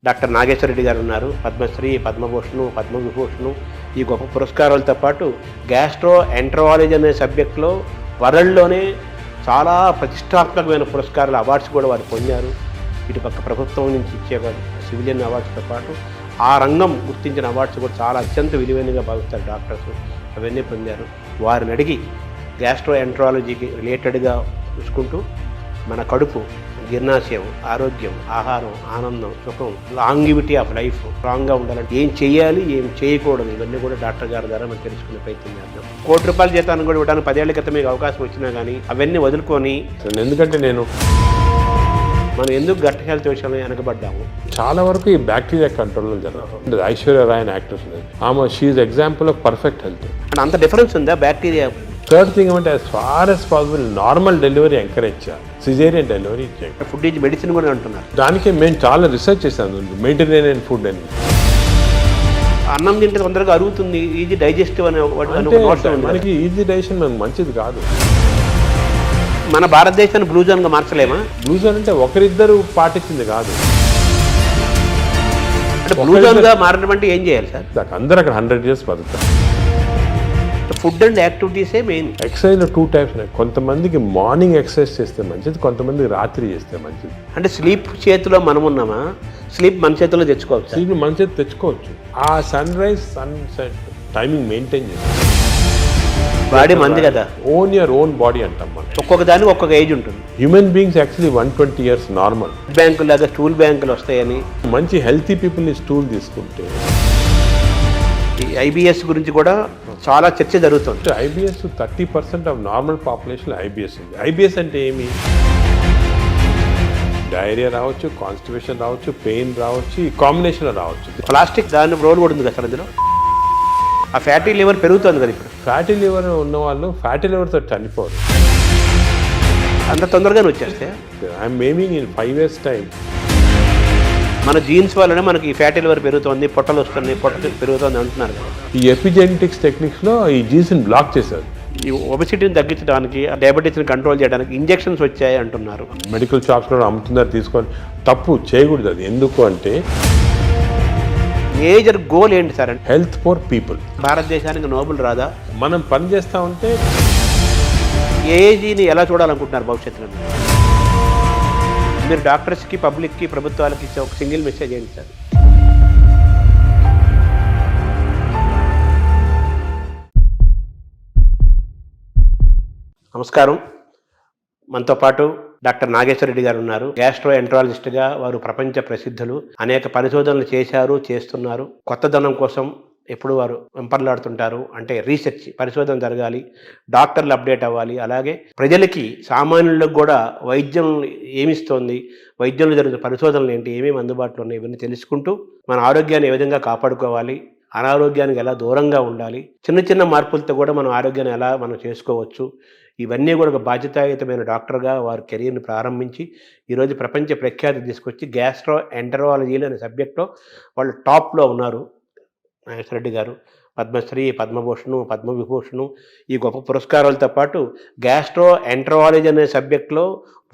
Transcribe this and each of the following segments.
Doctor Nageswara Reddy గారు ఉన్నారు. పద్మశ్రీ, పద్మభూషణ్, పద్మవిభూషణ్ ఈ గొప్ప పురస్కారాలతో పాటు గ్యాస్ట్రో ఎంటరాలజీ అనే సబ్జెక్టులో వరల్డ్లోనే చాలా ప్రతిష్టాత్మకమైన పురస్కారాలు, అవార్డ్స్ కూడా వారు పొందారు. ఇటుపక్క ప్రభుత్వం నుంచి ఇచ్చే సివిలియన్ అవార్డ్స్తో పాటు ఆ రంగం గుర్తించిన అవార్డ్స్ కూడా చాలా అత్యంత విలువైనగా భావిస్తారు డాక్టర్స్. అవన్నీ పొందారు. వారిని అడిగి గ్యాస్ట్రో ఎంటరాలజీకి రిలేటెడ్గా చూసుకుంటూ మన కడుపు, జీర్ణాశయం, ఆరోగ్యం, ఆహారం, ఆనందం, సుఖం, లాంగివిటీ ఆఫ్ లైఫ్ స్ట్రాంగ్గా ఉండాలంటే ఏం చేయాలి, ఏం చేయకూడదు, ఇవన్నీ కూడా డాక్టర్ గారి ద్వారా మనం తెలుసుకునే ప్రయత్నం చేద్దాం. ₹1,00,00,000 జీతాన్ని కూడా ఇవ్వడానికి 10 ఏళ్ల క్రితం మీకు అవకాశం వచ్చినా కానీ అవన్నీ వదులుకొని, ఎందుకంటే మనం ఎందుకు గట్ హెల్త్ విషయంలో వెనకబడ్డాము. చాలా వరకు ఈ బ్యాక్టీరియా కంట్రోల్లో జరుగుతుంది. ఐశ్వర్య రాయ్ అని యాక్ట్రెస్ లేదు, ఆమె she's example of perfect health. అంత డిఫరెన్స్ ఉందా బ్యాక్టీరియా? థర్డ్ థింగ్ ఏమంటే as far as possible normal delivery encourage చేయాలి, సిజేరియన్ డెలివరీ చేయాలి. ఫుడ్ ఈజ్ మెడిసిన్ కూడా అంటున్నారు. దానికే మేము చాలా రీసెర్చ్ చేశాను, మెడిటరేనియన్ ఫుడ్ అని. అన్నం తింటే తొందరగా అరుగుతుంది, ఈజీ డైజెస్టివ్ అనే మనకి ఈజీ డైజెషన్ మనకు మంచిది కాదు. మన భారతదేశాన్ని బ్లూ జోన్గా మార్చలేమా? బ్లూ జోన్ అంటే ఒకరిద్దరు పాటించింది కాదు. అంటే బ్లూ జోన్గా మారడం అంటే ఏం చేయాలి సార్? అందరూ అక్కడ 100 years బతుకుతారు. ఫుడ్ అండ్ యాక్టివిటీసే మెయిన్. ఎక్సర్సైజ్లో 2 types ఉన్నాయి. కొంతమందికి మార్నింగ్ ఎక్సర్సైజ్ చేస్తే మంచిది, కొంతమందికి రాత్రి చేస్తే మంచిది. అంటే స్లీప్ చేతిలో మనం ఉన్నామా? స్లీప్ మన చేతిలో తెచ్చుకోవచ్చు. స్లీప్ మన చేతి తెచ్చుకోవచ్చు. ఆ sun rise sunset timing maintain చేయాలి. బాడీ మంది కదా, ఓన్ యువర్ ఓన్ బాడీ అంటాం మనం. ఒక్కొక్క దానికి ఒక్కొక్క ఏజ్ ఉంటుంది. Human beings actually 120 years normal. బ్యాంకులు లాగా స్టూల్ బ్యాంకులు వస్తాయని. మంచి హెల్తీ పీపుల్ని స్టూల్ తీసుకుంటే ఈ ఐబిఎస్ గురించి కూడా చాలా చర్చ జరుగుతుంది. IBS 30% of normal population IBS ఉంది. ఐబిఎస్ అంటే ఏమి? డైరియా రావచ్చు, కాన్స్టిపేషన్ రావచ్చు, పెయిన్ రావచ్చు, ఈ కాంబినేషన్లో రావచ్చు. ప్లాస్టిక్ దాని రోల్ కూడా ఉంది కదా సార్ అందులో. ఆ ఫ్యాటీ లివర్ పెరుగుతుంది కదా ఇప్పుడు. ఫ్యాటీ లివర్ ఉన్న వాళ్ళు ఫ్యాటీ లివర్తో చనిపోరు. అంత తొందరగానే వచ్చేస్తే I'm aiming in 5 years time. మన జీన్స్ వల్లనే మనకి ఈ ఫ్యాటీ లివర్ పెరుగుతుంది, పొట్టలు వస్తున్నాయి, పొట్ట పెరుగుతుంది అంటున్నారు కదా. ఈ ఎపిజెనెటిక్స్ టెక్నిక్స్లో ఈ జీన్స్ని బ్లాక్ చేశారు. ఈ ఒబెసిటీని తగ్గించడానికి, డయాబెటీస్ని కంట్రోల్ చేయడానికి ఇంజెక్షన్స్ వచ్చాయి అంటున్నారు. మెడికల్ షాప్స్లో అమ్ముతున్నారు, తీసుకొని తప్పు చేయకూడదు. అది ఎందుకు అంటే మేజర్ గోల్ ఏంటి సార్ అంటే హెల్త్ ఫర్ పీపుల్. భారతదేశానికి నోబెల్ రాదా? మనం పని చేస్తూ ఉంటే ఏజీని ఎలా చూడాలనుకుంటున్నారు భవిష్యత్తులో? మీరు డాక్టర్స్కి, పబ్లిక్కి, ప్రభుత్వాలకి ఇచ్చే ఒక సింగిల్ మెసేజ్ ఏంటి సార్? నమస్కారం. మనతో పాటు డాక్టర్ నాగేశ్వర రెడ్డి గారు ఉన్నారు. గ్యాస్ట్రో ఎంటరాలజిస్ట్గా వారు ప్రపంచ ప్రసిద్ధులు. అనేక పరిశోధనలు చేశారు, చేస్తున్నారు. కొత్తదనం కోసం ఎప్పుడు వారు వెంపర్లాడుతుంటారు. అంటే రీసెర్చ్, పరిశోధన జరగాలి, డాక్టర్లు అప్డేట్ అవ్వాలి. అలాగే ప్రజలకి, సామాన్యులకు కూడా వైద్యం ఏమిస్తోంది, వైద్యంలో జరుగుతున్న పరిశోధనలు ఏంటి, ఏమేమి అందుబాటులో ఉన్నాయి, ఇవన్నీ తెలుసుకుంటూ మన ఆరోగ్యాన్ని ఏ విధంగా కాపాడుకోవాలి, అనారోగ్యానికి ఎలా దూరంగా ఉండాలి, చిన్న చిన్న మార్పులతో కూడా మన ఆరోగ్యాన్ని ఎలా మనం చేసుకోవచ్చు, ఇవన్నీ కూడా ఒక బాధ్యతాయుతమైన డాక్టర్గా వారి కెరీర్ని ప్రారంభించి ఈరోజు ప్రపంచ ప్రఖ్యాతి తీసుకొచ్చి గ్యాస్ట్రో ఎంటరాలజీలు అనే సబ్జెక్ట్లో వాళ్ళు టాప్లో ఉన్నారు. నాగేశ్వర రెడ్డి గారు పద్మశ్రీ, పద్మభూషణ్, పద్మవిభూషణ్ ఈ గొప్ప పురస్కారాలతో పాటు గ్యాస్ట్రో ఎంటరాలజీ అనే సబ్జెక్టులో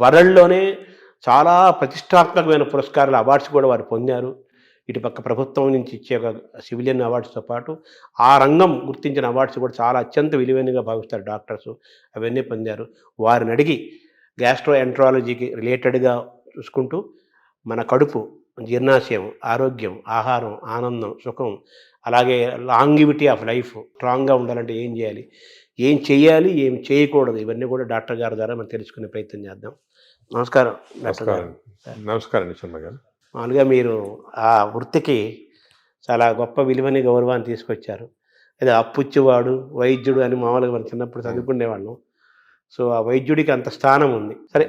వరల్డ్లోనే చాలా ప్రతిష్టాత్మకమైన పురస్కారాలు, అవార్డ్స్ కూడా వారు పొందారు. ఇటుపక్క ప్రభుత్వం నుంచి ఇచ్చే సివిలియన్ అవార్డ్స్తో పాటు ఆ రంగం గుర్తించిన అవార్డ్స్ కూడా చాలా అత్యంత విలువైనగా భావిస్తారు డాక్టర్స్. అవన్నీ పొందారు. వారిని అడిగి గ్యాస్ట్రో ఎంటరాలజీకి రిలేటెడ్గా చూసుకుంటూ మన కడుపు, జీర్ణాశయం, ఆరోగ్యం, ఆహారం, ఆనందం, సుఖం, అలాగే లాంగివిటీ ఆఫ్ లైఫ్ స్ట్రాంగ్గా ఉండాలంటే ఏం చేయాలి, ఏం చేయాలి, ఏం చేయకూడదు, ఇవన్నీ కూడా డాక్టర్ గారి ద్వారా మనం తెలుసుకునే ప్రయత్నం చేద్దాం. నమస్కారం డాక్టర్ గారు. నమస్కారం శర్మ గారు. మామూలుగా మీరు ఆ వృత్తికి చాలా గొప్ప విలువని, గౌరవాన్ని తీసుకొచ్చారు. అదే అప్పుచ్చేవాడు వైద్యుడు అని మామూలుగా మనం చిన్నప్పుడు చదువుకునేవాళ్ళం. సో ఆ వైద్యుడికి అంత స్థానం ఉంది. సరే,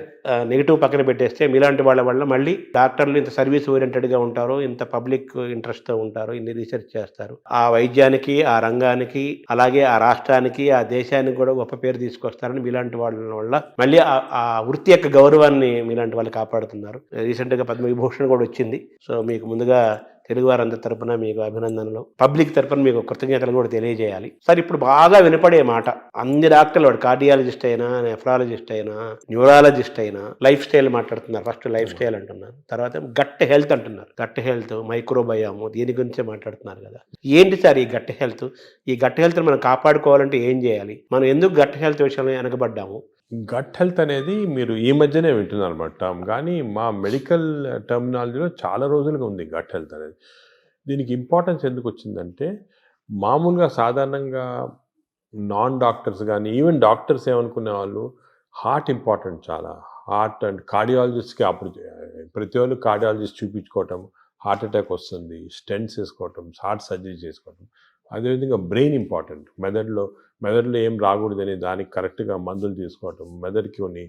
నెగిటివ్ పక్కన పెట్టేస్తే మీలాంటి వాళ్ళ వల్ల మళ్ళీ డాక్టర్లు ఇంత సర్వీస్ ఓరియంటెడ్గా ఉంటారు, ఇంత పబ్లిక్ ఇంట్రెస్ట్తో ఉంటారు, ఇన్ని రీసెర్చ్ చేస్తారు. ఆ వైద్యానికి, ఆ రంగానికి, అలాగే ఆ రాష్ట్రానికి, ఆ దేశానికి కూడా గొప్ప పేరు తీసుకొస్తారని మీలాంటి వాళ్ళ వల్ల మళ్ళీ ఆ వృత్తి యొక్క గౌరవాన్ని మీలాంటి వాళ్ళు కాపాడుతున్నారు. రీసెంట్గా పద్మవిభూషణ్ కూడా వచ్చింది. సో మీకు ముందుగా తెలుగు వారందరి తరపున మీకు అభినందనలు, పబ్లిక్ తరపున మీకు కృతజ్ఞతలు కూడా తెలియజేయాలి. సార్ ఇప్పుడు బాగా వినపడే మాట అన్ని డాక్టర్లు, వాడు కార్డియాలజిస్ట్ అయినా, నెఫ్రాలజిస్ట్ అయినా, న్యూరాలజిస్ట్ అయినా లైఫ్ స్టైల్ మాట్లాడుతున్నారు. ఫస్ట్ లైఫ్ స్టైల్ అంటున్నారు, తర్వాత గట్ హెల్త్ అంటున్నారు. గట్ హెల్త్, మైక్రోబయాము, దీని గురించే మాట్లాడుతున్నారు కదా. ఏంటి సార్ ఈ గట్ హెల్త్? ఈ గట్ హెల్త్ మనం కాపాడుకోవాలంటే ఏం చేయాలి? మనం ఎందుకు గట్ హెల్త్ విషయంలో వెనకబడ్డాము? గట్ హెల్త్ అనేది మీరు ఈ మధ్యనే వింటున్నారు అనమాట టర్మ్, కానీ మా మెడికల్ టర్మినాలజీలో చాలా రోజులుగా ఉంది గట్ హెల్త్ అనేది. దీనికి ఇంపార్టెన్స్ ఎందుకు వచ్చిందంటే, మామూలుగా సాధారణంగా నాన్ డాక్టర్స్ కానీ ఈవెన్ డాక్టర్స్ ఏమనుకునే వాళ్ళు హార్ట్ ఇంపార్టెంట్, చాలా హార్ట్ అండ్ కార్డియాలజిస్ట్కి అప్పుడు ప్రతి వాళ్ళు కార్డియాలజిస్ట్ చూపించుకోవటం, హార్ట్ అటాక్ వస్తుంది, స్టెంట్స్ వేసుకోవటం, హార్ట్ సర్జరీ చేసుకోవటం. అదేవిధంగా బ్రెయిన్ ఇంపార్టెంట్, మెదడులో ఏం రాకూడదని దానికి కరెక్ట్గా మందులు తీసుకోవటం, మెదడుకి కొన్ని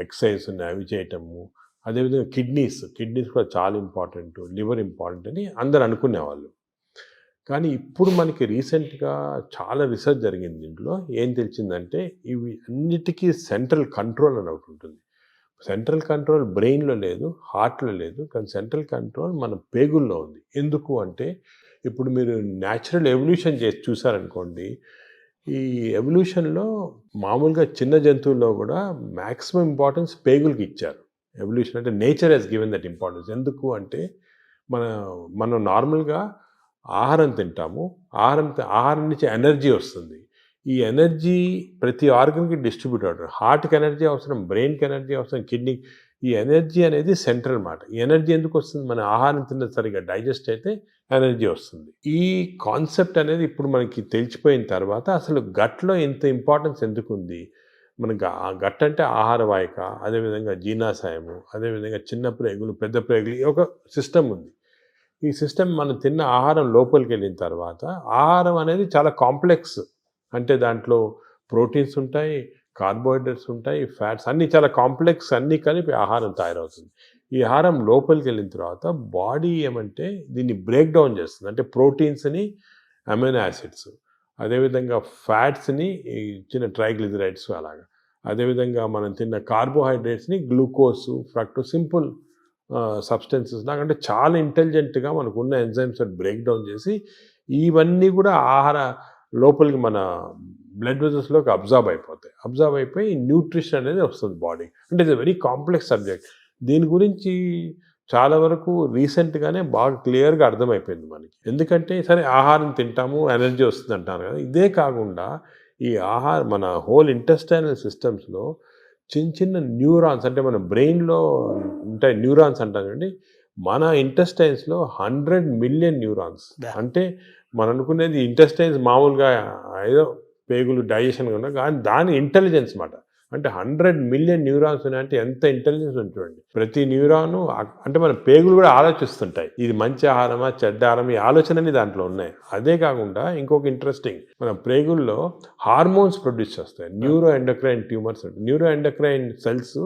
ఎక్సర్సైజ్ ఉన్నాయి అవి చేయటము. అదేవిధంగా కిడ్నీస్ కూడా చాలా ఇంపార్టెంట్, లివర్ ఇంపార్టెంట్ అని అందరు అనుకునేవాళ్ళు. కానీ ఇప్పుడు మనకి రీసెంట్గా చాలా రీసెర్చ్ జరిగింది. దీంట్లో ఏం తెలిసిందంటే, ఇవి అన్నిటికీ సెంట్రల్ కంట్రోల్ అని ఒకటి ఉంటుంది. సెంట్రల్ కంట్రోల్ బ్రెయిన్లో లేదు, హార్ట్లో లేదు, కానీ సెంట్రల్ కంట్రోల్ మన పేగుల్లో ఉంది. ఎందుకు అంటే, ఇప్పుడు మీరు న్యాచురల్ ఎవల్యూషన్ చేసి చూసారనుకోండి, ఈ ఎవల్యూషన్లో మామూలుగా చిన్న జంతువుల్లో కూడా మ్యాక్సిమం ఇంపార్టెన్స్ పేగులకి ఇచ్చారు. ఎవల్యూషన్ అంటే nature has given that importance. ఎందుకు అంటే, మనం నార్మల్గా ఆహారం తింటాము, ఆహారం నుంచి ఎనర్జీ వస్తుంది. ఈ ఎనర్జీ ప్రతి ఆర్గన్కి డిస్ట్రిబ్యూట్ అవుతుంది. హార్ట్కి ఎనర్జీ అవసరం, బ్రెయిన్కి ఎనర్జీ అవసరం, కిడ్నీ. ఈ ఎనర్జీ అనేది సెంట్రల్ మాట. ఈ ఎనర్జీ ఎందుకు వస్తుంది? మన ఆహారం తిన్నది సరిగా డైజెస్ట్ అయితే ఎనర్జీ వస్తుంది. ఈ కాన్సెప్ట్ అనేది ఇప్పుడు మనకి తెలిసిపోయిన తర్వాత అసలు గట్లో ఇంత ఇంపార్టెన్స్ ఎందుకు ఉంది? మనకి గట్ అంటే ఆహార వాహిక, అదేవిధంగా జీర్ణాశయము, అదేవిధంగా చిన్న ప్రేగులు, పెద్ద ప్రేగులు, ఒక సిస్టమ్ ఉంది. ఈ సిస్టమ్ మనం తిన్న ఆహారం లోపలికి వెళ్ళిన తర్వాత, ఆహారం అనేది చాలా కాంప్లెక్స్. అంటే దాంట్లో ప్రోటీన్స్ ఉంటాయి, కార్బోహైడ్రేట్స్ ఉంటాయి, ఫ్యాట్స్, అన్నీ చాలా కాంప్లెక్స్, అన్నీ కలిపి ఆహారం తయారవుతుంది. ఈ ఆహారం లోపలికి వెళ్ళిన తర్వాత బాడీ ఏమంటే దీన్ని బ్రేక్ డౌన్ చేస్తుంది. అంటే ప్రోటీన్స్ని అమైనో యాసిడ్స్, అదేవిధంగా ఫ్యాట్స్ని చిన్న ట్రైగ్లిజరైడ్స్ అలాగా, అదేవిధంగా మనం తిన్న కార్బోహైడ్రేట్స్ని గ్లూకోజ్, ఫ్రక్టోజ్, సింపుల్ సబ్స్టెన్సెస్ లాగా, అంటే చాలా ఇంటెలిజెంట్గా మనకున్న ఎంజైమ్స్ బ్రేక్ డౌన్ చేసి ఇవన్నీ కూడా ఆహార లోపలికి మన బ్లడ్ వెజల్స్లోకి అబ్జార్బ్ అయిపోయి న్యూట్రిషన్ అనేది వస్తుంది బాడీ. అంటే ఇట్స్ వెరీ కాంప్లెక్స్ సబ్జెక్ట్. దీని గురించి చాలా వరకు రీసెంట్గానే బాగా క్లియర్గా అర్థమైపోయింది మనకి. ఎందుకంటే సరే ఆహారం తింటాము, ఎనర్జీ వస్తుంది అంటారు కదా, ఇదే కాకుండా ఈ మన హోల్ ఇంటెస్టైనల్ సిస్టమ్స్లో చిన్న న్యూరాన్స్, అంటే మన బ్రెయిన్లో ఉంటాయి న్యూరాన్స్ అంటాం చూడండి, మన ఇంటెస్టైన్స్లో 100 మిలియన్ న్యూరాన్స్. అంటే మనం అనుకునేది ఇంటెస్టైన్స్ మామూలుగా ఏదో పేగులు డైజెషన్ ఉన్నా, కానీ దాని ఇంటెలిజెన్స్ మాట. అంటే 100 మిలియన్ న్యూరాన్స్ ఉన్నాయంటే ఎంత ఇంటెలిజెన్స్ ఉంటుంది. ప్రతి న్యూరాను, అంటే మన పేగులు కూడా ఆలోచిస్తుంటాయి, ఇది మంచి ఆహారమా చెడ్డ ఆహారం, ఈ ఆలోచనని దాంట్లో ఉన్నాయి. అదే కాకుండా ఇంకొక ఇంట్రెస్టింగ్, మన పేగుల్లో హార్మోన్స్ ప్రొడ్యూస్ చేస్తాయి, neuro endocrine tumours. Neuro endocrine cells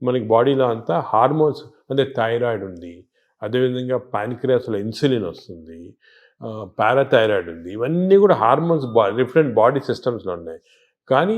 మనకి బాడీలో అంతా హార్మోన్స్, అంటే థైరాయిడ్ ఉంది, అదేవిధంగా ప్యాన్క్రియాస్లో ఇన్సులిన్ వస్తుంది, పారాథైరాయిడ్ ఉంది, ఇవన్నీ కూడా హార్మోన్స్ డిఫరెంట్ బాడీ సిస్టమ్స్లో ఉన్నాయి. కానీ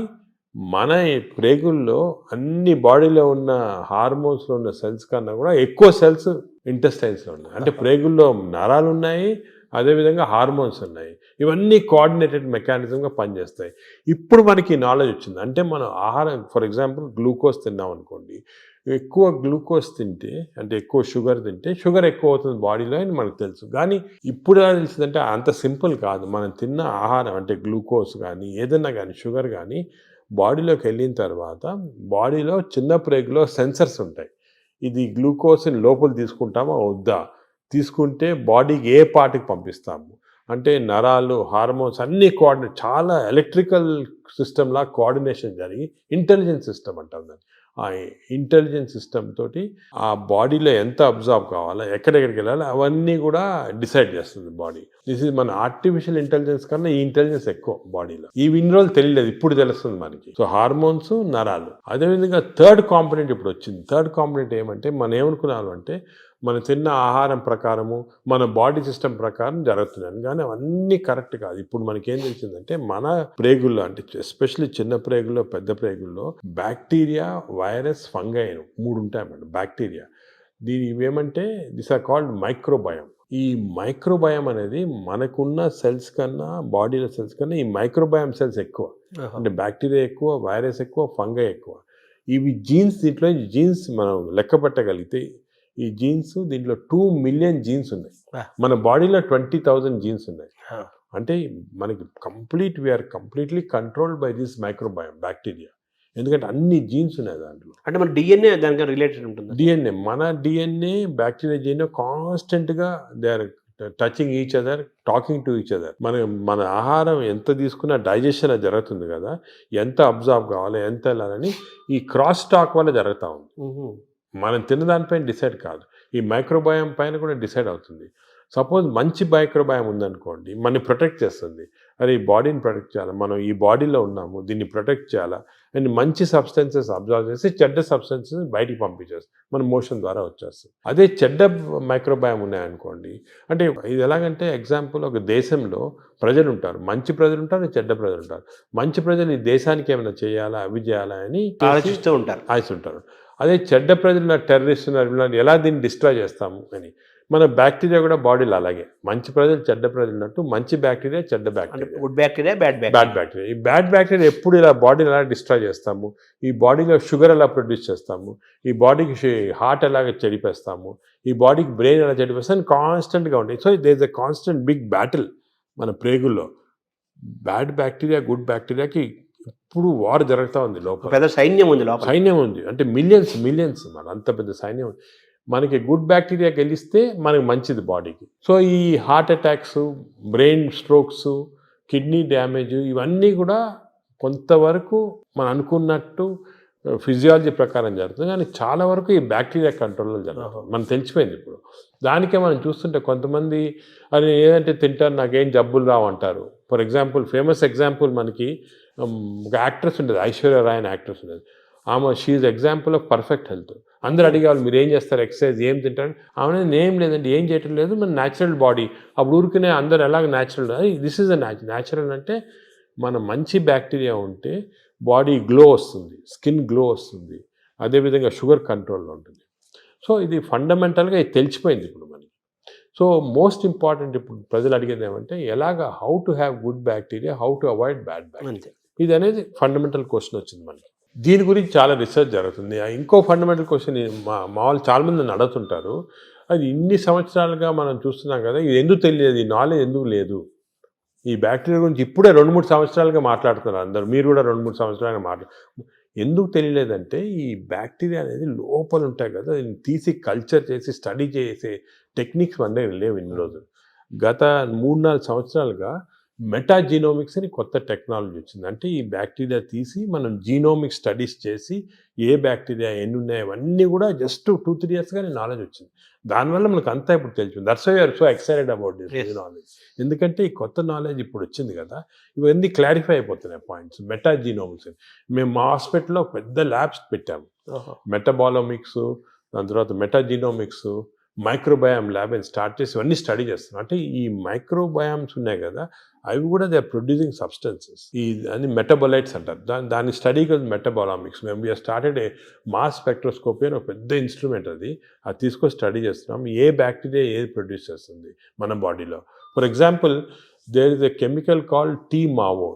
మన ప్రేగుల్లో అన్ని బాడీలో ఉన్న హార్మోన్స్లో ఉన్న సెల్స్ కన్నా కూడా ఎక్కువ సెల్స్ ఇంటెస్టైన్స్లో ఉన్నాయి. అంటే ప్రేగుల్లో నరాలు ఉన్నాయి, అదేవిధంగా హార్మోన్స్ ఉన్నాయి. ఇవన్నీ కోఆర్డినేటెడ్ మెకానిజంగా పనిచేస్తాయి. ఇప్పుడు మనకి నాలెడ్జ్ వచ్చింది. అంటే మనం ఆహారం, ఫర్ ఎగ్జాంపుల్ గ్లూకోజ్ తిన్నాం అనుకోండి, ఎక్కువ గ్లూకోజ్ తింటే, అంటే ఎక్కువ షుగర్ తింటే షుగర్ ఎక్కువ అవుతుంది బాడీలో అని మనకు తెలుసు. కానీ ఇప్పుడు ఎలా తెలిసిందంటే అంత సింపుల్ కాదు. మనం తిన్న ఆహారం, అంటే గ్లూకోజ్ కానీ ఏదైనా కానీ షుగర్ కానీ బాడీలోకి వెళ్ళిన తర్వాత బాడీలో చిన్న ప్రేగులో సెన్సర్స్ ఉంటాయి. ఇది గ్లూకోజ్ని లోపల తీసుకుంటామా వద్దా, తీసుకుంటే బాడీకి ఏ పార్ట్కి పంపిస్తాము, అంటే నరాలు, హార్మోన్స్ అన్నీ కోఆర్డినేట్, చాలా ఎలక్ట్రికల్ సిస్టమ్లా కోఆర్డినేషన్ జరిగి ఇంటెలిజెన్స్ సిస్టమ్ అంటాం దాన్ని. ఆ ఇంటెలిజెన్స్ సిస్టమ్ తోటి ఆ బాడీలో ఎంత అబ్జార్బ్ కావాలా, ఎక్కడెక్కడికి వెళ్ళాలి, అవన్నీ కూడా డిసైడ్ చేస్తుంది బాడీ. దిస్ ఇస్ మన ఆర్టిఫిషియల్ ఇంటెలిజెన్స్ కన్నా ఈ ఇంటెలిజెన్స్ ఎక్కువ బాడీలో. ఇన్ని రోజులు తెలియలేదు, ఇప్పుడు తెలుస్తుంది మనకి. సో హార్మోన్స్, నరాలు. అదేవిధంగా థర్డ్ కాంపోనెంట్ ఇప్పుడు వచ్చింది. థర్డ్ కాంపోనెంట్ ఏమంటే, మనం ఏమనుకున్నాము అంటే మనం తిన్న ఆహారం ప్రకారము మన బాడీ సిస్టమ్ ప్రకారం జరుగుతున్నాను, కానీ అవన్నీ కరెక్ట్ కాదు. ఇప్పుడు మనకేం తెలిసిందంటే మన ప్రేగుల్లో, అంటే ఎస్పెషల్లీ చిన్న ప్రేగుల్లో, పెద్ద ప్రేగుల్లో బ్యాక్టీరియా, వైరస్, ఫంగై 3 ఉంటాయి అన్నమాట. బ్యాక్టీరియా, ఇవేమంటే దిస్ ఆర్ కాల్డ్ మైక్రోబయోమ్. ఈ మైక్రోబయామ్ అనేది మనకున్న సెల్స్ కన్నా, బాడీలో సెల్స్ కన్నా ఈ మైక్రోబయామ్ సెల్స్ ఎక్కువ. అంటే బ్యాక్టీరియా ఎక్కువ, వైరస్ ఎక్కువ, ఫంగై ఎక్కువ. ఇవి జీన్స్, దీంట్లో జీన్స్ మనం లెక్క పెట్టగలిగితే ఈ జీన్స్ దీంట్లో 2 మిలియన్ జీన్స్ ఉన్నాయి. మన బాడీలో 20,000 జీన్స్ ఉన్నాయి. అంటే మనకి we are completely controlled by this microbiome bacteria. ఎందుకంటే అన్ని జీన్స్ ఉన్నాయి దాంట్లో. అంటే మన డిఎన్ఏ దానికి రిలేటెడ్ ఉంటుంది. డిఎన్ఏ, మన డిఎన్ఏ బ్యాక్టీరియా డిఎన్ఏ కాన్స్టెంట్గా they are touching each other, talking to each other. మన ఆహారం ఎంత తీసుకున్నా డైజెషన్ అది జరుగుతుంది కదా, ఎంత అబ్జార్బ్ కావాలి, ఎంత వెళ్ళాలని ఈ క్రాస్ టాక్ వల్ల జరుగుతూ ఉంది. మనం తిన్నదానిపైన డిసైడ్ కాదు, ఈ మైక్రోబయామ్ పైన కూడా డిసైడ్ అవుతుంది. సపోజ్ మంచి మైక్రోబయామ్ ఉందనుకోండి, మనని ప్రొటెక్ట్ చేస్తుంది. అరే ఈ బాడీని ప్రొటెక్ట్ చేయాలి, మనం ఈ బాడీలో ఉన్నాము, దీన్ని ప్రొటెక్ట్ చేయాలా అండ్ మంచి సబ్స్టెన్సెస్ అబ్జర్వ్ చేసి చెడ్డ సబ్స్టెన్సెస్ బయటికి పంపించేస్తుంది, మన మోషన్ ద్వారా వచ్చేస్తుంది. అదే చెడ్డ మైక్రోబయామ్ ఉన్నాయనుకోండి, అంటే ఇది ఎలాగంటే ఎగ్జాంపుల్, ఒక దేశంలో ప్రజలు ఉంటారు, మంచి ప్రజలు ఉంటారు, చెడ్డ ప్రజలు ఉంటారు. మంచి ప్రజలు ఈ దేశానికి ఏమైనా చేయాలా, అవి చేయాలా అని ఆలోచిస్తూ ఉంటారు. అదే చెడ్డ ప్రజలు టెర్రరిస్ట్ ఉన్నారు, ఎలా దీన్ని డిస్ట్రాయ్ చేస్తాము అని. మన బ్యాక్టీరియా కూడా బాడీలో అలాగే, మంచి ప్రజలు చెడ్డ ప్రజలు ఉన్నట్టు మంచి బ్యాక్టీరియా చెడ్డ bacteria, good bacteria bad bacteria. ఈ బ్యాడ్ బ్యాక్టీరియా ఎప్పుడు ఇలా బాడీని ఎలా డిస్ట్రాయ్ చేస్తాము, ఈ బాడీలో షుగర్ ఎలా ప్రొడ్యూస్ చేస్తాము, ఈ బాడీకి హార్ట్ ఎలాగ చెడిపేస్తాము, ఈ బాడీకి బ్రెయిన్ ఎలా చెడిపేస్తాము కాన్స్టెంట్గా ఉంటాయి. So there is a constant big battle మన ప్రేగుల్లో. బ్యాడ్ బ్యాక్టీరియా గుడ్ బ్యాక్టీరియాకి ఇప్పుడు వార్ జరుగుతూ ఉంది లోపల. పెద్ద సైన్యం ఉంది లోపల. సైన్యం ఉంది, అంటే మిలియన్స్ మన అంత పెద్ద సైన్యం ఉంది. మనకి గుడ్ బ్యాక్టీరియా గెలిస్తే మనకి మంచిది బాడీకి. సో ఈ heart attacks, brain strokes, kidney damage, ఇవన్నీ కూడా కొంతవరకు మనం అనుకున్నట్టు ఫిజియాలజీ ప్రకారం జరుగుతుంది, కానీ చాలా వరకు ఈ బ్యాక్టీరియా కంట్రోల్లో జరుగుతుంది. మనకు తెలిసిపోయింది ఇప్పుడు. దానికే మనం చూస్తుంటే కొంతమంది అది ఏదంటే తింటారు, నాకేం జబ్బులు రావంటారు. ఫర్ ఎగ్జాంపుల్, ఫేమస్ ఎగ్జాంపుల్ మనకి ఒక యాక్ట్రెస్ ఉండేది, ఐశ్వర్య రాయ్ అని యాక్ట్రెస్ ఉండేది. ఆమె she's example of perfect health. అందరూ అడిగేవాళ్ళు, మీరు ఏం చేస్తారు, ఎక్సర్సైజ్ ఏం తింటారు? ఆమె ఏం లేదండి, ఏం చేయటం లేదు, మన న్యాచురల్ బాడీ. అప్పుడు ఊరికనే అందరు ఎలాగ natural, this is a natural. అంటే మన మంచి బ్యాక్టీరియా ఉంటే బాడీ గ్లో వస్తుంది, స్కిన్ గ్లో వస్తుంది, అదేవిధంగా షుగర్ కంట్రోల్లో ఉంటుంది. సో ఇది ఫండమెంటల్గా ఇది తెలిసిపోయింది ఇప్పుడు మనకి. సో మోస్ట్ ఇంపార్టెంట్ ఇప్పుడు ప్రజలు అడిగేది ఏమంటే how to have good bacteria, how to avoid bad bacteria. ఇది అనేది ఫండమెంటల్ క్వశ్చన్ వచ్చింది మనకి. దీని గురించి చాలా రీసెర్చ్ జరుగుతుంది. ఇంకో ఫండమెంటల్ క్వశ్చన్ మా వాళ్ళు చాలామంది నన్ను అడుగుతుంటారు, అది ఇన్ని సంవత్సరాలుగా మనం చూస్తున్నాం కదా, ఇది ఎందుకు తెలియదు, ఈ నాలెడ్జ్ ఎందుకు లేదు? ఈ బ్యాక్టీరియా గురించి ఇప్పుడే 2-3 సంవత్సరాలుగా మాట్లాడుతున్నారు అందరు, మీరు కూడా 2-3 సంవత్సరాలుగా ఎందుకు తెలియలేదంటే, ఈ బ్యాక్టీరియా అనేది లోపల ఉంటాయి కదా, దీన్ని తీసి కల్చర్ చేసి స్టడీ చేసే టెక్నిక్స్ మన దగ్గర లేవు ఇన్ని రోజులు. గత 3-4 సంవత్సరాలుగా మెటాజీనోమిక్స్ అని కొత్త టెక్నాలజీ వచ్చింది. అంటే ఈ బ్యాక్టీరియా తీసి మనం జీనోమిక్ స్టడీస్ చేసి ఏ బ్యాక్టీరియా ఎన్ని ఉన్నాయి అవన్నీ కూడా జస్ట్ 2-3 ఇయర్స్గానే నాలెడ్జ్ వచ్చింది. దానివల్ల మనకు అంతా ఇప్పుడు తెలిసింది. That's why are so excited about this knowledge. ఎందుకంటే ఈ కొత్త నాలెడ్జ్ ఇప్పుడు వచ్చింది కదా, ఇవన్నీ క్లారిఫై అయిపోతున్నాయి పాయింట్స్. మెటాజీనోమిక్స్ మేము మా హాస్పిటల్లో పెద్ద ల్యాబ్స్ పెట్టాము, మెటబాలోమిక్స్, దాని తర్వాత మెటాజీనోమిక్స్, మైక్రోబయామ్ ల్యాబ్ అని స్టార్ట్ చేసి ఇవన్నీ స్టడీ చేస్తున్నాం. అంటే ఈ మైక్రోబయామ్స్ ఉన్నాయి కదా, అవి కూడా దే ఆర్ ప్రొడ్యూసింగ్ సబ్స్టెన్సెస్, ఈ అన్ని మెటబొలైట్స్ అంటారు. దాని స్టడీ కదా మెటబాలామిక్స్. మేము we are started a mass spectroscopy అని ఒక పెద్ద ఇన్స్ట్రుమెంట్, అది తీసుకొని స్టడీ చేస్తున్నాం ఏ బ్యాక్టీరియా ఏది ప్రొడ్యూస్ చేస్తుంది మన బాడీలో. For example, there is a chemical called TMAO.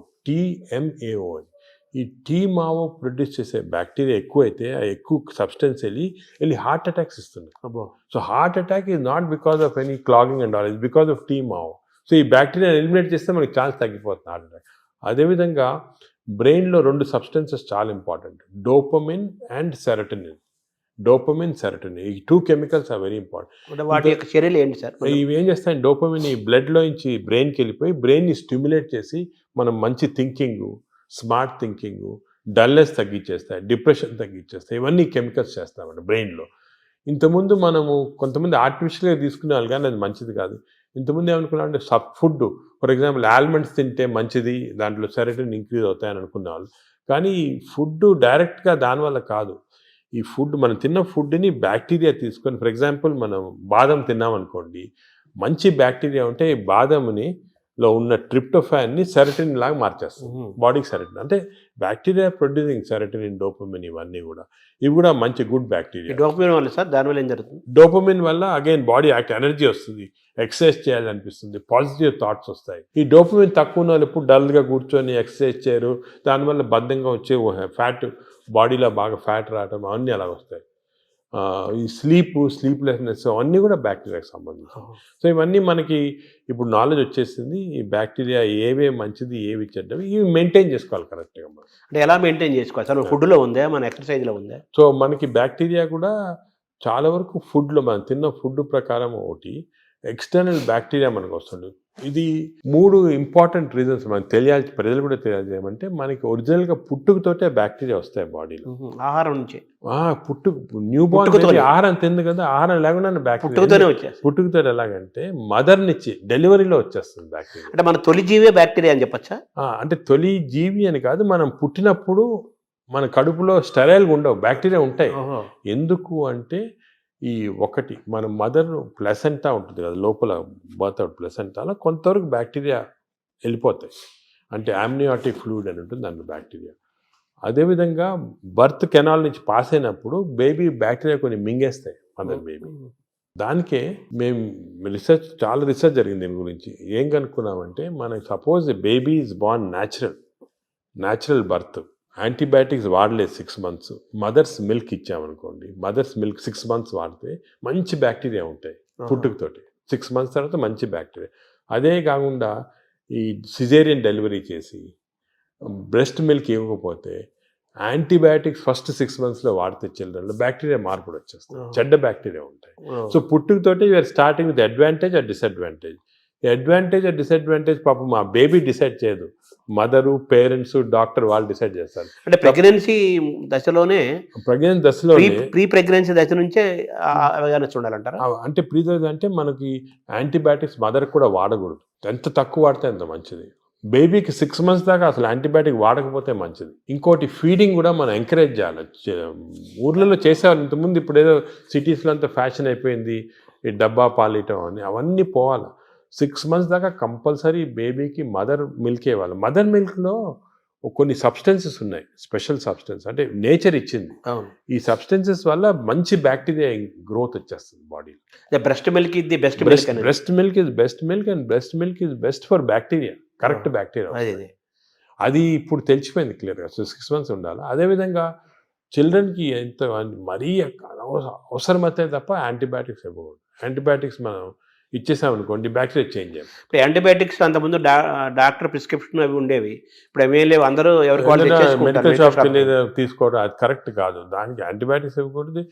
ఈ TMAO ప్రొడ్యూస్ చేసే బ్యాక్టీరియా ఎక్కువైతే ఆ ఎక్కువ సబ్స్టెన్స్ వెళ్ళి హార్ట్ అటాక్స్ ఇస్తుంది. So heart attack is not because of any clogging and all, is because of TMAO. So ఈ బ్యాక్టీరియా ఎలిమినేట్ చేస్తే మనకి ఛాన్స్ తగ్గిపోతుంది హార్ట్ అటాక్. అదేవిధంగా బ్రెయిన్లో 2 సబ్స్టెన్సెస్ చాలా ఇంపార్టెంట్, డోపమిన్ అండ్ సెరటోనిన్. ఈ 2 కెమికల్స్ ఆర్ వెరీ ఇంపార్టెంట్. వాటి యొక్క చర్యలు ఏంటి సార్? ఇవి ఏం చేస్తాయి, డోపమిన్ ఈ బ్లడ్లో నుంచి బ్రెయిన్కి వెళ్ళిపోయి బ్రెయిన్ని స్టిమ్యులేట్ చేసి మనం మంచి థింకింగ్, స్మార్ట్ థింకింగ్, డల్నెస్ తగ్గించేస్తాయి, డిప్రెషన్ తగ్గించేస్తాయి. ఇవన్నీ కెమికల్స్ చేస్తామండి బ్రెయిన్లో. ఇంతకుముందు మనము కొంతమంది ఆర్టిఫిషియల్గా తీసుకునేవాళ్ళు, కానీ అది మంచిది కాదు. ఇంతకుముందు ఏమనుకున్నాం అంటే ఫుడ్, ఫర్ ఎగ్జాంపుల్ ఆల్మండ్స్ తింటే మంచిది, దాంట్లో సెరటోనిన్ ఇంక్రీజ్ అవుతాయని అనుకునేవాళ్ళు. కానీ ఈ ఫుడ్ డైరెక్ట్గా దానివల్ల కాదు. ఈ ఫుడ్, మనం తిన్న ఫుడ్ని బ్యాక్టీరియా తీసుకొని, ఫర్ ఎగ్జాంపుల్ మనం బాదం తిన్నామనుకోండి, మంచి బ్యాక్టీరియా ఉంటే ఈ బాదంని లో ఉన్న ట్రిప్టోఫాన్ని సెరటిన్ లాగా మార్చేస్తుంది బాడీకి. సెరటిన్ అంటే బ్యాక్టీరియా ప్రొడ్యూసింగ్ సెరటిన్, డోపమిన్ ఇవన్నీ కూడా, ఇవి కూడా మంచి గుడ్ ఈ బ్యాక్టీరియా. డోపమిన్ వల్ల సార్ దానివల్ల ఏం జరుగుతుంది? డోపమిన్ వల్ల అగైన్ బాడీ ఎనర్జీ వస్తుంది, ఎక్సర్సైజ్ చేయాలనిపిస్తుంది, పాజిటివ్ థాట్స్ వస్తాయి. ఈ డోపమిన్ తక్కువ ఉన్న వాళ్ళు ఎప్పుడు డల్గా కూర్చొని ఎక్సర్సైజ్ చేయరు, దానివల్ల బద్ధంగా వచ్చే ఫ్యాట్, బాడీలో బాగా ఫ్యాట్ రావడం అవన్నీ అలా వస్తాయి. ఈ స్లీప్లెస్నెస్ అవన్నీ కూడా బ్యాక్టీరియాకి సంబంధించి. సో ఇవన్నీ మనకి ఇప్పుడు నాలెడ్జ్ వచ్చేసింది. ఈ బ్యాక్టీరియా ఏవే మంచిది, ఏవి చెడ్డవి, ఇవి మెయింటైన్ చేసుకోవాలి కరెక్ట్గా మనం. అంటే ఎలా మెయింటైన్ చేసుకోవాలి సార్? ఫుడ్లో ఉందా, మన ఎక్సర్సైజ్లో ఉందా? సో మనకి బ్యాక్టీరియా కూడా చాలా వరకు ఫుడ్లో, మనం తిన్న ఫుడ్ ప్రకారం ఒకటి, ఎక్స్టర్నల్ బ్యాక్టీరియా మనకు వస్తుంది. ఇది 3 ఇంపార్టెంట్ రీజన్స్ మనకు తెలియాలి, ప్రజలు కూడా తెలియాలి. ఏమంటే మనకి ఒరిజినల్గా పుట్టుకతోటే బ్యాక్టీరియా వస్తాయి బాడీలో, ఆహారం నుంచి. న్యూ బార్న్ ఆహారం తింది కదా, ఆహారం లేకుండా పుట్టుకతోనే వచ్చేస్తుంది. పుట్టుకతో ఎలాగంటే మదర్ నుంచి డెలివరీలో వచ్చేస్తుంది బ్యాక్టీరియా. అంటే మన తొలి జీవే బ్యాక్టీరియా అని చెప్పచ్చా? అంటే తొలి జీవి అని కాదు, మనం పుట్టినప్పుడు మన కడుపులో స్టెరైల్గా ఉండవు, బ్యాక్టీరియా ఉంటాయి. ఎందుకు అంటే ఈ ఒకటి మన మదర్ ప్లసెంటా ఉంటుంది కదా, లోపల బర్త్ ప్లసెంటాలో కొంతవరకు బ్యాక్టీరియా వెళ్ళిపోతాయి. అంటే ఆమ్నియాటిక్ ఫ్లూయిడ్ అని ఉంటుంది దాంట్లో బ్యాక్టీరియా. అదేవిధంగా బర్త్ కెనాల్ నుంచి పాస్ అయినప్పుడు బేబీ బ్యాక్టీరియా కొన్ని మింగేస్తాయి మదర్ బేబీ. దానికే మేము చాలా రీసెర్చ్ జరిగింది దీని గురించి. ఏం కనుక్కున్నామంటే, మనకి suppose baby is born natural birth, antibiotics వాడలేదు 6 months, మదర్స్ మిల్క్ ఇచ్చామనుకోండి, మదర్స్ మిల్క్ 6 months వాడితే మంచి బ్యాక్టీరియా ఉంటాయి పుట్టుకతోటి. 6 months తర్వాత మంచి బ్యాక్టీరియా. అదే కాకుండా ఈ సిజేరియన్ డెలివరీ చేసి బ్రెస్ట్ మిల్క్ ఇవ్వకపోతే యాంటీబయాటిక్స్ ఫస్ట్ 6 monthsలో వాడితే చిల్డ్రన్లో బ్యాక్టీరియా మార్పులు వచ్చేస్తాయి, చెడ్డ బ్యాక్టీరియా ఉంటాయి. సో పుట్టుకతోటి we're starting with advantage or disadvantage. Advantage or disadvantage పాపం మా బేబీ డిసైడ్ చేయదు, మదరు, పేరెంట్స్, డాక్టర్ వాళ్ళు డిసైడ్ చేస్తారు. అంటే ప్రెగ్నెన్సీ దశలోనే ప్రీ ప్రెగ్నెన్సీ దశ నుంచే అవగాహన చూడాలంటారా? అంటే అంటే మనకి యాంటీబయాటిక్స్ మదర్కి కూడా వాడకూడదు, ఎంత తక్కువ వాడితే అంత మంచిది. బేబీకి 6 months దాకా అసలు యాంటీబయాటిక్ వాడకపోతే మంచిది. ఇంకోటి ఫీడింగ్ కూడా మనం ఎంకరేజ్ చేయాలి. ఊర్లలో చేసేవాళ్ళు ఇంతకుముందు, ఇప్పుడు ఏదో సిటీస్లో అంతా ఫ్యాషన్ అయిపోయింది ఈ డబ్బా పాలియటం అని, అవన్నీ పోవాలి. 6 months దాకా కంపల్సరీ బేబీకి మదర్ మిల్క్ ఇవ్వాలి. మదర్ మిల్క్లో కొన్ని సబ్స్టెన్సెస్ ఉన్నాయి, స్పెషల్ సబ్స్టెన్స్, అంటే నేచర్ ఇచ్చింది. ఈ సబ్స్టెన్సెస్ వల్ల మంచి బ్యాక్టీరియా గ్రోత్ వచ్చేస్తుంది బాడీలో. బ్రెస్ట్ మిల్క్ ఇది best breast milk is best milk and breast milk is best for bacteria, correct bacteria. అది ఇప్పుడు తెలిసిపోయింది క్లియర్గా. సో 6 months ఉండాలి. అదేవిధంగా చిల్డ్రన్కి ఎంత మరీ అవసరమైతే తప్ప యాంటీబయాటిక్స్ ఇవ్వకూడదు. యాంటీబయాటిక్స్ మనం ఇచ్చేసామనుకోండి బ్యాక్టీరియా చేంజ్ అయ్యాం. ఇప్పుడు యాంటీబయాటిక్స్ అంతకుముందు డాక్టర్ ప్రిస్క్రిప్షన్ అవి ఉండేవి, ఇప్పుడు ఏమీ లేవు, అందరూ మెడికల్ షాప్కి వెళ్ళి తీసుకోవడం అది కరెక్ట్ కాదు. దానికి యాంటీబయాటిక్స్ ఇవ్వకూడదు.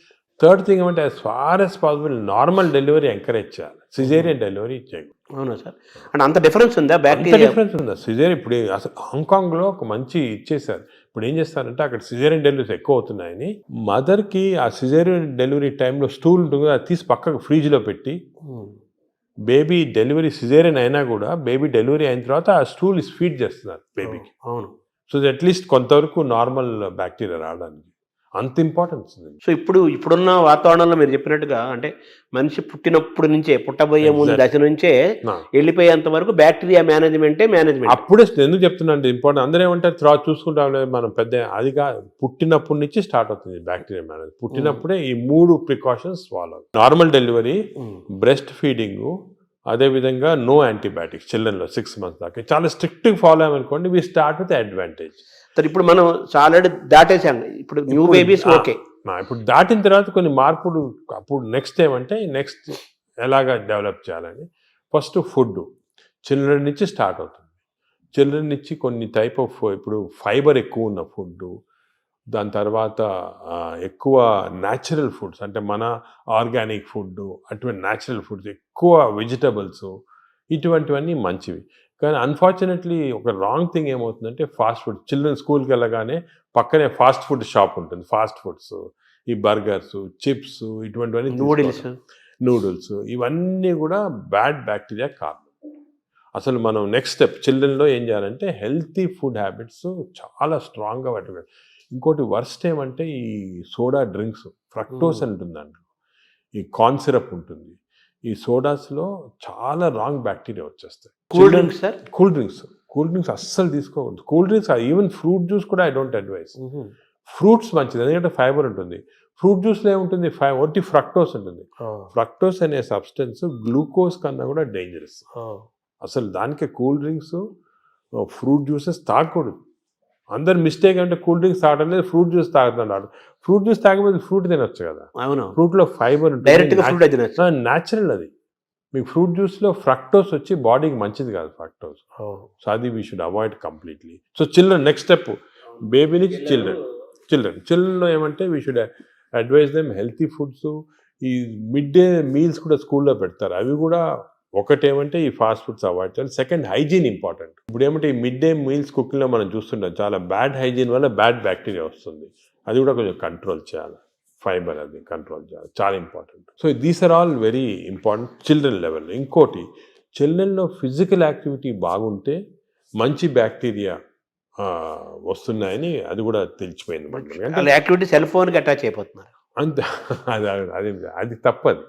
థర్డ్ థింగ్ ఏమంటే, as far as possible normal delivery encourage చేయాలి, సిజేరియన్ డెలివరీ చేయకూడదు. అవునా సార్? అంటే అంత డిఫరెన్స్ ఉందా? బ్యాక్టీరియా డిఫరెన్స్ ఉందా? సిజేరియన్ ఇప్పుడు అసలు హాంకాంగ్లో ఒక మంచి ఇచ్చేసారు. ఇప్పుడు ఏం చేస్తారంటే, అక్కడ సిజేరియన్ డెలివరీస్ ఎక్కువ అవుతున్నాయని మదర్కి ఆ సిజేరియన్ డెలివరీ టైంలో స్టూల్ ఉంటుంది, అది తీసి పక్కకు ఫ్రిడ్జ్లో పెట్టి బేబీ డెలివరీ సిజేరియన్ అయినా కూడా బేబీ డెలివరీ అయిన తర్వాత ఆ స్టూల్ ఫీడ్ చేస్తున్నారు బేబీకి. అవును. సో అట్లీస్ట్ కొంతవరకు నార్మల్ బ్యాక్టీరియా రావడానికి అంత ఇంపార్టెన్స్ ఉంది. సో ఇప్పుడున్న వాతావరణంలో మీరు చెప్పినట్టుగా, అంటే మనిషి పుట్టినప్పుడు నుంచే, పుట్టబోయే ముందు దశ నుంచే వెళ్ళిపోయేంత వరకు బ్యాక్టీరియా మేనేజ్మెంట్. అప్పుడే ఎందుకు చెప్తున్నాను ఇంపార్టెంట్, అందరూ ఏమంటారు తర్వాత చూసుకుంటాం మనం, పెద్ద అదిగా పుట్టినప్పటి నుంచి స్టార్ట్ అవుతుంది బ్యాక్టీరియా మేనేజ్. పుట్టినప్పుడే ఈ 3 precautions follow: normal delivery, breast feeding, అదేవిధంగా నో యాంటీబయాటిక్స్ చిల్డ్రన్లో 6 months దాకా. చాలా స్ట్రిక్ట్గా ఫాలో అయ్యామనుకోండి, వీ స్టార్ట్ విత్ అడ్వాంటేజ్. ఇప్పుడు మనం ఆల్రెడీ దాటేసాం, ఇప్పుడు న్యూ బేబీస్ ఓకే. ఇప్పుడు దాటిన తర్వాత కొన్ని మార్పులు, అప్పుడు నెక్స్ట్ ఏమంటే నెక్స్ట్ ఎలాగా డెవలప్ చేయాలని, ఫస్ట్ ఫుడ్ చిల్డ్రన్ నుంచి స్టార్ట్ అవుతుంది. చిల్డ్రన్ నుంచి కొన్ని టైప్ ఆఫ్, ఇప్పుడు ఫైబర్ ఎక్కువ ఉన్న ఫుడ్, దాని తర్వాత ఎక్కువ న్యాచురల్ ఫుడ్స్, అంటే మన ఆర్గానిక్ ఫుడ్, అటువంటి న్యాచురల్ ఫుడ్స్, ఎక్కువ వెజిటబుల్స్, ఇటువంటివన్నీ మంచివి. కానీ అన్ఫార్చునేట్లీ ఒక రాంగ్ థింగ్ ఏమవుతుందంటే, ఫాస్ట్ ఫుడ్. చిల్డ్రన్ స్కూల్కి వెళ్ళగానే పక్కనే ఫాస్ట్ ఫుడ్ షాప్ ఉంటుంది, ఫాస్ట్ ఫుడ్స్, ఈ బర్గర్స్, చిప్స్, ఇటువంటివన్నీ, నూడిల్స్, ఇవన్నీ కూడా బ్యాడ్ బ్యాక్టీరియా కారణం. అసలు మనం నెక్స్ట్ స్టెప్ చిల్డ్రన్లో ఏం చేయాలంటే, హెల్తీ ఫుడ్ హ్యాబిట్స్ చాలా స్ట్రాంగ్గా పెట్టాలి. ఇంకోటి వర్స్ట్ ఏమంటే, ఈ సోడా డ్రింక్స్, ఫ్రక్టోస్ ఉంటుంది దాంట్లో, ఈ కార్న్ సిరప్ ఉంటుంది, ఈ సోడాస్లో చాలా రాంగ్ బ్యాక్టీరియా వచ్చేస్తాయి. Cool drinks sir? Cool drinks అస్సలు తీసుకోకూడదు. Cool drinks even fruit juice కూడా ఐ డోంట్ అడ్వైస్. ఫ్రూట్స్ మంచిది, ఎందుకంటే ఫైబర్ ఉంటుంది. ఫ్రూట్ జ్యూస్లో ఏముంటుంది, ఒట్టి ఫ్రక్టోస్ ఉంటుంది. ఫ్రక్టోస్ అనే సబ్స్టెన్స్ గ్లూకోజ్ కన్నా కూడా డేంజరస్. అసలు దానికి కూల్ డ్రింక్స్, ఫ్రూట్ జ్యూసెస్ తాగకూడదు. అందరు మిస్టేక్ అంటే కూల్ డ్రింక్స్ తాగడం లేదు, ఫ్రూట్ జ్యూస్ తాగుతున్నాడు. ఫ్రూట్ జ్యూస్ తాగకపోతే ఫ్రూట్ తినొచ్చు కదా. అవును, ఫ్రూట్లో ఫైబర్ ఉంటుంది, న్యాచురల్ అది. మీకు ఫ్రూట్ జ్యూస్లో ఫ్రక్టోస్ వచ్చి బాడీకి మంచిది కాదు ఫ్రక్టోస్. సో అది we should avoid completely. So children next step, baby నుంచి చిల్డ్రన్లో ఏమంటే we should advise them healthy foods. ఈ మిడ్ డే మీల్స్ కూడా స్కూల్లో పెడతారు, అవి కూడా ఒకటేమంటే ఈ ఫాస్ట్ ఫుడ్స్ అవాయిడ్ చేయాలి. Second, hygiene important. ఇప్పుడు ఏమంటే ఈ మిడ్ డే మీల్స్ కుకింగ్లో మనం చూస్తుంటాం, చాలా బ్యాడ్ హైజీన్ వల్ల బ్యాడ్ బ్యాక్టీరియా వస్తుంది. అది కూడా కొంచెం కంట్రోల్ చేయాలి. ఫైబర్ అది కంట్రోల్ చేయాలి, చాలా important. So these are all very important children level. ఇంకోటి, చిల్డ్రన్లో ఫిజికల్ యాక్టివిటీ బాగుంటే మంచి బ్యాక్టీరియా వస్తున్నాయని అది కూడా తెలిసిపోయింది. యాక్టివిటీ సెల్ ఫోన్కి అటాచ్ అయిపోతున్నారు అంతే, అది తప్పది.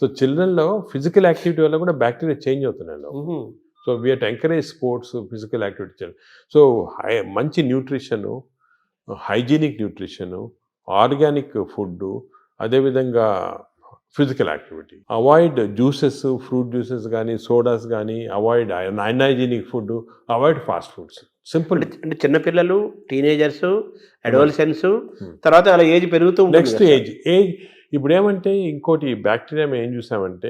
సో చిల్డ్రన్లో ఫిజికల్ యాక్టివిటీ వల్ల కూడా బ్యాక్టీరియా చేంజ్ అవుతున్నాయి. So we have to encourage sports, physical activity. So మంచి nutrition, hygienic nutrition, organic food, అదేవిధంగా physical activity. Avoid juices, fruit juices కానీ సోడాస్ కానీ, avoid unhygienic food, avoid fast foods. Simple. అంటే చిన్నపిల్లలు, teenagers, adolescence, తర్వాత అలా age పెరుగుతూ next age ఇప్పుడు ఏమంటే ఇంకోటి బ్యాక్టీరియా మేము ఏం చూసామంటే,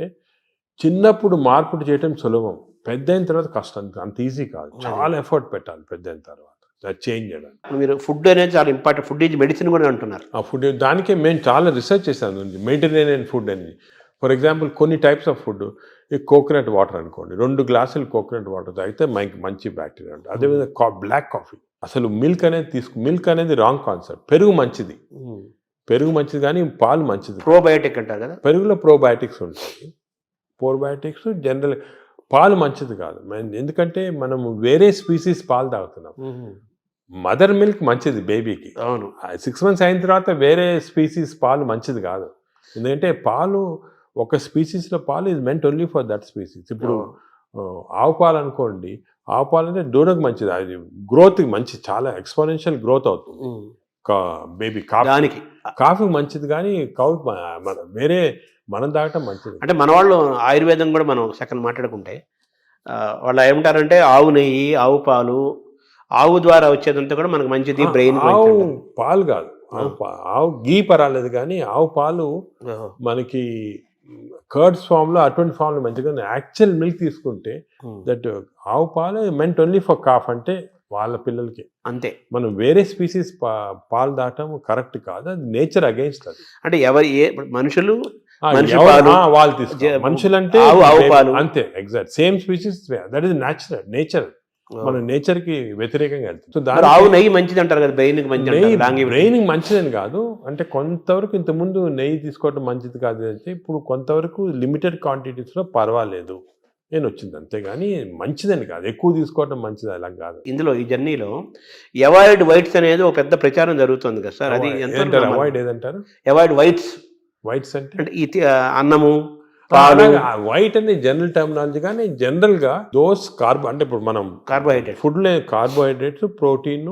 చిన్నప్పుడు మార్పులు చేయటం సులభం, పెద్ద అయిన తర్వాత కష్టం. అంత ఈజీ కాదు, చాలా ఎఫర్ట్ పెట్టాలి పెద్ద అయిన తర్వాత చేంజ్ చేయడానికి. మీరు ఫుడ్ అనేది చాలా ఇంపార్టెంట్, ఫుడ్ ఈజ్ మెడిసిన్ కూడా అంటున్నారు. ఆ ఫుడ్ దానికే మేము చాలా రీసెర్చ్ చేసాము, మెడిటరేనియన్ ఫుడ్ అని. ఫర్ ఎగ్జాంపుల్ కొన్ని టైప్స్ ఆఫ్ ఫుడ్, ఈ కోకోనట్ వాటర్ అనుకోండి, 2 గ్లాసులు కోకోనట్ వాటర్ తాగితే మంచి బ్యాక్టీరియా ఉంటుంది. అదేవిధంగా బ్లాక్ కాఫీ, అసలు మిల్క్ అనేది రాంగ్ కాన్సెప్ట్. పెరుగు మంచిది కానీ పాలు మంచిది. ప్రోబయోటిక్ అంటారు కదా, పెరుగులో ప్రోబయోటిక్స్ ఉంటాయి. ప్రోబయోటిక్స్ జనరల్, పాలు మంచిది కాదు. ఎందుకంటే మనం వేరే స్పీసీస్ పాలు తాగుతున్నాం. మదర్ మిల్క్ మంచిది బేబీకి. అవును, 6 months అయిన తర్వాత వేరే స్పీసీస్ పాలు మంచిది కాదు. ఎందుకంటే పాలు, ఒక స్పీసీస్లో పాలు is meant only for that species. ఇప్పుడు ఆవు పాలు అనుకోండి, ఆవు పాలు అంటే దూడకు మంచిది, అది గ్రోత్కి మంచిది, చాలా ఎక్స్పోనెన్షియల్ గ్రోత్ అవుతుంది బేబీ. కాఫీ మంచిది కానీ వేరే మనం తాగటం మంచిది. అంటే మన వాళ్ళు ఆయుర్వేదం కూడా మనం సెకండ్ మాట్లాడుకుంటే వాళ్ళు ఏమంటారంటే ఆవు నెయ్యి, ఆవు పాలు, ఆవు ద్వారా వచ్చేదంతా కూడా మనకు మంచిది, బ్రెయిన్. ఆవు పాలు కాదు, ఆవు గీ పర్వాలేదు కానీ ఆవు పాలు మనకి కర్డ్స్ ఫామ్లో, అటువంటి ఫామ్లో మంచిగా. యాక్చువల్ మిల్క్ తీసుకుంటే దట్ ఆవు పాలు మెంట్ ఓన్లీ ఫర్ కాఫ్, అంటే వాళ్ళ పిల్లలకి అంతే. మనం వేరే స్పీసీస్ పాలు దాటం కరెక్ట్ కాదు, అది నేచర్ అగైన్స్ట్. అది అంటే మనుషులు వాళ్ళు తీసుకోవాలి, మనుషులంటే అంతే, exact same species, that is nature. మనం నేచర్ కి వ్యతిరేకంగా వెళ్తాం. సో ఆవు నెయ్యి మంచిది అంటారు కదా, బ్రెయిన్ మంచిదని కాదు, అంటే కొంతవరకు ఇంతకుముందు నెయ్యి తీసుకోవడం మంచిది కాదు అంటే, ఇప్పుడు కొంతవరకు లిమిటెడ్ క్వాంటిటీస్లో పర్వాలేదు నేను వచ్చింది, అంతేగాని మంచిదని కాదు, ఎక్కువ తీసుకోవడం మంచిది అలా కాదు. ఇందులో ఈ జర్నీలో అవాయిడ్ వైట్స్ అనేది ఒక పెద్ద ప్రచారం జరుగుతుంది కదా సార్, అది అవాయిడ్ ఏదంటారు? అవాయిడ్ వైట్స్ అంటే అన్నము, వైట్ అనేది జనరల్ టర్మినాలజీ, కానీ జనరల్ గా దోస్ అంటే ఇప్పుడు మనం ఫుడ్ లో కార్బోహైడ్రేట్స్, ప్రోటీన్,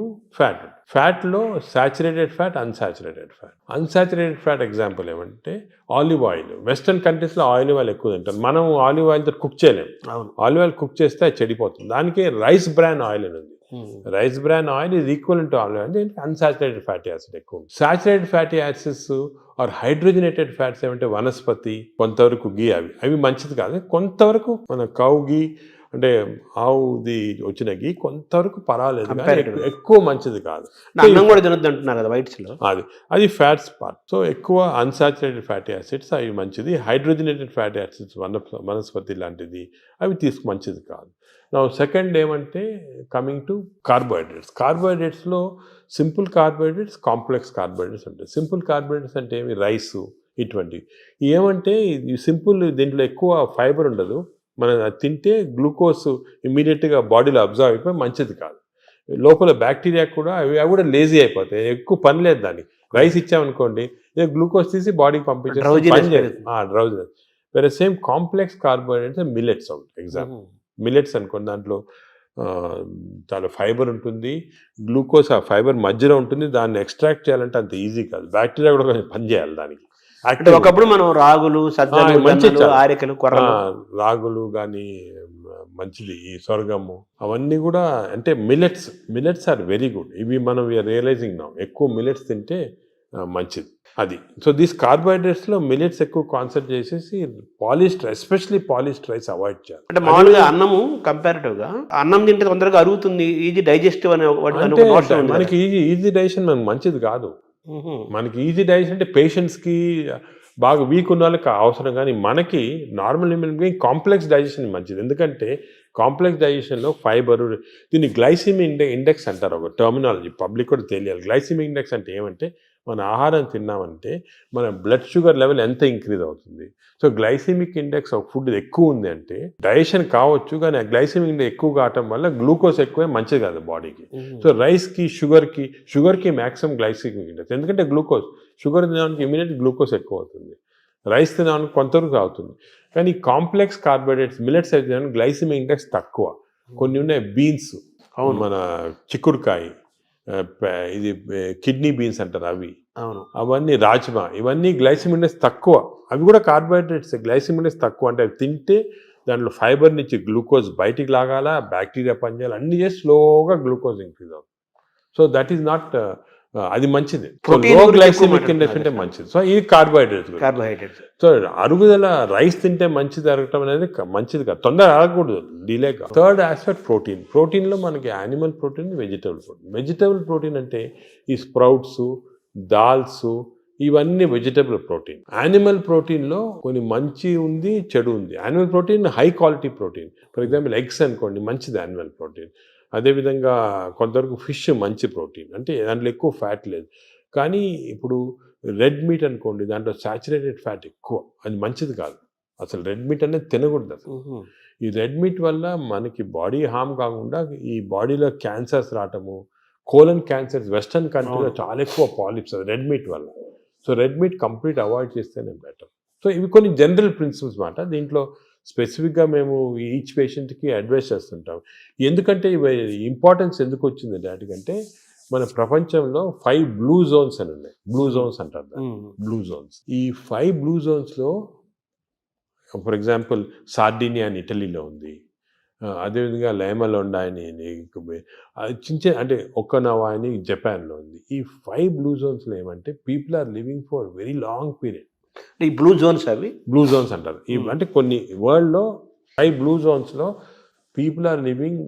ఫ్యాట్ లో saturated fat, unsaturated fat example ఏమంటే ఆలివ్ ఆయిల్. వెస్టర్న్ కంట్రీస్ లో ఆలివ్ ఆయిల్ ఎక్కువ తింటారు, మనం ఆలివ్ ఆయిల్ తో కుక్ చేయలేము. ఆలివ్ ఆయిల్ కుక్ చేస్తే అది చెడిపోతుంది. దానికి రైస్ బ్రాన్ ఆయిల్ అని ఉంది. Rice bran oil is equal to olive oil, దీనికి అన్సాచురేటెడ్ ఫ్యాటీ యాసిడ్ ఎక్కువ. Saturated fatty acids are hydrogenated fats ఏమంటే వనస్పతి, కొంతవరకు గీ, అవి మంచిది కాదు. కొంతవరకు మన కౌ గీ అంటే ఆవుది వచ్చిన గీ కొంతవరకు పర్వాలేదు, ఎక్కువ మంచిది కాదు. అన్నం కూడా తినొద్దు అంటున్నారు కదా వైట్స్ లో, అది ఫ్యాట్స్ పార్ట్. సో ఎక్కువ అన్సాచురేటెడ్ ఫ్యాటీ యాసిడ్స్ అవి మంచిది. హైడ్రోజనేటెడ్ ఫ్యాటీ యాసిడ్స్ వనస్పతి లాంటిది అవి మంచిది కాదు. నా సెకండ్ ఏమంటే కమింగ్ టు కార్బోహైడ్రేట్స్లో సింపుల్ కార్బోహైడ్రేట్స్, కాంప్లెక్స్ కార్బోహైడ్రేట్స్ ఉంటాయి. సింపుల్ కార్బోహైడ్రేట్స్ అంటే ఏమి, రైసు ఇటువంటివి. ఏమంటే సింపుల్, దీంట్లో ఎక్కువ ఫైబర్ ఉండదు, మనం తింటే గ్లూకోజ్ ఇమ్మీడియట్గా బాడీలో అబ్జర్వ్ అయిపోయి మంచిది కాదు. లోపల బ్యాక్టీరియా కూడా అవి కూడా లేజీ అయిపోతాయి, ఎక్కువ పని లేదు దానికి. రైస్ ఇచ్చామనుకోండి, గ్లూకోజ్ తీసి బాడీకి పంపించేసి డ్రౌజినెస్. వేరే సేమ్ కాంప్లెక్స్ కార్బోహైడ్రేట్స్ మిల్లెట్స్ ఉంటాయి. ఎగ్జాంపుల్ మిల్లెట్స్ అనుకోండి, దాంట్లో చాలా ఫైబర్ ఉంటుంది, గ్లూకోజ్ ఆ ఫైబర్ మధ్యలో ఉంటుంది, దాన్ని ఎక్స్ట్రాక్ట్ చేయాలంటే అంత ఈజీ కాదు, బ్యాక్టీరియా కూడా కొంచెం పనిచేయాలి దానికి. అంటే ఒకప్పుడు మనం రాగులు, సజ్జలు, మంచిది జొన్నలు, ఆరికలు, కొర్రలు, రాగులు కానీ మంచిది, ఈ సొరగము అవన్నీ కూడా, అంటే మిల్లెట్స్ ఆర్ వెరీ గుడ్. ఇవి మనం వీఆర్ రియలైజింగ్ నా ఎక్కువ మిల్లెట్స్ తింటే మంచిది అది. సో దీస్ కార్బోహైడ్రేట్స్లో మిల్లెట్స్ ఎక్కువ కాన్సన్ట్రేట్ చేసేసి polished, especially polished rice avoid చేయాలి. అంటే మామూలుగా అన్నము కంపారిటివ్ గా అన్నం తింటే తొందరగా అరుగుతుంది, ఈజీ డైజెస్టివ్ అనే మనకి ఈజీ డైజెషన్ మనకు మంచిది కాదు. మనకి ఈజీ డైజెషన్ అంటే పేషెంట్స్కి, బాగా వీక్ ఉన్న వాళ్ళకి అవసరం, కానీ మనకి normal human being complex digestion మంచిది. ఎందుకంటే కాంప్లెక్స్ డైజెషన్లో ఫైబర్, దీన్ని గ్లైసిమిక్ ఇండెక్స్ అంటారు, ఒక టర్మినాలజీ పబ్లిక్ కూడా తెలియాలి. గ్లైసిమిక్ ఇండెక్స్ అంటే ఏమంటే, మన ఆహారం తిన్నామంటే మన బ్లడ్ షుగర్ లెవెల్ ఎంత ఇంక్రీజ్ అవుతుంది. సో గ్లైసిమిక్ ఇండెక్స్ ఒక ఫుడ్ ఎక్కువ ఉంది అంటే డైజెషన్ కావచ్చు, కానీ ఆ గ్లైసిమిక్ ఇండెక్స్ ఎక్కువ కావటం వల్ల గ్లూకోజ్ ఎక్కువే మంచిది కాదు బాడీకి. సో రైస్కి, షుగర్కి మ్యాక్సిమం గ్లైసిమిక్ ఇండెక్స్, ఎందుకంటే షుగర్ తినడానికి ఇమీడియట్ గ్లూకోజ్ ఎక్కువ అవుతుంది, రైస్ తినడానికి కొంతవరకు అవుతుంది. కానీ కాంప్లెక్స్ కార్బోహైడ్రేట్స్ మిల్లెట్స్ అయితే గ్లైసిమిక్ ఇండెక్స్ తక్కువ. కొన్ని ఉన్నాయి బీన్స్, మన చిక్కుడుకాయ, ఇది కిడ్నీ బీన్స్ అంటారు అవి, అవన్నీ రాజ్మా, ఇవన్నీ గ్లైసిమిక్ ఇండెక్స్ తక్కువ. అవి కూడా కార్బోహైడ్రేట్స్, గ్లైసిమిక్ ఇండెక్స్ తక్కువ. అంటే అవి తింటే దాంట్లో ఫైబర్ నుంచి గ్లూకోజ్ బయటికి లాగాల, బ్యాక్టీరియా పనిచేయాలి, అన్ని చేసి స్లోగా గ్లూకోజ్ ఇంక్రీజ్ అవుతుంది. సో దట్ ఈస్ నాట్, అది మంచిది. లో గ్లైసిమిక్ ఇండెక్స్ అంటే మంచిది. సో ఇది కార్బోహైడ్రేట్స్. సో అరుగుదల, రైస్ తింటే మంచిది అరగటం అనేది మంచిది కాదు, తొందరగా అరగకూడదు, డిలే కాదు. థర్డ్ ఆస్పెక్ట్ ప్రోటీన్లో మనకి యానిమల్ ప్రోటీన్, వెజిటబుల్ ప్రోటీన్ అంటే ఈ స్ప్రౌట్స్, దాల్స్, ఇవన్నీ వెజిటబుల్ ప్రోటీన్. యానిమల్ ప్రోటీన్లో కొన్ని మంచి ఉంది, చెడు ఉంది. Animal protein high quality protein, for example eggs అనుకోండి, మంచిది యానిమల్ ప్రోటీన్. అదేవిధంగా కొంతవరకు ఫిష్ మంచి ప్రోటీన్, అంటే దాంట్లో ఎక్కువ ఫ్యాట్ లేదు. కానీ ఇప్పుడు రెడ్ మీట్ అనుకోండి, దాంట్లో సాచురేటెడ్ ఫ్యాట్ ఎక్కువ, అది మంచిది కాదు. అసలు రెడ్ మీట్ అనేది తినకూడదు అసలు. ఈ రెడ్ మీట్ వల్ల మనకి బాడీ హార్మ్ కాకుండా ఈ బాడీలో క్యాన్సర్స్ రావటము, కోలన్ క్యాన్సర్స్ వెస్టర్న్ కంట్రీలో చాలా ఎక్కువ పాలిప్స్ రెడ్ మీట్ వల్ల. So red meat complete avoid చేస్తేనే బెటర్. సో ఇవి కొన్ని జనరల్ ప్రిన్సిపల్స్ మాట. దీంట్లో స్పెసిఫిక్గా మేము ఈచ్ పేషెంట్కి అడ్వైస్ చేస్తుంటాం. ఎందుకంటే ఇవి ఇంపార్టెన్స్ ఎందుకు వచ్చిందంటే వాటికంటే, మన ప్రపంచంలో 5 బ్లూ జోన్స్ అని ఉన్నాయి. బ్లూ జోన్స్ అంటారు, బ్లూ జోన్స్. ఈ 5 బ్లూ జోన్స్లో ఫర్ ఎగ్జాంపుల్ సార్డినియా అని ఇటలీలో ఉంది, అదేవిధంగా లైమలోండా అని చిన్న అంటే ఒక్కనవా అని జపాన్లో ఉంది. ఈ 5 బ్లూ జోన్స్లో ఏమంటే people are living for very long period. ఈ బ్లూ జోన్స్, అవి బ్లూ జోన్స్ అంటారు. అంటే కొన్ని వరల్డ్లో 5 బ్లూ జోన్స్లో people are living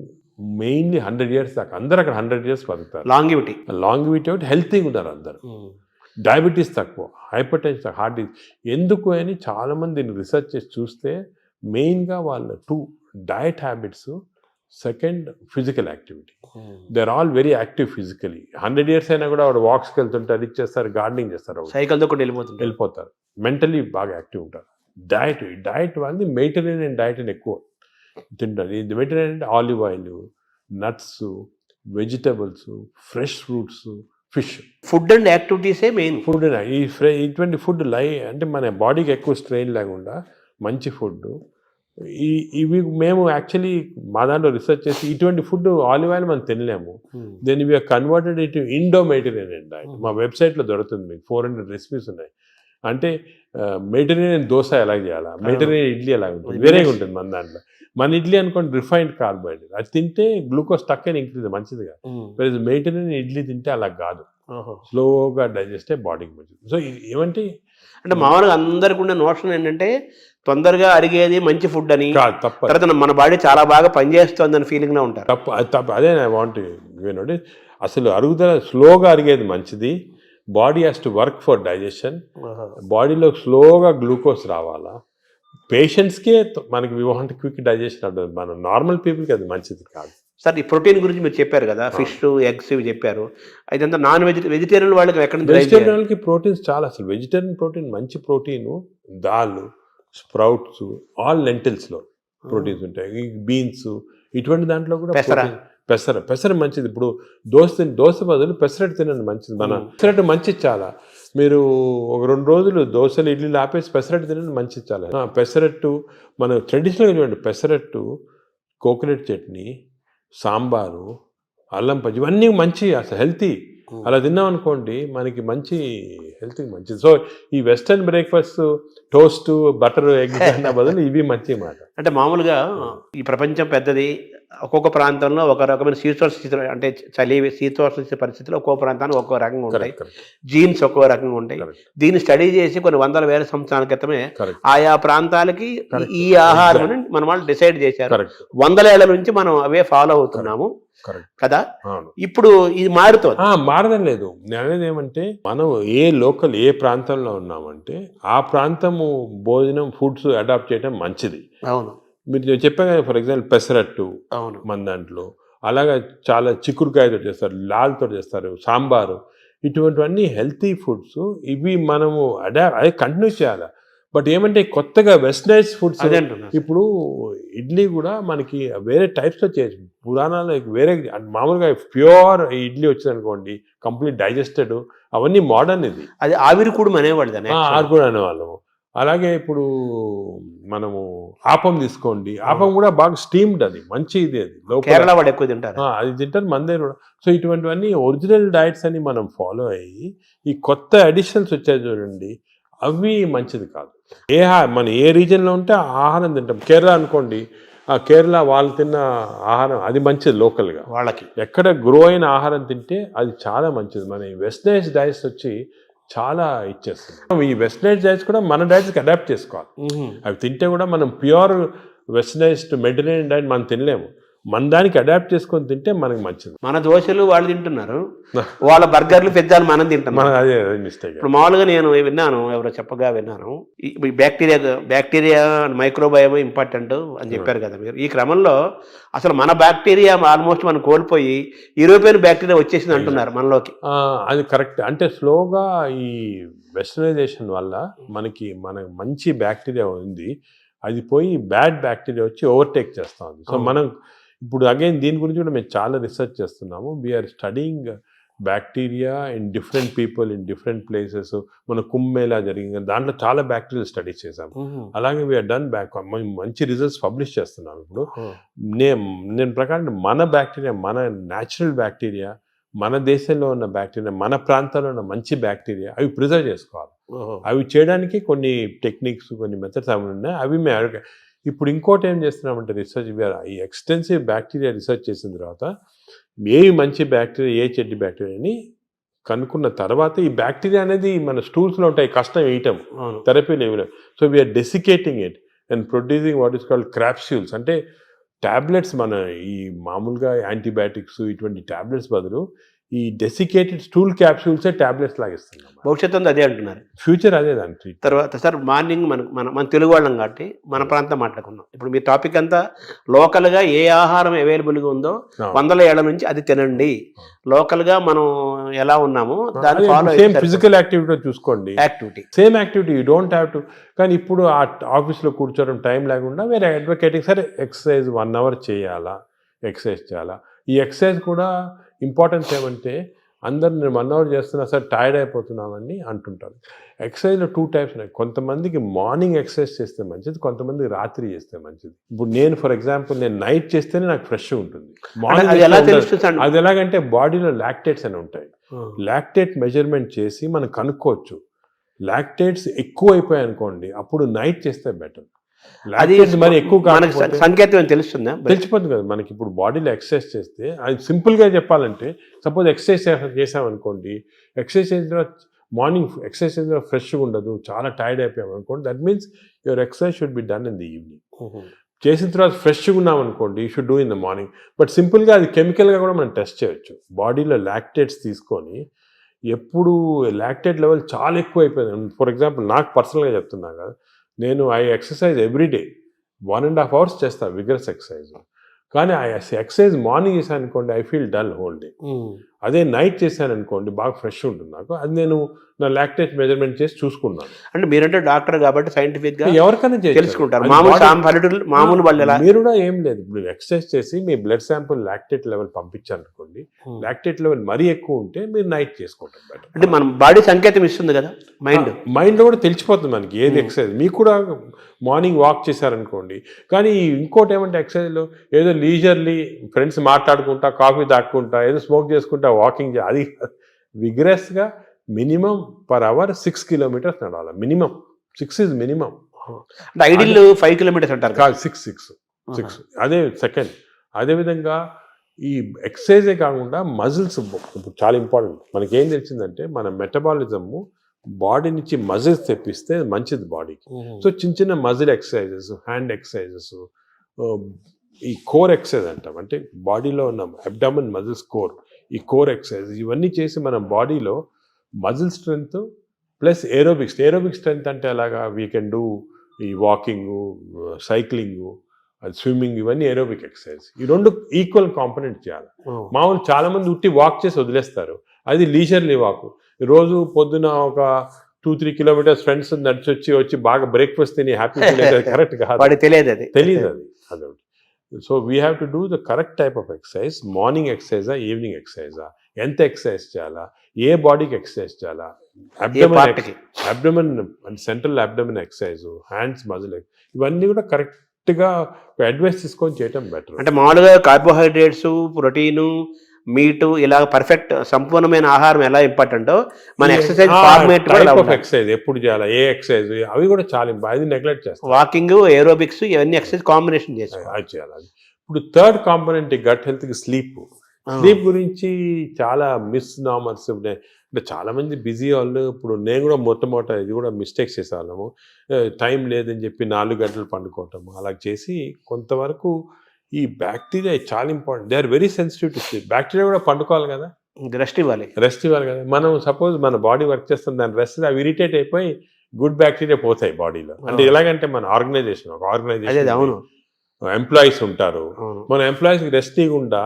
mainly 100 years దాకా. అందరూ అక్కడ 100 years బతుకుతారు. లాంగివిటీ ఒకటి, హెల్తీగా ఉంటారు అందరు. డయాబెటీస్ తక్కువ, హైపర్ టెన్షన్ తక్కువ, హార్ట్ డిసీజ్. ఎందుకు అని చాలామంది రీసెర్చ్ చేసి చూస్తే మెయిన్గా వాళ్ళ 2 diet habits, second physical activity. They are all very active physically. 100 years అయినా కూడా వాడు వాక్స్కి వెళ్తుంటారు, అది చేస్తారు, గార్డెనింగ్ చేస్తారు, సైకిల్తో కూడా వెళ్ళిపోతారు. మెంటలీ బాగా యాక్టివ్ ఉంటారు. డయట్ వాళ్ళది మెడిటరేనియన్ డయట్ అని ఎక్కువ తింటారు. ఇది మెడిటరేనియన్ అంటే olive oil, nuts, vegetables, fresh fruits, fish. Food and యాక్టివిటీసే మెయిన్. ఫుడ్ ఇటువంటి ఫుడ్ అంటే మన బాడీకి ఎక్కువ స్ట్రెయిన్ లేకుండా మంచి ఫుడ్. ఇవి మేము యాక్చువల్లీ మా దాంట్లో రీసెర్చ్ చేసి ఇటువంటి ఫుడ్ ఆలివ్ ఆయిల్ మనం తినలేము. Then we are converted it Indo Mediterranean diet. మా వెబ్సైట్లో దొరుకుతుంది, మీకు 400 రెసిపీస్ ఉన్నాయి. అంటే మెడిటరేనియన్ దోశ ఎలా చేయాలా, మెడిటరేనియన్ ఇడ్లీ ఎలా ఉంటుంది, వేరేగా ఉంటుంది మన దాంట్లో. మన ఇడ్లీ అనుకోండి రిఫైన్డ్ కార్బోహైడ్రేట్, అది తింటే గ్లూకోజ్ తక్కువ ఇంక్రీజ్ మంచిదిగా. మెడిటరేనియన్ ఇడ్లీ తింటే అలా కాదు, స్లోగా డైజెస్ట్ అయ్యి బాడీకి మంచిది. సో ఏమంటే అంటే మామూలుగా అందరికి ఉన్న నోషన్ ఏంటంటే తొందరగా అరిగేది మంచి ఫుడ్ అని, తర్వాత మన బాడీ చాలా బాగా పనిచేస్తుంది అని ఫీలింగ్ లో ఉంటారు. తప్పు అదే ఐ వాంట్ యూనోటి. అసలు అరుగుదల స్లోగా అరిగేది మంచిది. Body has to work for digestion. బాడీలో స్లోగా గ్లూకోజ్ రావాలా. పేషెంట్స్కే మనకి వి వాంట్ క్విక్ డైజెషన్ ఉంటుంది, మన నార్మల్ పీపుల్కి అది మంచిది కాదు. సార్ ఈ ప్రోటీన్ గురించి మీరు చెప్పారు కదా, ఫిష్, ఎగ్స్ ఇవి చెప్పారు. అదంతా నాన్ వెజిటేరియన్ వాళ్ళకి ఎక్కడ? వెజిటేరియన్ వాళ్ళకి ప్రోటీన్స్ చాలా. అసలు వెజిటేరియన్ ప్రోటీన్ మంచి ప్రోటీను, దాల్, స్ప్రౌట్స్, ఆల్ లెంటిల్స్లో ప్రోటీన్స్ ఉంటాయి. ఈ బీన్స్ ఇటువంటి దాంట్లో కూడా పెసర మంచిది. ఇప్పుడు దోశ బదులు పెసరట్టు తినండి, మంచిది. మన పెసరట్టు మంచిది చాలా. మీరు ఒక 2 రోజులు దోశలు ఇడ్లీలు ఆపేసి పెసరట్టు తినండి, మంచిది చాలా. పెసరట్టు మన ట్రెడిషనల్గా చూడండి, పెసరట్టు కోకోనట్ చట్నీ, సాంబారు, అల్లం పచ్చి ఇవన్నీ మంచి అసలు హెల్తీ. అలా తిన్నాం అనుకోండి మనకి మంచి హెల్త్కి మంచిది. సో ఈ western breakfast toast butter egg అన్న బదులు ఇవి మంచి మాట. అంటే మామూలుగా ఈ ప్రపంచం పెద్దది, ఒక్కొక్క ప్రాంతంలో ఒక రకమైన శీతోష్ణ స్థితిలో అంటే చలి శీతోష్ణ పరిస్థితుల్లో ఒక్కో ప్రాంతానికి ఒక్కో రకంగా ఉంటాయి, జీన్స్ ఒక్కో రకంగా ఉంటాయి. దీన్ని స్టడీ చేసి కొన్ని వందల వేల సంవత్సరాల క్రితమే ఆయా ప్రాంతాలకి ఈ ఆహారం మన వాళ్ళు డిసైడ్ చేశారు. వందల ఏళ్ల నుంచి మనం అవే ఫాలో అవుతున్నాము కదా. ఇప్పుడు ఇది మారడం లేదు. నేను అనేది ఏమంటే మనం ఏ ప్రాంతంలో ఉన్నామంటే ఆ ప్రాంతము భోజనం ఫుడ్స్ అడాప్ట్ చేయడం మంచిది. అవును, మీరు చెప్పాను కదా, ఫర్ ఎగ్జాంపుల్ పెసరట్టు మన దాంట్లో, అలాగా చాలా చిక్కుడుకాయతో చేస్తారు, లాల్తో చేస్తారు, సాంబారు, ఇటువంటివన్నీ హెల్తీ ఫుడ్స్. ఇవి మనము అదే కంటిన్యూ చేయాలి. బట్ ఏమంటే కొత్తగా వెస్టర్నైజ్ ఫుడ్స్, ఇప్పుడు ఇడ్లీ కూడా మనకి వేరే టైప్స్తో చేయొచ్చు. పురాణాలు వేరే మామూలుగా ప్యూర్ ఇడ్లీ వచ్చింది అనుకోండి, కంప్లీట్ డైజెస్టెడ్, అవన్నీ మోడర్న్. ఇది అది ఆవిరి కూడా అనేవాళ్ళు, ఆవిరి అనేవాళ్ళము. అలాగే ఇప్పుడు మనము ఆపం తీసుకోండి, ఆపం కూడా బాగా స్టీమ్డ్, అది మంచి ఇది. అది కేరళ వాడు ఎక్కువ తింటారు, అది తింటారు మన దగ్గర కూడా. సో ఇటువంటివన్నీ ఒరిజినల్ డైట్స్ అని మనం ఫాలో అయ్యి ఈ కొత్త అడిషన్స్ వచ్చాయి చూడండి, అవి మంచిది కాదు. మన ఏ రీజన్లో ఉంటే ఆ ఆహారం తింటాం. కేరళ అనుకోండి, ఆ కేరళ వాళ్ళు తిన్న ఆహారం అది మంచిది లోకల్గా. వాళ్ళకి ఎక్కడ గ్రో అయిన ఆహారం తింటే అది చాలా మంచిది. మన ఈ వెస్టర్నైజ్ డైట్స్ వచ్చి చాలా ఇచ్చేస్తుంది. ఈ వెస్టర్నైజ్ డైట్స్ కూడా మన డైట్స్కి అడాప్ట్ చేసుకోవాలి. అవి తింటే కూడా మనం ప్యూర్ వెస్టర్నైజ్డ్ మెడిటరేనియన్ డైట్ మనం తినలేము. మన దానికి అడాప్ట్ చేసుకొని తింటే మనకి మంచిది. మన దోశలు వాళ్ళు తింటున్నారు, వాళ్ళ బర్గర్లు పిజ్జాలు మనం తింటున్నాం. అదే మిస్టేక్. ఇప్పుడు మామూలుగా నేను విన్నాను, ఎవరో చెప్పగా విన్నాను, ఈ బ్యాక్టీరియా మైక్రోబయోమ్ ఇంపార్టెంట్ అని చెప్పారు కదా మీరు. ఈ క్రమంలో అసలు మన బ్యాక్టీరియా ఆల్మోస్ట్ మనం కోల్పోయి యూరోపియన్ బ్యాక్టీరియా వచ్చేసింది అంటున్నారు మనలోకి. అది కరెక్ట్. అంటే స్లోగా ఈ వెస్టర్నైజేషన్ వల్ల మనకి మంచి బ్యాక్టీరియా ఉంది, అది పోయి బ్యాడ్ బ్యాక్టీరియా వచ్చి ఓవర్టేక్ చేస్తూ ఉంది. సో మనం ఇప్పుడు అగైన్ దీని గురించి కూడా మేము చాలా రీసెర్చ్ చేస్తున్నాము. We are studying bacteria in different people in different places. మన కుంభమేళా జరిగింది, దాంట్లో చాలా బ్యాక్టీరియల్ స్టడీస్ చేసాము. అలాగే వీఆర్ డన్ మంచి రిజల్ట్స్ పబ్లిష్ చేస్తున్నాము. ఇప్పుడు నేను ప్రకారం మన బ్యాక్టీరియా, మన న్యాచురల్ బ్యాక్టీరియా, మన దేశంలో ఉన్న బ్యాక్టీరియా, మన ప్రాంతాల్లో ఉన్న మంచి బ్యాక్టీరియా, అవి ప్రిజర్వ్ చేసుకోవాలి. అవి చేయడానికి కొన్ని టెక్నిక్స్, కొన్ని మెథడ్స్ అవి ఉన్నాయి. అవి మేము ఇప్పుడు ఇంకోటి ఏం చేస్తున్నామంటే రీసెర్చ్, ఈ ఎక్స్టెన్సివ్ బ్యాక్టీరియా రీసెర్చ్ చేసిన తర్వాత ఏవి మంచి బ్యాక్టీరియా, ఏ చెడ్డ బ్యాక్టీరియా అని కనుక్కున్న తర్వాత ఈ బ్యాక్టీరియా అనేది మన స్టూల్స్లో ఉంటాయి, కష్టం వేయటం, థెరపీలు ఏమి లేవు. So we're desiccating it and producing what is called capsules. అంటే ట్యాబ్లెట్స్, మన ఈ మామూలుగా యాంటీబయాటిక్స్ ఇటువంటి ట్యాబ్లెట్స్ బదులు ఈ డెసికేటెడ్ స్టూల్ క్యాప్సూల్సే ట్యాబ్లెట్స్ లాగా ఇస్తున్నాం. భవిష్యత్తు అదే అంటున్నారు, ఫ్యూచర్ అదే దాని తర్వాత. సార్ మార్నింగ్ మన తెలుగు వాళ్ళం కాబట్టి మన ప్రాంతం మాట్లాడుకున్నాం. ఇప్పుడు మీ టాపిక్ అంతా లోకల్గా ఏ ఆహారం అవైలబుల్గా ఉందో వందల ఏళ్ల నుంచి అది తినండి, లోకల్గా మనం ఎలా ఉన్నామో దాన్ని ఫాలో. సేమ్ ఫిజికల్ యాక్టివిటీ చూసుకోండి, same activity you don't have to. కానీ ఇప్పుడు ఆ ఆఫీస్లో కూర్చోవడం టైం లేకుండా వేరే అడ్వకేటింగ్, సరే ఎక్సర్సైజ్ 1 hour చేయాలా, ఎక్సర్సైజ్ చేయాలా. ఈ ఎక్సర్సైజ్ కూడా ఇంపార్టెన్స్ ఏమంటే అందరు నేను 1 hour చేస్తున్నా సార్ టైర్డ్ అయిపోతున్నామని అంటుంటారు. ఎక్సర్సైజ్లో 2 types ఉన్నాయి. కొంతమందికి మార్నింగ్ ఎక్సర్సైజ్ చేస్తే మంచిది, కొంతమందికి రాత్రి చేస్తే మంచిది. ఇప్పుడు నేను ఫర్ ఎగ్జాంపుల్ నేను నైట్ చేస్తేనే నాకు ఫ్రెష్ ఉంటుంది. మార్నింగ్ అది ఎలాగంటే బాడీలో లాక్టేట్స్ అని ఉంటాయి. లాక్టేట్ మెజర్మెంట్ చేసి మనం కనుక్కోవచ్చు. లాక్టేట్స్ ఎక్కువ అయిపోయాయి అనుకోండి, అప్పుడు నైట్ చేస్తే బెటర్. అది మరి ఎక్కువ సంకేతం తెలుస్తుందా? తెలిసిపోతుంది కదా మనకి. ఇప్పుడు బాడీలో ఎక్సర్సైజ్ చేస్తే, అది సింపుల్గా చెప్పాలంటే, సపోజ్ ఎక్సర్సైజ్ చేసామనుకోండి, ఎక్సర్సైజ్ చేసిన తర్వాత మార్నింగ్ ఎక్సర్సైజ్ చేసిన తర్వాత ఫ్రెష్గా ఉండదు, చాలా టైర్డ్ అయిపోయాం అనుకోండి, that means your exercise should be done in the evening. చేసిన తర్వాత ఫ్రెష్గా ఉన్నాం అనుకోండి, you should do in the morning. But సింపుల్గా అది కెమికల్గా కూడా మనం టెస్ట్ చేయొచ్చు. బాడీలో లాక్టేట్స్ తీసుకొని, ఎప్పుడు లాక్టేట్ లెవెల్ చాలా ఎక్కువ అయిపోయింది, ఫర్ ఎగ్జాంపుల్ నాకు పర్సనల్గా చెప్తున్నా కదా, నేను ఐ ఎక్సర్సైజ్ ఎవ్రీడే 1.5 hours చేస్తాను విగరస్ ఎక్సర్సైజ్. కానీ ఆ ఎక్సర్సైజ్ మార్నింగ్ చేశాను అనుకోండి, I feel dull whole day. అదే నైట్ చేశాను అనుకోండి బాగా ఫ్రెష్ ఉంటుంది నాకు. అది నేను నా లాక్టేజ్ మెజర్మెంట్ చేసి చూసుకున్నాను. అంటే మీరంటే డాక్టర్ కాబట్టి సైంటిఫిక్ గా ఎవరికైనా తెలుసుకుంటారు. మామూలు పల్లెలా మీరు కూడా ఏం లేదు, ఇప్పుడు ఎక్సర్సైజ్ చేసి మీ బ్లడ్ శాంపుల్ లాక్టేట్ లెవెల్ పంపించారనుకోండి, లాక్టేట్ లెవెల్ మరీ ఎక్కువ ఉంటే మీరు నైట్ చేసుకోవటం బెటర్. అంటే మన బాడీ సంకేతం ఇస్తుంది కదా, మైండ్లో కూడా తెలిసిపోతుంది మనకి ఏది ఎక్సర్సైజ్. మీకు కూడా మార్నింగ్ వాక్ చేశారనుకోండి, కానీ ఇంకోటి ఏమంటే ఎక్సర్సైజ్లో ఏదో లీజర్లీ ఫ్రెండ్స్ మాట్లాడుకుంటా కాఫీ తాక్కుంటా ఏదో స్మోక్ చేసుకుంటా వాకింగ్ అది విగ్రెస్గా మినిమం పర్ అవర్ 6 kilometers నడవాలి. Minimum 6 is minimum. అంటే ఐడియల్ 5 kilometers అంటారు కాదు, 6. అదే సెకండ్. అదేవిధంగా ఈ ఎక్సర్సైజే కాకుండా మజిల్స్ చాలా ఇంపార్టెంట్. మనకేం తెలిసిందంటే మన మెటబాలిజము బాడీ నుంచి మజిల్స్ తెప్పిస్తే మంచిది బాడీకి. సో చిన్న చిన్న మజిల్ ఎక్సర్సైజెస్, హ్యాండ్ ఎక్సర్సైజెస్, ఈ కోర్ ఎక్సర్సైజ్ అంటాం, అంటే బాడీలో ఉన్న అబ్డామన్ మజిల్స్ కోర్, ఈ కోర్ ఎక్సర్సైజ్ ఇవన్నీ చేసి మన బాడీలో muscle strength plus aerobics. Strength అంటే అలాగా వీ కెన్ డూ ఈ వాకింగు, సైక్లింగు, స్విమ్మింగ్, ఇవన్నీ ఏరోబిక్ ఎక్సర్సైజ్. ఈ రెండు ఈక్వల్ కాంపనెంట్ చేయాలి. మామూలు చాలా మంది ఉట్టి వాక్ చేసి వదిలేస్తారు, అది లీజర్లీ వాక్. రోజు పొద్దున ఒక 2-3 kilometers ఫ్రెండ్స్ నడిచి వచ్చి బాగా బ్రేక్ఫాస్ట్ తిని హ్యాపీ కరెక్ట్ కాదు, తెలియదు అది. So we have to do the correct type of exercise. Morning ఎక్సర్సైజా, ఈవినింగ్ ఎక్సర్సైజా, ఎంత ఎక్సర్సైజ్ చేయాలా, ఏ బాడీకి ఎక్సర్సైజ్ చేయాలా, abdomen and central abdomen exercise, hands muscle, ఇవన్నీ కూడా కరెక్ట్గా అడ్వైస్ తీసుకొని చేయటం బెటర్. అంటే మామూలుగా కార్బోహైడ్రేట్స్, ప్రోటీను, మీటు ఇలా పర్ఫెక్ట్ సంపూర్ణమైన ఆహారం ఎలా ఇంపార్టెంటో మన ఎక్సర్సైజ్ ఫార్మేట్ ఎక్సర్సైజ్ ఎప్పుడు చేయాలా, ఏ ఎక్సర్సైజ్, అవి కూడా చాలా అది నెగ్లెక్ట్ చేస్తాం. వాకింగ్, ఏరోబిక్స్, ఇవన్నీ ఎక్సర్సైజ్ కాంబినేషన్ చేయాలి. ఇప్పుడు థర్డ్ కాంపోనెంట్ గట్ హెల్త్కి స్లీప్. స్లీప్ గురించి చాలా మిస్ నామర్స్ అంటే చాలా మంది బిజీ వాళ్ళు. ఇప్పుడు నేను కూడా మొట్టమొదట ఇది కూడా మిస్టేక్స్ చేసేవాళ్ళము. టైం లేదని చెప్పి 4 గంటలు పండుకోవటము అలా చేసి కొంతవరకు ఈ బ్యాక్టీరియా చాలా important. They are very sensitive to sleep. Bacteria కూడా పండుకోవాలి కదా, రెస్ట్ ఇవ్వాలి కదా. మనం సపోజ్ మన బాడీ వర్క్ చేస్తుంది, దాని రెస్ట్ అవి ఇరిటేట్ అయిపోయి గుడ్ బ్యాక్టీరియా పోతాయి బాడీలో. అంటే ఎలాగంటే మన ఆర్గనైజేషన్ ఎంప్లాయీస్ ఉంటారు, మన ఎంప్లాయీస్కి రెస్ట్ ఇవ్వకుండా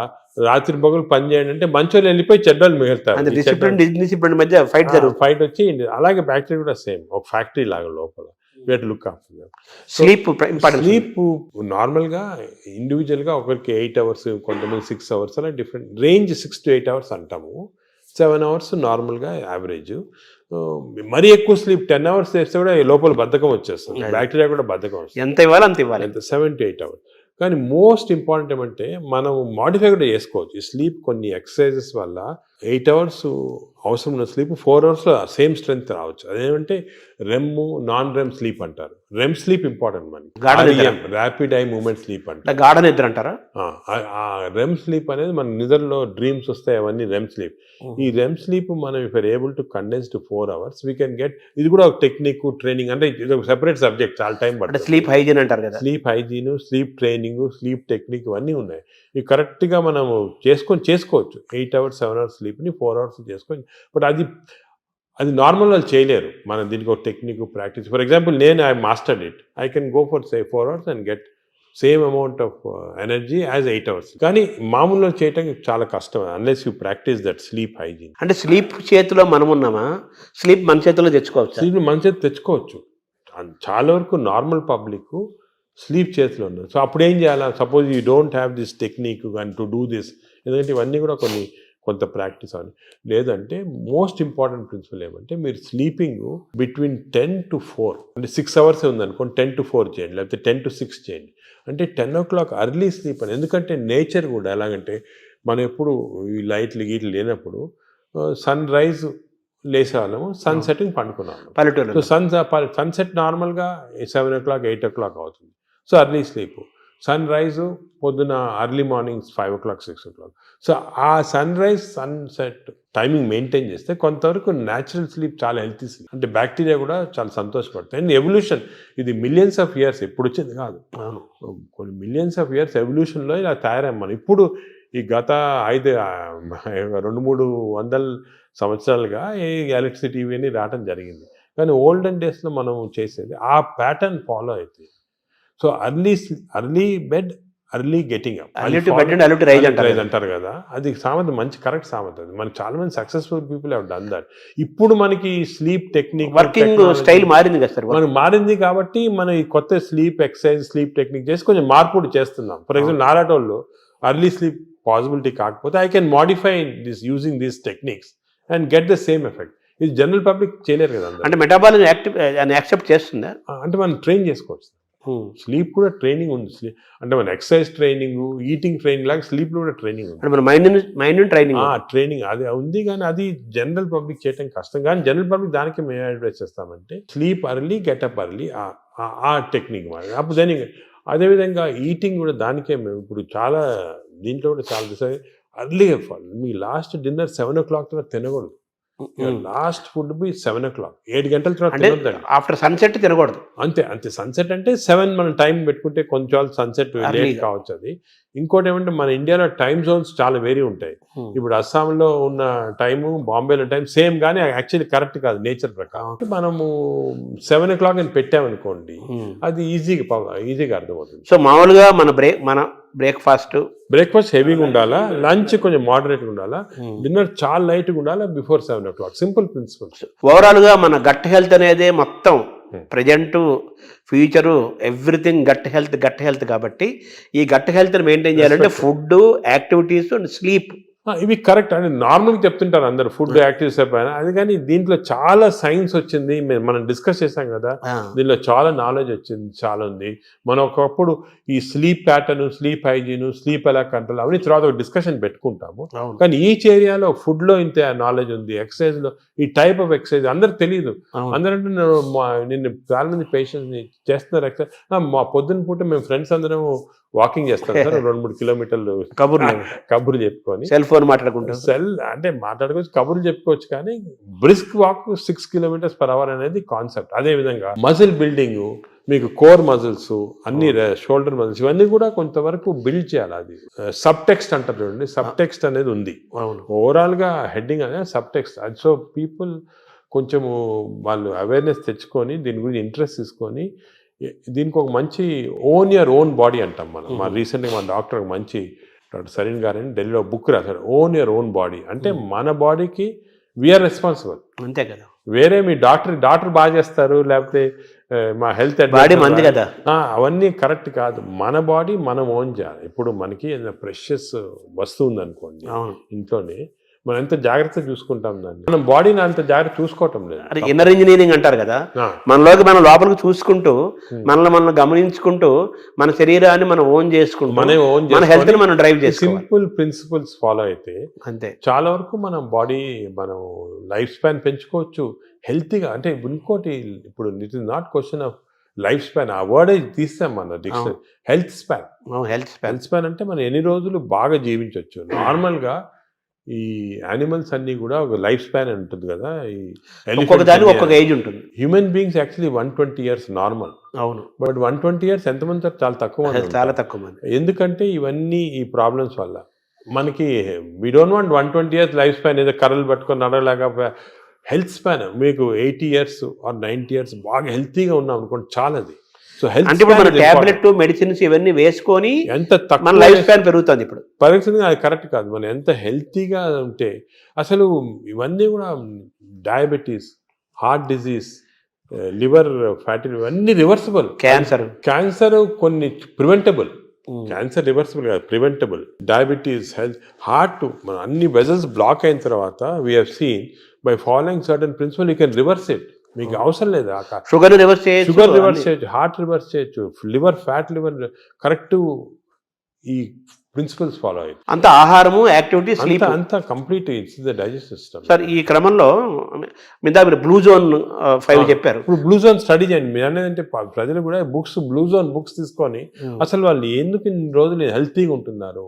రాత్రి పగలు పని చేయండి అంటే మంచోళ్ళు వెళ్ళిపోయి చెడ్డలు మిగులుతారు, మధ్య ఫైట్ వచ్చి. అలాగే బ్యాక్టీరియా కూడా సేమ్ ఒక ఫ్యాక్టరీ లాగా లోపల. లుక్ ఆఫ్టర్ స్లీప్ నార్మల్గా ఇండివిజువల్గా ఒకరికి 8 hours, కొంతమంది 6 hours, అలా డిఫరెంట్ రేంజ్. 6 to 8 hours అంటాము, 7 hours నార్మల్గా యావరేజ్. మరీ ఎక్కువ స్లీప్ 10 hours చేస్తే కూడా లోపల బద్ధకం వచ్చేస్తుంది, బ్యాక్టీరియా కూడా బద్ధకం వస్తుంది. ఎంత ఇవ్వాలి అంత ఇవ్వాలి, 7 to 8 hours. కానీ మోస్ట్ ఇంపార్టెంట్ ఏమంటే మనం మాడిఫై కూడా చేసుకోవచ్చు ఈ స్లీప్. కొన్ని ఎక్సర్సైజెస్ వల్ల 8 hours అవసరం ఉన్న స్లీప్ 4 hours సేమ్ స్ట్రెంగ్త్ రావచ్చు. అదేమంటే రెమ్, నాన్ రెమ్ స్లీప్ అంటారు. రెమ్ స్లీప్ ఇంపార్టెంట్ మనకి, ర్యాపిడ్ ఐ మూవ్మెంట్ స్లీప్ అంటే గాఢ నిద్ర అంటారా. రెమ్ స్లీప్ అనేది మన నిద్రలో డ్రీమ్స్ వస్తాయి, అవన్నీ రెమ్ స్లీప్. ఈ రెమ్ స్లీప్ మనం if are able to condense to 4 hours we can get. ఇది కూడా ఒక టెక్నిక్, ట్రైనింగ్, అంటే ఇది ఒక సెపరేట్ సబ్జెక్ట్, చాలా టైం పడుతుంది. స్లీప్ హైజీన్ అంటారు కదా, sleep hygiene, sleep training, sleep technique, ఇవన్నీ ఉన్నాయి. ఇవి కరెక్ట్గా మనం చేసుకోవచ్చు. 8 hours 7 hours స్లీప్ని 4 hours చేసుకోవచ్చు. బట్ అది నార్మల్ వాళ్ళు చేయలేరు. మనం దీనికి ఒక technique, practice. For example I mastered it, I can go for 4 hours and get same amount of energy as 8 hours. కానీ మామూలుగా చేయడానికి చాలా కష్టం unless you practice that sleep hygiene. అంటే స్లీప్ చేతిలో మనం ఉన్నామా, స్లీప్ మన చేతిలో తెచ్చుకోవచ్చు. స్లీప్ మన చేతి తెచ్చుకోవచ్చు. చాలా వరకు నార్మల్ పబ్లిక్ స్లీప్ చేతిలో ఉన్నారు. సో అప్పుడు ఏం చేయాలి, suppose you don't have this technique and to do this, ఎందుకంటే ఇవన్నీ కూడా కొంత ప్రాక్టీస్ అవ్వాలి. లేదంటే మోస్ట్ ఇంపార్టెంట్ ప్రిన్సిపల్ ఏమంటే మీరు స్లీపింగ్ బిట్వీన్ 10 to 4, అంటే 6 hours ఉందనుకోండి 10 to 4 చేయండి, లేకపోతే 10 to 6 చేయండి. అంటే 10 o'clock అర్లీ స్లీప్ అని. ఎందుకంటే నేచర్ కూడా ఎలాగంటే మనం ఎప్పుడు ఈ లైట్లు గీట్లు లేనప్పుడు సన్ రైజ్ లేసేవాళ్ళము, సన్ సెట్టింగ్ పండుకున్నాము పల్లెటూరు. సో సన్సెట్ నార్మల్గా 7 o'clock 8 o'clock అవుతుంది. So early sleep. Sun rise పొద్దున early morning 5 o'clock 6 o'clock. So ఆ sun rise sunset timing maintain చేస్తే కొంతవరకు న్యాచురల్ స్లీప్ చాలా హెల్తీ స్లీప్. అంటే బ్యాక్టీరియా కూడా చాలా సంతోషపడతాయి. అండ్ ఎవల్యూషన్ ఇది మిలియన్స్ ఆఫ్ ఇయర్స్ ఎప్పుడు వచ్చింది కాదు, కొన్ని మిలియన్స్ ఆఫ్ ఇయర్స్ ఎవల్యూషన్లో ఇలా తయారయ్యాం మనం. ఇప్పుడు ఈ గత 200-300 సంవత్సరాలుగా ఈ ఎలక్ట్రిసిటీ ఇవన్నీ రావటం జరిగింది. కానీ ఓల్డెన్ డేస్లో మనం చేసేది ఆ ప్యాటర్న్ ఫాలో అవుతుంది. So early bed, early getting up, early to bed and early to rise అంటారు అంటారు కదా, అది సామెత మంచి కరెక్ట్ సామెత. అది మనకి చాలా మంది successful people have done that. ఇప్పుడు మనకి స్లీప్ టెక్నిక్, వర్కింగ్ స్టైల్ మారింది కదా సార్, మనకు మారింది కాబట్టి మనం ఈ కొత్త స్లీప్ ఎక్సర్సైజ్, స్లీప్ టెక్నిక్ చేసి కొంచెం మార్పుడు చేస్తున్నాం. ఫర్ ఎగ్జాంపుల్ నారాటోళ్ళు అర్లీ స్లీప్ పాసిబిలిటీ కాకపోతే I can modify this using these techniques and get the same effect. ఇది జనరల్ పబ్లిక్ చేయలేరు కదా. అంటే మెటాబాలిజం యాక్సెప్ట్ చేస్తుందా? అంటే మనం ట్రైన్ చేసుకోవచ్చు. స్లీప్ కూడా ట్రైనింగ్ ఉంది. అంటే మన ఎక్సర్సైజ్ ట్రైనింగ్, ఈటింగ్ ట్రైనింగ్ లాగా స్లీప్ లో కూడా ట్రైనింగ్ ఉంది. మన మైండ్ ట్రైనింగ్ అది ఉంది, కానీ అది జనరల్ పబ్లిక్ చేయడం కష్టం. కానీ జనరల్ పబ్లిక్ దానికి మేము అడ్వైస్ చేస్తామంటే స్లీప్ అర్లీ, గెటప్ అర్లీ, ఆ టెక్నిక్ మరి. అప్పుడు దాని అదేవిధంగా ఈటింగ్ కూడా దానికే మేము ఇప్పుడు చాలా దీంట్లో కూడా చాలా అర్లీగా మీ లాస్ట్ డిన్నర్ 7 o'clock తర్వాత తినకూడదు. లాస్ట్ ఫుడ్ బి 7 o'clock, 7 గంటల తర్వాత తినొద్దండి. ఆఫ్టర్ సన్సెట్ తినకూడదు. అంతే సన్సెట్ అంటే 7 మనం టైం పెట్టుకుంటే కొంచెం సన్సెట్ లేట్ కావచ్చు. అది ఇంకోటి ఏమంటే మన ఇండియాలో టైం జోన్స్ చాలా వేరీ ఉంటాయి. ఇప్పుడు అస్సాంలో ఉన్న టైము, బాంబేలో టైం సేమ్, కానీ యాక్చువల్లీ కరెక్ట్ కాదు నేచర్ ప్రకారం. మనము 7 o'clock అని పెట్టామనుకోండి, అది ఈజీగా అర్థమవుతుంది. సో మామూలుగా మన బ్రేక్ఫాస్ట్ హెవీగా ఉండాలా, లంచ్ కొంచెం మోడరేట్గా ఉండాలా, డిన్నర్ చాలా లైట్గా ఉండాలా before 7 o'clock. Simple principles. Overall గా మన గట్ హెల్త్ అనేది మొత్తం present, future, everything gut health కాబట్టి ఈ గట్ హెల్త్ మెయింటైన్ చేయాలంటే ఫుడ్, యాక్టివిటీస్ అండ్ స్లీప్ ఇవి కరెక్ట్ అని నార్మల్గా చెప్తుంటారు అందరు, ఫుడ్ యాక్టివిటీస్ పైన. అది కానీ దీంట్లో చాలా సైన్స్ వచ్చింది, మనం డిస్కస్ చేసాం కదా, దీనిలో చాలా నాలెడ్జ్ వచ్చింది, చాలా ఉంది. మనం ఒకప్పుడు ఈ sleep pattern, sleep hygiene, sleep ఎలా కంట్రోల్ అవన్నీ తర్వాత ఒక డిస్కషన్ పెట్టుకుంటాము. కానీ ఈచ్ ఏరియాలో ఫుడ్ లో ఇంత నాలెడ్జ్ ఉంది, ఎక్సర్సైజ్ లో ఈ టైప్ ఆఫ్ ఎక్సర్సైజ్ అందరికి తెలియదు. అందరంటే నిన్న చాలా మంది పేషెంట్స్ చేస్తున్నారు ఎక్సర్సైజ్. మా పొద్దున్న పూట మేము ఫ్రెండ్స్ అందరం వాకింగ్ చేస్తాం సార్, 2-3 kilometers కబుర్లు చెప్పుకొని, సెల్ ఫోన్ మాట్లాడుకుంటాం. అంటే మాట్లాడుకోవచ్చు, కబుర్లు చెప్పుకోవచ్చు, కానీ బ్రిస్క్ వాక్ 6 km/h అనేది కాన్సెప్ట్. అదే విధంగా మజిల్ బిల్డింగ్, మీకు కోర్ మజిల్స్, అన్ని షోల్డర్ మజిల్స్, ఇవన్నీ కూడా కొంతవరకు బిల్డ్ చేయాలి. అది సబ్ టెక్స్ట్ అంటారు చూడండి, సబ్ టెక్స్ట్ అనేది ఉంది. ఓవరాల్ గా హెడ్డింగ్ అనేది సబ్ టెక్స్ట్. అది సో పీపుల్ కొంచెము వాళ్ళు అవేర్నెస్ తెచ్చుకొని దీని గురించి ఇంట్రెస్ట్ తీసుకొని దీనికి ఒక మంచి యువర్ ఓన్ బాడీ అంటాం మనం. మా రీసెంట్గా మన డాక్టర్ మంచి డాక్టర్ సరీన్ గారని ఢిల్లీలో బుక్ రాశారు, యువర్ ఓన్ బాడీ. అంటే మన బాడీకి వీఆర్ రెస్పాన్సిబుల్. అంతే కదా, వేరే మీ డాక్టర్ బాగా చేస్తారు, లేకపోతే మా హెల్త్ బాడీ మంది కదా, అవన్నీ కరెక్ట్ కాదు. మన బాడీ మనం ఓన్ చేయాలి. ఇప్పుడు మనకి ఏదైనా ప్రెషియస్ వస్తువు ఉందనుకోండి ఇంట్లోనే, మనం ఎంత జాగ్రత్తగా చూసుకుంటాం దాన్ని, మనం బాడీని అంత జాగ్రత్త చూసుకోవటం లేదు. అది ఇన్నర్ ఇంజనీరింగ్ అంటారు కదా, మనలోకి మనం లోపలికి చూసుకుంటూ, మనం గమనించుకుంటూ, మన శరీరాన్ని మనం ఓన్ చేసుకుంటూ, మన హెల్త్ ని మనం డ్రైవ్ చేసి సింపుల్ ప్రిన్సిపల్స్ ఫాలో అయితే అంతే చాలా వరకు మనం బాడీ, మనం లైఫ్ స్పాన్ పెంచుకోవచ్చు హెల్తీగా. అంటే ఇంకోటి, ఇప్పుడు it is not question of life span, ఆ వర్డ్ తీస్తాం మన డిక్షనరీ. హెల్త్ స్పాన్ అంటే మనం ఎన్ని రోజులు బాగా జీవించవచ్చు. నార్మల్గా ఈ యానిమల్స్ అన్ని కూడా ఒక లైఫ్ స్పాన్ ఉంటుంది కదా, ఒక్కొక్క ఏజ్ ఉంటుంది. Human beings actually 120 years normal. అవును, బట్ 120 years ఎంతమంది చాలా తక్కువ మంది. ఎందుకంటే ఇవన్నీ ఈ ప్రాబ్లమ్స్ వల్ల మనకి we don't want 120 years life span, ఏదో కర్రలు పట్టుకొని నడవలాగా. హెల్త్ స్పాన్ మీకు 80 years or 90 years బాగా హెల్తీగా ఉన్నాం అనుకోండి, చాలా. అది సో హెల్త్ అంటే మన టాబ్లెట్, మెడిసిన్స్ ఇవన్నీ వేసుకొని ఎంత తక్కువ లైఫ్ స్పాన్ పెరుగుతుంది. ఇప్పుడు పరిస్థితి అది కరెక్ట్ కాదు. మనం ఎంత హెల్తీగా ఉంటే, అసలు ఇవన్నీ కూడా diabetes, heart disease, liver fatty, ఇవన్నీ రివర్సిబుల్. క్యాన్సర్ కొన్ని ప్రివెంటబుల్, క్యాన్సర్ రివర్సిబుల్ కాదు, ప్రివెంటబుల్. డయాబెటీస్, హెల్త్, హార్ట్, మన అన్ని వెజల్స్ బ్లాక్ అయిన తర్వాత we have seen by following certain principal you can reverse it. మీకు అవసరం లేదు, షుగర్ రివర్స్ చేయొచ్చు, హార్ట్ రివర్స్ చేయొచ్చు, లివర్ ఫ్యాట్, లివర్ కరెక్ట్. ఈ ప్రిన్సిపల్స్ ఫాలో అయ్యి అంత ఆహారము, యాక్టివిటీ, స్లీప్ అంతా complete it's the digestive system. Sir ఈ క్రమంలో మీరు బ్లూ జోన్ 5 చెప్పారు. ఇప్పుడు బ్లూ జోన్ స్టడీ చేయండి. మీరు అనేది ప్రజలు కూడా బ్లూ జోన్ బుక్స్ తీసుకొని అసలు వాళ్ళు ఎందుకు ఇన్ని రోజులు హెల్తీగా ఉంటున్నారు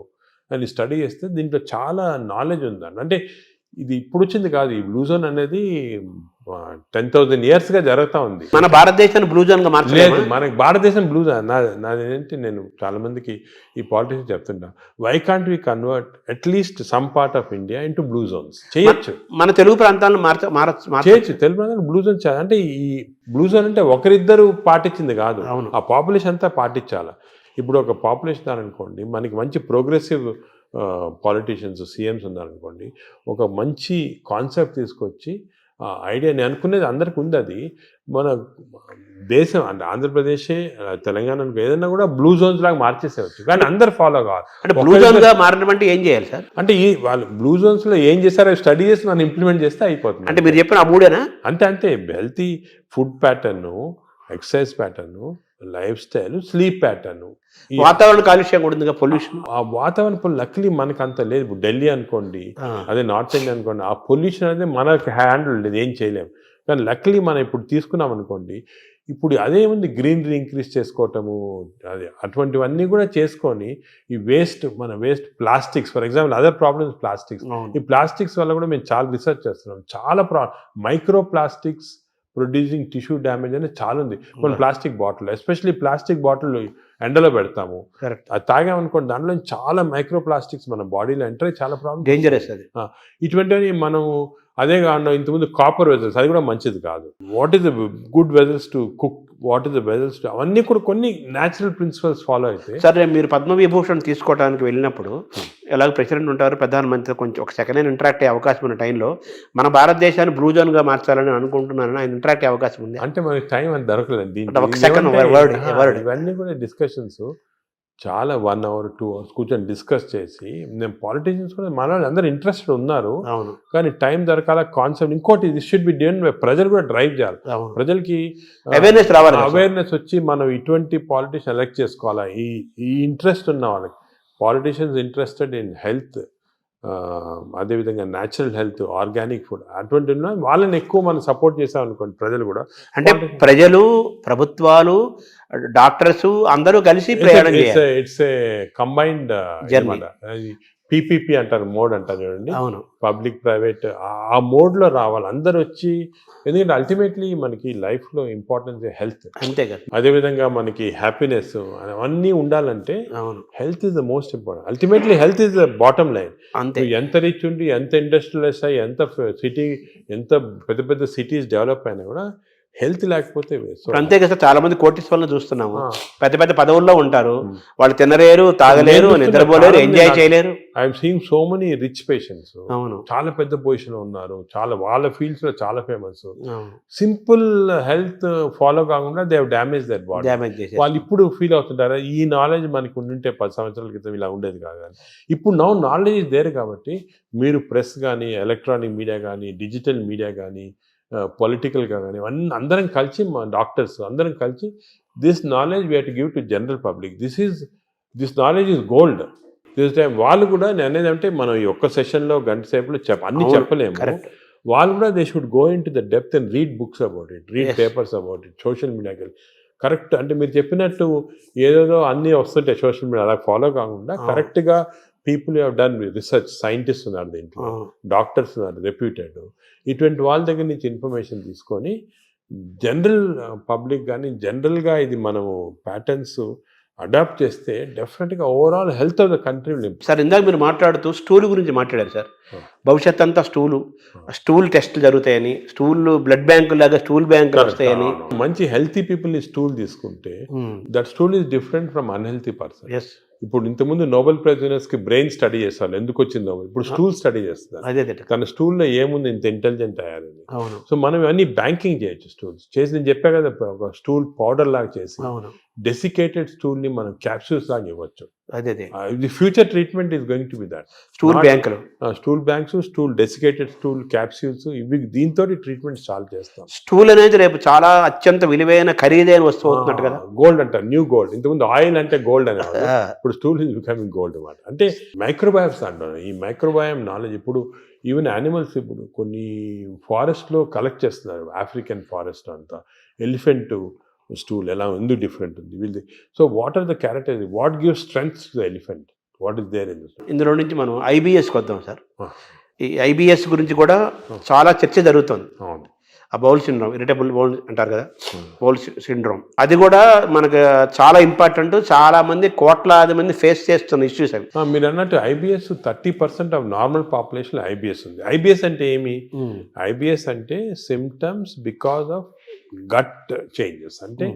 అని స్టడీ చేస్తే దీంట్లో చాలా నాలెడ్జ్ ఉందండి. అంటే ఇది ఇప్పుడు వచ్చింది కాదు, ఈ బ్లూ జోన్ అనేది 10,000 years గా జరుగుతూ ఉంది. మన భారతదేశాన్ని బ్లూ జోన్ గా మార్చలేదు. మనకి భారతదేశం బ్లూ జోన్. నాదేంటి, నేను చాలా మందికి ఈ పాలిటిక్స్ చెప్తుంటా, why can't we convert at least some part of India into blue zones? చేయొచ్చు. మన తెలుగు ప్రాంతాలను చేయొచ్చు. తెలుగు ప్రాంతాలు బ్లూ జోన్ అంటే ఈ బ్లూ జోన్ అంటే ఒకరిద్దరు పాటించింది కాదు, ఆ పాపులేషన్ అంతా పాటించాలి. ఇప్పుడు ఒక పాపులేషన్ అనుకోండి, మనకి మంచి ప్రోగ్రెసివ్ పాలిటీషియన్స్ సీఎంస్ ఉన్నారనుకోండి, ఒక మంచి కాన్సెప్ట్ తీసుకొచ్చి ఐడియా, నేను అనుకునేది అందరికి ఉంది అది, మన దేశం అంటే ఆంధ్రప్రదేశే తెలంగాణ ఏదైనా కూడా బ్లూ జోన్స్ లాగా మార్చేసేవచ్చు, కానీ అందరు ఫాలో కావాలి. అంటే బ్లూ జోన్ గా మారడం అంటే ఏం చేయాలి సార్? అంటే ఈ వాళ్ళు బ్లూ జోన్స్ లో ఏం చేస్తారో స్టడీ చేసి మనం ఇంప్లిమెంట్ చేస్తే అయిపోతుంది. అంటే మీరు చెప్పిన ఆ మూడేనా? అంతే healthy food pattern, exercise pattern, life style, sleep pattern, వాతావరణ కాలుష్యం కూడా ఉంది, పొల్యూషన్. ఆ వాతావరణ లక్లీ మనకు అంత లేదు. ఇప్పుడు ఢిల్లీ అనుకోండి, అదే నార్త్ ఇండియా అనుకోండి, ఆ పొల్యూషన్ అనేది మనకు హ్యాండిల్ లేదు, ఏం చేయలేము. కానీ లక్లీ మనం ఇప్పుడు తీసుకున్నాం అనుకోండి, ఇప్పుడు అదేముంది, గ్రీనరీ ఇంక్రీజ్ చేసుకోవటము, అది అటువంటివన్నీ కూడా చేసుకొని ఈ మన waste plastics, for example other problems plastics. ఈ ప్లాస్టిక్స్ వల్ల కూడా మేము చాలా రీసెర్చ్ చేస్తున్నాం. చాలా micro plastics producing tissue damage అనేది చాలా ఉంది. మన plastic bottle, especially plastic bottle ఎండలో పెడతాము, అది తాగామనుకోండి, దాంట్లో చాలా మైక్రో ప్లాస్టిక్స్ మన బాడీలో ఎంటర్ అయ్యి చాలా ప్రాబ్లమ్, డేంజరస్ అది. ఇటువంటివి మనం అదే కాకుండా ఇంతకుముందు కాపర్ వెజల్స్, అది కూడా మంచిది కాదు. What is the good vessels to cook, what is the vessels to, అవన్నీ కూడా కొన్ని న్యాచురల్ ప్రిన్సిపల్స్ ఫాలో అయితే. సరే, మీరు పద్మవిభూషణ్ తీసుకోవడానికి వెళ్ళినప్పుడు ఎలాగో ప్రెసిడెంట్ ఉంటారు, ప్రధానమంత్రి, కొంచెం ఒక సెకండ్ హ్యాండ్ ఇంటరాక్ట్ అయ్యే అవకాశం ఉన్న టైంలో మన భారతదేశాన్ని బ్లూ జోన్ గా మార్చాలని అనుకుంటున్నాను, ఆయన ఇంటరాక్ట్ అయ్యే అవకాశం ఉంది? అంటే మనకి టైం అని దొరకలేదు. ఒక సెకండ్ వర్డ్, ఇవన్నీ కూడా డిస్కషన్స్ చాలా 1 hour 2 hours కూర్చొని డిస్కస్ చేసి, నేను పాలిటీషియన్స్ కూడా మన అందరూ ఇంట్రెస్టెడ్ ఉన్నారు, కానీ టైం దొరకాల కాన్సెప్ట్. ఇంకోటి, this should be done by ప్రజలు కూడా డ్రైవ్ చేయాలి. ప్రజలకి అవేర్నెస్ రావాలి, అవేర్నెస్ వచ్చి మనం ఇటువంటి పాలిటీషియన్ ఎలక్ట్ చేసుకోవాలా. ఈ ఇంట్రెస్ట్ ఉన్న వాళ్ళకి, పాలిటీషియన్స్ ఇంట్రెస్టెడ్ ఇన్ హెల్త్, అదేవిధంగా న్యాచురల్ హెల్త్, ఆర్గానిక్ ఫుడ్, అటువంటి వాళ్ళని ఎక్కువ మనం సపోర్ట్ చేసాం అనుకోండి, ప్రజలు కూడా. అంటే ప్రజలు, ప్రభుత్వాలు, డాక్టర్స్ అందరూ కలిసి ప్రయాణం చేయాలి. It's a combined journey. PPP అంటారు, మోడ్ అంటారు చూడండి, పబ్లిక్ ప్రైవేట్, ఆ మోడ్లో రావాలి అందరు వచ్చి. ఎందుకంటే అల్టిమేట్లీ మనకి లైఫ్లో ఇంపార్టెన్స్ హెల్త్, అంతే కదా. అదేవిధంగా మనకి హ్యాపీనెస్ అవన్నీ ఉండాలంటే health is the most important. Ultimately health is the bottom line. అంతే, ఎంత రిచ్ ఉండి, ఎంత ఇండస్ట్రియలైజ్ అయ్యి, ఎంత సిటీ, ఎంత పెద్ద పెద్ద సిటీస్ డెవలప్ అయినా కూడా హెల్త్ లేకపోతే. అంతే కదా. చాలా మంది కోటీశ్వరులను చూస్తున్నాము, పెద్ద పెద్ద పదవుల్లో ఉంటారు, వాళ్ళు తినలేరు, తాగలేరు, నిద్రపోలేరు, ఎంజాయ్ చేయలేరు. I'm seeing so many rich patients, చాలా పెద్ద పొజిషన్ ఉన్నారు, చాలా వాళ్ళ ఫీల్డ్స్ లో చాలా ఫేమస్. సింపుల్ హెల్త్ ఫాలో కాకుండా they have damage that body. వాళ్ళు ఇప్పుడు ఫీల్ అవుతుంటారు, ఈ నాలెడ్జ్ మనకి ఉండింటే 10 సంవత్సరాల క్రితం ఇలా ఉండేది కాదు. కానీ ఇప్పుడు నాలెడ్జ్ ఇస్ దేర్ కాబట్టి, మీరు ప్రెస్ కానీ, ఎలక్ట్రానిక్ మీడియా కానీ, డిజిటల్ మీడియా కానీ, పొలిటికల్గా కానీ, అందరం కలిసి, మా డాక్టర్స్ అందరం కలిసి, this knowledge we have to give to general public. This knowledge is gold. This time వాళ్ళు కూడా, నేను అనేది అంటే, మనం ఈ ఒక్క సెషన్లో గంట సేపులో అన్ని చెప్పలేము. వాళ్ళు కూడా they should go in to the depth and read books about it, read papers about it, social మీడియాకి కరెక్ట్. అంటే మీరు చెప్పినట్టు ఏదేదో అన్నీ వస్తుంటాయి సోషల్ మీడియా, అలా ఫాలో కాకుండా కరెక్ట్గా people have done research, scientist ఉన్నారు దీంట్లో, డాక్టర్స్ ఉన్నారు రెప్యూటెడ్, ఇటువంటి వాళ్ళ దగ్గర నుంచి ఇన్ఫర్మేషన్ తీసుకొని జనరల్ పబ్లిక్ కానీ, జనరల్గా ఇది మనము ప్యాటర్న్స్ అడాప్ట్ చేస్తే డెఫినెట్గా overall health of the country. Sir, ఇందాక మీరు మాట్లాడుతూ స్టూల్ గురించి మాట్లాడారు సార్. భవిష్యత్ అంతా స్టూల్ టెస్ట్లు జరుగుతాయని, బ్లడ్ బ్యాంకు లాగా స్టూల్ బ్యాంకులు వస్తాయని. మంచి హెల్తీ పీపుల్ని స్టూల్ తీసుకుంటే that stool is different from unhealthy person. ఇప్పుడు ఇంతకుముందు నోబెల్ ప్రైజ్ విన్నర్స్ కి బ్రెయిన్ స్టడీ చేస్తారు, ఎందుకు వచ్చిందో. ఇప్పుడు స్టూల్ స్టడీ చేస్తారు, తన స్టూల్లో ఏముంది ఇంత ఇంటెలిజెంట్ అయ్యారని. సో మనం అన్ని బ్యాంకింగ్ చేయొచ్చు స్టూల్స్ చేసి. నేను చెప్పా కదా, ఒక స్టూల్ పౌడర్ లాగా చేసి డెసికేటెడ్ స్టూల్ ని మనం క్యాప్సూల్స్ లాగా ఇవ్వచ్చు. The future treatment is going to be that. Stool banks, stool desiccated stool capsules, ఇవి దీంతో ట్రీట్మెంట్ స్టార్ట్ చేస్తాం. స్టూల్ అనేది రేపు చాలా అత్యంత విలువైన, ఖరీదైన వస్తువు అవుతున్నట్టు కదా. గోల్డ్ అంటారు, న్యూ గోల్డ్. ఇంతకుముందు ఆయిల్ అంటే గోల్డ్ అనేవాడు, ఇప్పుడు స్టూల్ ఈజ్ బికమింగ్ గోల్డ్ అన్నమాట. అంటే మైక్రోబయామ్స్ అంటారు. ఈ మైక్రోబయామ్ నాలెడ్జ్ ఇప్పుడు ఈవెన్ యానిమల్స్, ఇప్పుడు కొన్ని ఫారెస్ట్లో కలెక్ట్ చేస్తున్నారు, ఆఫ్రికన్ ఫారెస్ట్ అంతా, ఎలిఫెంట్ స్టూల్ ఎలా ఎందుకు డిఫరెంట్ ఉంది వీళ్ళది. So what are the characters, what gives strength to the elephant, what is there in this. ఇందులో నుంచి మనం IBSకి వద్దాం సార్. ఈ IBS గురించి కూడా చాలా చర్చ జరుగుతుంది. ఆ బౌల్ సిండ్రోమ్, ఇరిటబుల్ బౌల్ అంటారు కదా, బౌల్ సిండ్రోమ్, అది కూడా మనకు చాలా ఇంపార్టెంట్. చాలా మంది, కోట్లాది మంది ఫేస్ చేస్తున్న ఇష్యూస్ అవి. మీరు అన్నట్టు IBS 30% of normal population IBS ఉంది. IBS అంటే ఏమి? IBS అంటే symptoms because of gut changes. అంటే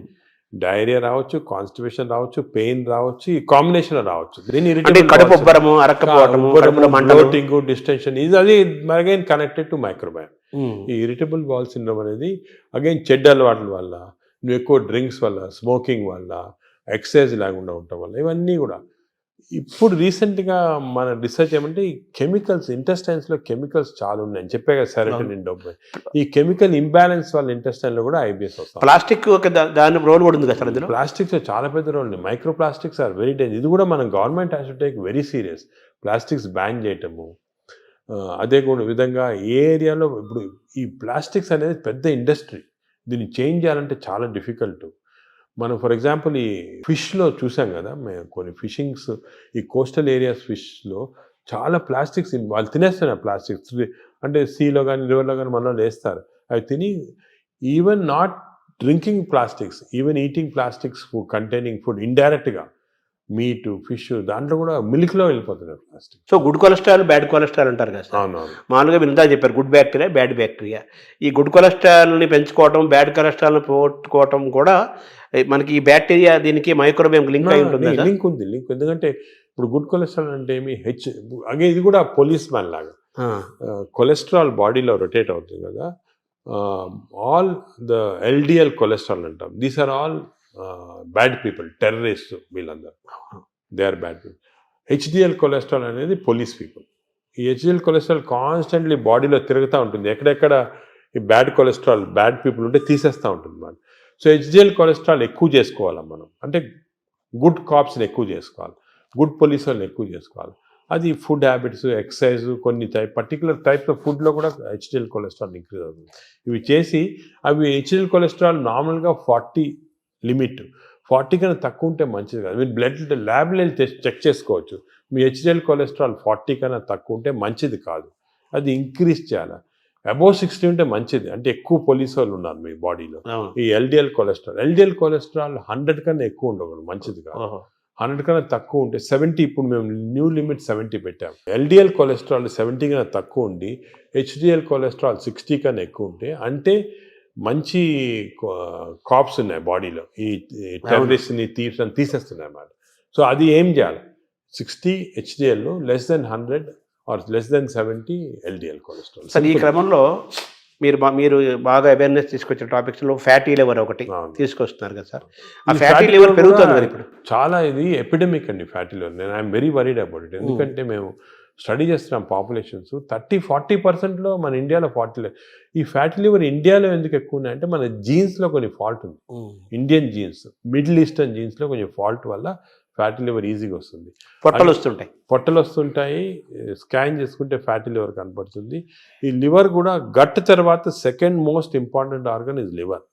డైరియా రావచ్చు, కాన్స్టిపేషన్ రావచ్చు, పెయిన్ రావచ్చు, ఈ కాంబినేషన్ రావచ్చు. దీని అంటే కడుపు ఉబ్బరము, అరక్కపోవటము, కడుపులో మంటలు, బ్లోటింగ్, డిస్టెన్షన్, ఇది అది అగైన్ కనెక్టెడ్ టు మైక్రోబయామ్. ఈ ఇరిటబుల్ బౌల్ సిండ్రోమ్ అనేది అగైన్ చెడ్డ అలవాట్ల వల్ల, నువ్వు ఎక్కువ డ్రింక్స్ వల్ల, స్మోకింగ్ వల్ల, ఎక్సర్సైజ్ లేకుండా ఉండటం వల్ల, ఇవన్నీ కూడా. ఇప్పుడు రీసెంట్గా మన రీసెర్చ్ ఏమంటే ఈ కెమికల్స్, ఇంటెస్టైన్స్లో కెమికల్స్ చాలా ఉన్నాయి అని చెప్పే కదా, సెరోటోనిన్, డోపమైన్. ఈ కెమికల్ ఇంబ్యాలెన్స్ వల్ల ఇంటెస్టైన్లో కూడా ఐబిఎస్ వస్తుంది. ప్లాస్టిక్ దాని రోల్ కూడా ఉంది కదా సార్ అందులో. ప్లాస్టిక్స్ చాలా పెద్ద రోల్ ఉంది. Microplastics are very danger. ఇది కూడా మన government has to take very serious. Plastics ban చేయటము, అదే కూడా విధంగా ఏ ఏరియాలో ఇప్పుడు ఈ ప్లాస్టిక్స్ అనేది పెద్ద ఇండస్ట్రీ. దీన్ని చేంజ్ చేయాలంటే చాలా డిఫికల్ట్. మనం ఫర్ ఎగ్జాంపుల్ ఈ ఫిష్లో చూసాం కదా, మేము కొన్ని ఫిషింగ్స్, ఈ కోస్టల్ ఏరియాస్ ఫిష్లో చాలా ప్లాస్టిక్స్ వాళ్ళు తినేస్తున్నారు. ప్లాస్టిక్స్ అంటే సీలో కానీ రివర్లో కానీ మనలో వేస్తారు. అవి తిని even not drinking plastics, even eating plastics containing food ఇండైరెక్ట్గా, మీట్, ఫిష్, దాంట్లో కూడా మిల్క్లో వెళ్ళిపోతున్నారు plastic. So good cholesterol, bad cholesterol అంటారు కదా సార్. అవునవును. మామూలుగా మీరు ఇందా చెప్పారు గుడ్ బ్యాక్టీరియా, బ్యాడ్ బ్యాక్టీరియా. ఈ గుడ్ కొలెస్ట్రాల్ని పెంచుకోవటం, బ్యాడ్ కొలెస్ట్రాల్ని పోగొట్టుకోవటం కూడా మనకి ఈ బ్యాక్టీరియా దీనికి మైక్రోబియం లింక్ అయి ఉంటుంది. లింక్ ఉంది, లింక్. ఎందుకంటే ఇప్పుడు గుడ్ కొలెస్ట్రాల్ అంటే ఏమి అగే ఇది కూడా పోలీస్ మ్యాన్ లాగా. కొలెస్ట్రాల్ బాడీలో రొటేట్ అవుతుంది కదా, ఆల్ ద ఎల్డిఎల్ కొలెస్ట్రాల్ అంటాం. These are all bad people, terrorist, వీళ్ళందరూ they are bad people. HDL cholesterol అనేది పోలీస్ పీపుల్. ఈ హెచ్డిఎల్ కొలెస్ట్రాల్ కాన్స్టెంట్లీ బాడీలో తిరుగుతూ ఉంటుంది. ఎక్కడెక్కడ ఈ బ్యాడ్ కొలెస్ట్రాల్, బ్యాడ్ పీపుల్ ఉంటే తీసేస్తూ ఉంటుంది అన్నమాట. సో హెచ్డిఎల్ కొలెస్ట్రాల్ ఎక్కువ చేసుకోవాలి మనం, అంటే గుడ్ కాప్స్ని ఎక్కువ చేసుకోవాలి, గుడ్ పోలీస్ వాళ్ళని ఎక్కువ చేసుకోవాలి. అది ఫుడ్ హ్యాబిట్స్, ఎక్సర్సైజ్, కొన్ని పర్టికులర్ టైప్స్ ఆఫ్ ఫుడ్లో కూడా హెచ్డిఎల్ కొలెస్ట్రాల్ ఇంక్రీజ్ అవుతుంది. ఇవి చేసి అవి హెచ్డిఎల్ కొలెస్ట్రాల్ నార్మల్గా 40 లిమిట్, 40 కన్నా తక్కువ ఉంటే మంచిది కాదు. మీరు బ్లడ్ ల్యాబ్లో చెక్ చేసుకోవచ్చు. మీ హెచ్డిఎల్ కొలెస్ట్రాల్ 40 కన్నా తక్కువ ఉంటే మంచిది కాదు, అది ఇంక్రీజ్ చేయాలి. అబోవ్ 60 ఉంటే మంచిది, అంటే ఎక్కువ పోలీసు వాళ్ళు ఉన్నారు మీ బాడీలో. ఈ ఎల్డిఎల్ కొలెస్ట్రాల్ 100 కన్నా ఎక్కువ ఉండకూడదు, మంచిది కాదు. 100 కన్నా తక్కువ ఉంటే 70, ఇప్పుడు మేము న్యూ లిమిట్ 70 పెట్టాము. ఎల్డిఎల్ కొలెస్ట్రాల్ 70 కన్నా తక్కువ ఉండి హెచ్డిఎల్ కొలెస్ట్రాల్ 60 కన్నా ఎక్కువ ఉంటే అంటే మంచి కాప్స్ ఉన్నాయి బాడీలో, ఈ టెర్రరిస్ట్ని తీసేస్తున్నాయి అన్నమాట. సో అది ఏం చేయాలి, 60 హెచ్డిఎల్లో, less than 100 or less than 70 LDL cholesterol. Sir ఈ క్రమంలో మీరు బాగా అవేర్నెస్ తీసుకొచ్చిన టాపిక్స్లో ఫ్యాటీ లివర్ ఒకటి తీసుకొస్తున్నారు కదా సార్. ఆ ఫ్యాటీ లివర్ పెరుగుతుంది కదా ఇప్పుడు చాలా. ఇది ఎపిడమిక్ అండి ఫ్యాటీ లివర్. నేను I'm very worried about it. ఎందుకంటే మేము స్టడీ చేస్తున్నాం పాపులేషన్స్ 30-40%లో మన ఇండియాలో ఈ ఫ్యాటీ లివర్ ఇండియాలో ఎందుకు ఎక్కువ ఉన్నాయంటే మన జీన్స్లో కొన్ని ఫాల్ట్ ఉంది. ఇండియన్ జీన్స్, మిడిల్ ఈస్టర్న్ జీన్స్లో కొంచెం ఫాల్ట్ వల్ల ఫ్యాటీ లివర్ ఈజీగా వస్తుంది. పొట్టలు వస్తుంటాయి. స్కాన్ చేసుకుంటే ఫ్యాటీ లివర్ కనపడుతుంది. ఈ లివర్ కూడా గట్ తర్వాత second most important organ is liver.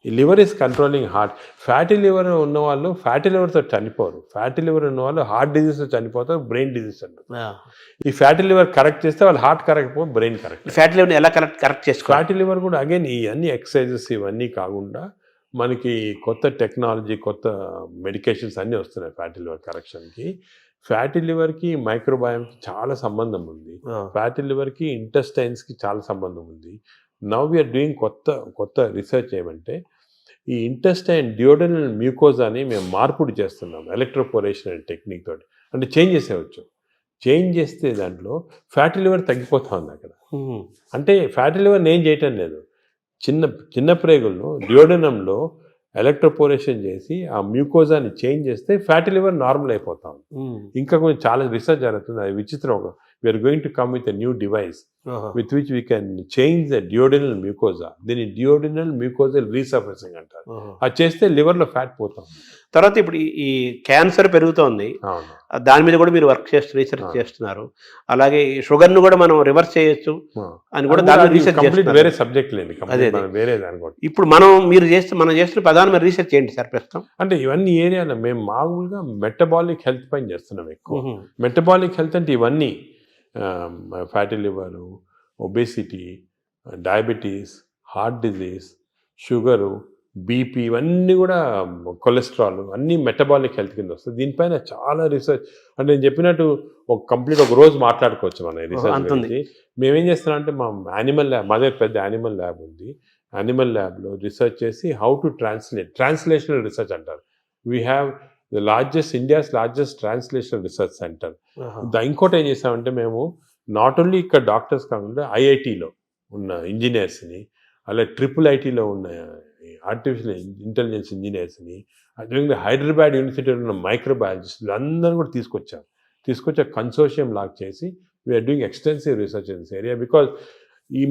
ఈ liver is controlling heart. Fatty liver ఉన్న వాళ్ళు ఫ్యాటీ లివర్తో చనిపోరు. ఫ్యాటీ లివర్ ఉన్న వాళ్ళు హార్ట్ డిజీజ్తో చనిపోతారు, బ్రెయిన్ డిజీజ్ అంటారు. ఈ ఫ్యాటీ లివర్ కరెక్ట్ చేస్తే వాళ్ళు హార్ట్ కరెక్ట్ పోతే బ్రెయిన్ కరెక్ట్. ఫ్యాటీ లివర్ ఎలా కరెక్ట్ చేసుకోవాలి? ఫ్యాటీ లివర్ కూడా అగైన్ ఈ అన్ని ఎక్సర్సైజెస్ ఇవన్నీ కాకుండా మనకి కొత్త టెక్నాలజీ, కొత్త మెడికేషన్స్ అన్నీ వస్తున్నాయి ఫ్యాటీ లివర్ కరెక్షన్కి. ఫ్యాటీ లివర్కి మైక్రోబయామ్కి చాలా సంబంధం ఉంది. ఫ్యాటీ లివర్కి ఇంటెస్టైన్స్కి చాలా సంబంధం ఉంది. నౌ వీఆర్ డూయింగ్ కొత్త రీసెర్చ్ ఏమంటే ఈ ఇంటెస్టైన్ డియోడనల్ మ్యూకోజాని మేము మార్పుడు చేస్తున్నాం ఎలక్ట్రోపోరేషన్ అనే టెక్నిక్ తోటి. అంటే చేంజ్ చేసేవచ్చు. చేంజ్ చేస్తే దాంట్లో ఫ్యాటీ లివర్ తగ్గిపోతా ఉంది అక్కడ. అంటే ఫ్యాటీ లివర్ నేను చేయటం లేదు, చిన్న ప్రేగుల్లో డియోడనంలో ఎలక్ట్రోపోరేషన్ చేసి ఆ మ్యూకోజాని చేంజ్ చేస్తే ఫ్యాటీ లివర్ నార్మల్ అయిపోతాం. ఇంకా కొంచెం చాలా రీసెర్చ్ జరుగుతుంది. అది విచిత్రం. We are going to come with a new device with which we can change the duodenal mucosa. దీన్ని డియోడినల్ మ్యూకోజల్ రీసర్ఫేసింగ్ అంటారు. అది చేస్తే లివర్లో ఫ్యాట్ పోతాం. తర్వాత ఇప్పుడు ఈ క్యాన్సర్ పెరుగుతోంది, దాని మీద కూడా మీరు రీసెర్చ్ చేస్తున్నారు. అలాగే షుగర్ను కూడా మనం రివర్స్ చేయొచ్చు అని కూడా దాని రీసెర్చ్ చేస్తున్నారు. వేరే సబ్జెక్ట్ లేదు, వేరే దాని. ఇప్పుడు మనం చేస్తున్న ప్రధానమైన రీసెర్చ్ ఏంటి సార్ ప్రస్తుతం? అంటే ఇవన్నీ ఏరియాలో మేము మామూలుగా మెటబాలిక్ హెల్త్ పైన చేస్తున్నాం ఎక్కువ. మెటబాలిక్ హెల్త్ అంటే ఇవన్నీ fatty liver, obesity, diabetes, heart disease, sugar, BP, ఇవన్నీ కూడా కొలెస్ట్రాల్ అన్నీ మెటబాలిక్ హెల్త్ కింద వస్తుంది. దీనిపైన చాలా రీసెర్చ్. అంటే నేను చెప్పినట్టు ఒక రోజు మాట్లాడుకోవచ్చు మన రీసెర్చ్ గురించి. మేమేం చేస్తున్నాం అంటే మా యానిమల్ ల్యాబ్, మా దగ్గర పెద్ద యానిమల్ ల్యాబ్ ఉంది. యానిమల్ ల్యాబ్లో రీసెర్చ్ చేసి హౌ టు ట్రాన్స్లేషనల్ రీసెర్చ్ అంటారు. We have India's largest translational research centre. ఇంకోటి ఏం చేసామంటే మేము నాట్ ఓన్లీ ఇక్కడ డాక్టర్స్ కాకుండా ఐఐటిలో ఉన్న ఇంజనీర్స్ని, అలా IIITలో ఉన్న ఆర్టిఫిషియల్ ఇంటెలిజెన్స్ ఇంజనీర్స్ని, అదేవిధంగా హైదరాబాద్ యూనివర్సిటీలో ఉన్న మైక్రోబయాలజిస్టులు అందరూ కూడా తీసుకొచ్చి కన్సోర్షియం లాక్ చేసి we are doing extensive research in this area. Because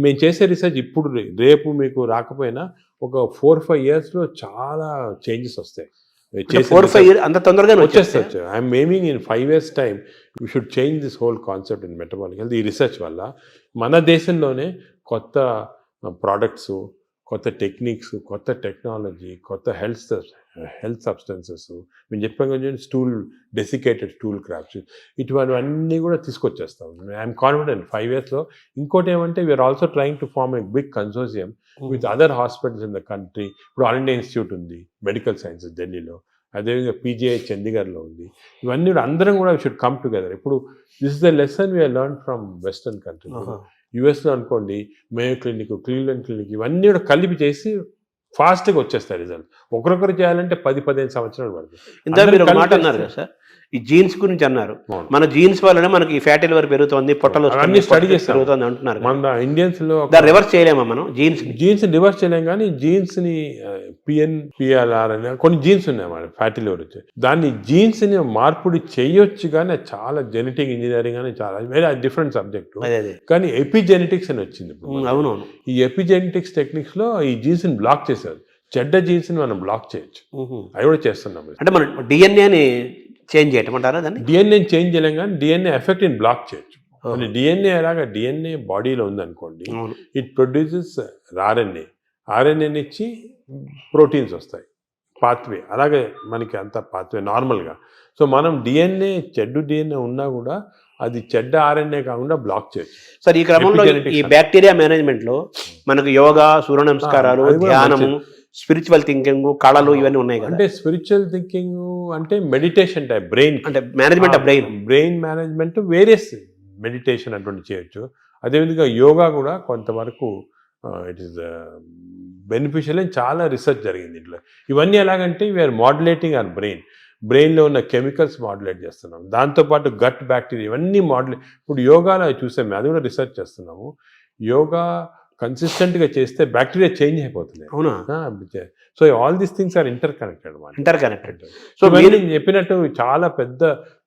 మేము చేసే రీసెర్చ్ ఇప్పుడు రేపు మీకు రాకపోయినా ఒక 4-5 yearsలో చాలా చేంజెస్ వస్తాయి. 4-5 years అంత తొందరగా వచ్చేస్తాయి. I'm aiming in 5 years time we should change this whole concept in metabolic health. ఈ రీసెర్చ్ వల్ల మన దేశంలోనే కొత్త ప్రోడక్ట్స్, కొత్త టెక్నిక్స్, కొత్త టెక్నాలజీ, కొత్త హెల్త్ సబ్స్టెన్సెస్, మేము చెప్పాం కదా, డెసికేటెడ్ స్టూల్ క్రాప్స్, ఇటువంటివన్నీ కూడా తీసుకొచ్చేస్తాం. ఐఎమ్ కాన్ఫిడెంట్ 5 yearsలో. ఇంకోటి ఏమంటే we are also trying to form a big consortium with other hospitals in the country. ఇప్పుడు ఆల్ ఇండియా ఇన్స్టిట్యూట్ ఉంది మెడికల్ సైన్సెస్ ఢిల్లీలో, అదేవిధంగా PGI చండీగఢ్లో ఉంది. ఇవన్నీ కూడా అందరం కూడా వీ షుడ్ కమ్ టుగెదర్. ఇప్పుడు this is the lesson we learn from western country. యుఎస్లో అనుకోండి, మేయో క్లినిక్, క్లీవ్లాండ్ క్లినిక్, ఇవన్నీ కూడా కలిపి చేసి ఫాస్ట్గా వచ్చేస్తాయి రిజల్ట్. ఒకరొకరు చేయాలంటే 10-15 సంవత్సరాలు పడుతుంది. ఇంత మీరు ఒక మాట అన్నారు కదా సార్, ఈ జీన్స్ గురించి అన్నారు. మన జీన్స్ వల్లనే మనకి ఫ్యాటీ లివర్ పెరుగుతుంది, పొట్టలు అన్ని స్టడీ చేస్తారు అంటున్నారు. మన ఇండియన్స్లో రివర్స్ చేయలేమా మనం? జీన్స్ రివర్స్ చేయలేం, కానీ జీన్స్ని PNPLR అనే కొన్ని జీన్స్ ఉన్నాయి మన ఫ్యాటీ లివర్ వచ్చి, దాన్ని జీన్స్ని మార్పుడి చేయొచ్చు. కానీ అది చాలా జెనెటిక్ ఇంజనీరింగ్ అని చాలా వేరే డిఫరెంట్ సబ్జెక్టు. కానీ ఎపిజెనెటిక్స్ అని వచ్చింది. అవునవును. ఈ ఎపిజెనెటిక్స్ టెక్నిక్స్లో ఈ జీన్స్ని బ్లాక్ చేశారు. చెడ్డ జీన్స్ని మనం బ్లాక్ చేయొచ్చు. అవి కూడా చేస్తున్నాం. అంటే మనం డిఎన్ఏని చేంజ్ చేయటం అంటారా? దాన్ని డిఎన్ఏ చేంజ్ చేయలేం, కానీ డిఎన్ఏ ఎఫెక్ట్ని బ్లాక్ చేయొచ్చు. అంటే డిఎన్ఏ ఎలాగా, డిఎన్ఏ బాడీలో ఉందనుకోండి, ఇట్ ప్రొడ్యూసెస్ ఆర్ఎన్ఏని ఇచ్చి ప్రోటీన్స్ వస్తాయి, పాత్వే. అలాగే మనకి అంత పాత్వే నార్మల్గా. సో మనం చెడ్డ డిఎన్ఏ ఉన్నా కూడా అది చెడ్డ ఆర్ఎన్ఏ కాకుండా బ్లాక్ చేయొచ్చు. సార్, ఈ క్రమంలో ఈ బ్యాక్టీరియా మేనేజ్మెంట్లో మనకు యోగా, సూర్య నమస్కారాలు, ధ్యానము, స్పిరిచువల్ థింకింగ్, కళలు, ఇవన్నీ ఉన్నాయి కదా. అంటే స్పిరిచువల్ థింకింగ్ అంటే మెడిటేషన్ టైప్, బ్రెయిన్ అంటే management of brain management, various meditation అటువంటి చేయొచ్చు. అదేవిధంగా యోగా కూడా కొంతవరకు ఇట్ ఈస్ బెనిఫిషియల్ అని చాలా రీసెర్చ్ జరిగింది ఇట్లా. ఇవన్నీ ఎలాగంటే వీఆర్ మాడ్యులేటింగ్ అవర్ బ్రెయిన్లో ఉన్న కెమికల్స్ మాడ్యులేట్ చేస్తున్నాం. దాంతోపాటు గట్ బ్యాక్టీరియా ఇవన్నీ ఇప్పుడు యోగాలో చూసాము, అది కూడా రీసెర్చ్ చేస్తున్నాము. యోగా కన్సిస్టెంట్గా చేస్తే బ్యాక్టీరియా చేంజ్ అయిపోతుంది. అవునా? So all these things are interconnected. So మీరు చెప్పినట్టు చాలా పెద్ద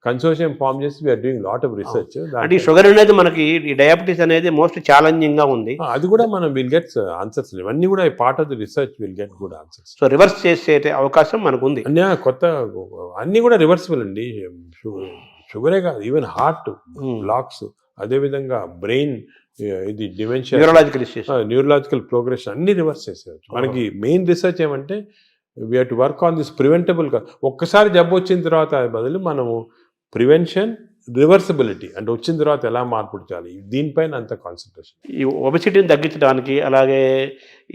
కన్సోర్షియం ఫామ్ చేసి we are doing lot of research. అంటే షుగర్ అనేది మనకి, ఈ డయాబెటీస్ అనేది మోస్ట్ ఛాలెంజింగ్ గా ఉంది. అది కూడా మనం విల్ గెట్ ఆన్సర్స్. ఇవన్నీ కూడా part of the research will get good answers. So reverse చేసే అవకాశం మనకు ఉంది. కొత్త అన్నీ కూడా రివర్సిబుల్ అండి. షుగరే కాదు, ఈవెన్ హార్ట్ బ్లాక్స్, అదేవిధంగా బ్రెయిన్ ఇది డిమెన్షియా, న్యూరలాజికల్ ప్రోగ్రెషన్ అన్ని రివర్స్ చేసేవచ్చు. మనకి మెయిన్ రీసెర్చ్ ఏమంటే we have to work on this preventable. ఒక్కసారి జబ్బు వచ్చిన తర్వాత బదులు మనము ప్రివెన్షన్, రివర్సిబిలిటీ అంటే వచ్చిన తర్వాత ఎలా మార్పు చేయాలి, దీనిపైన అంత కాన్సన్ట్రేషన్. ఈ ఒబెసిటీని తగ్గించడానికి, అలాగే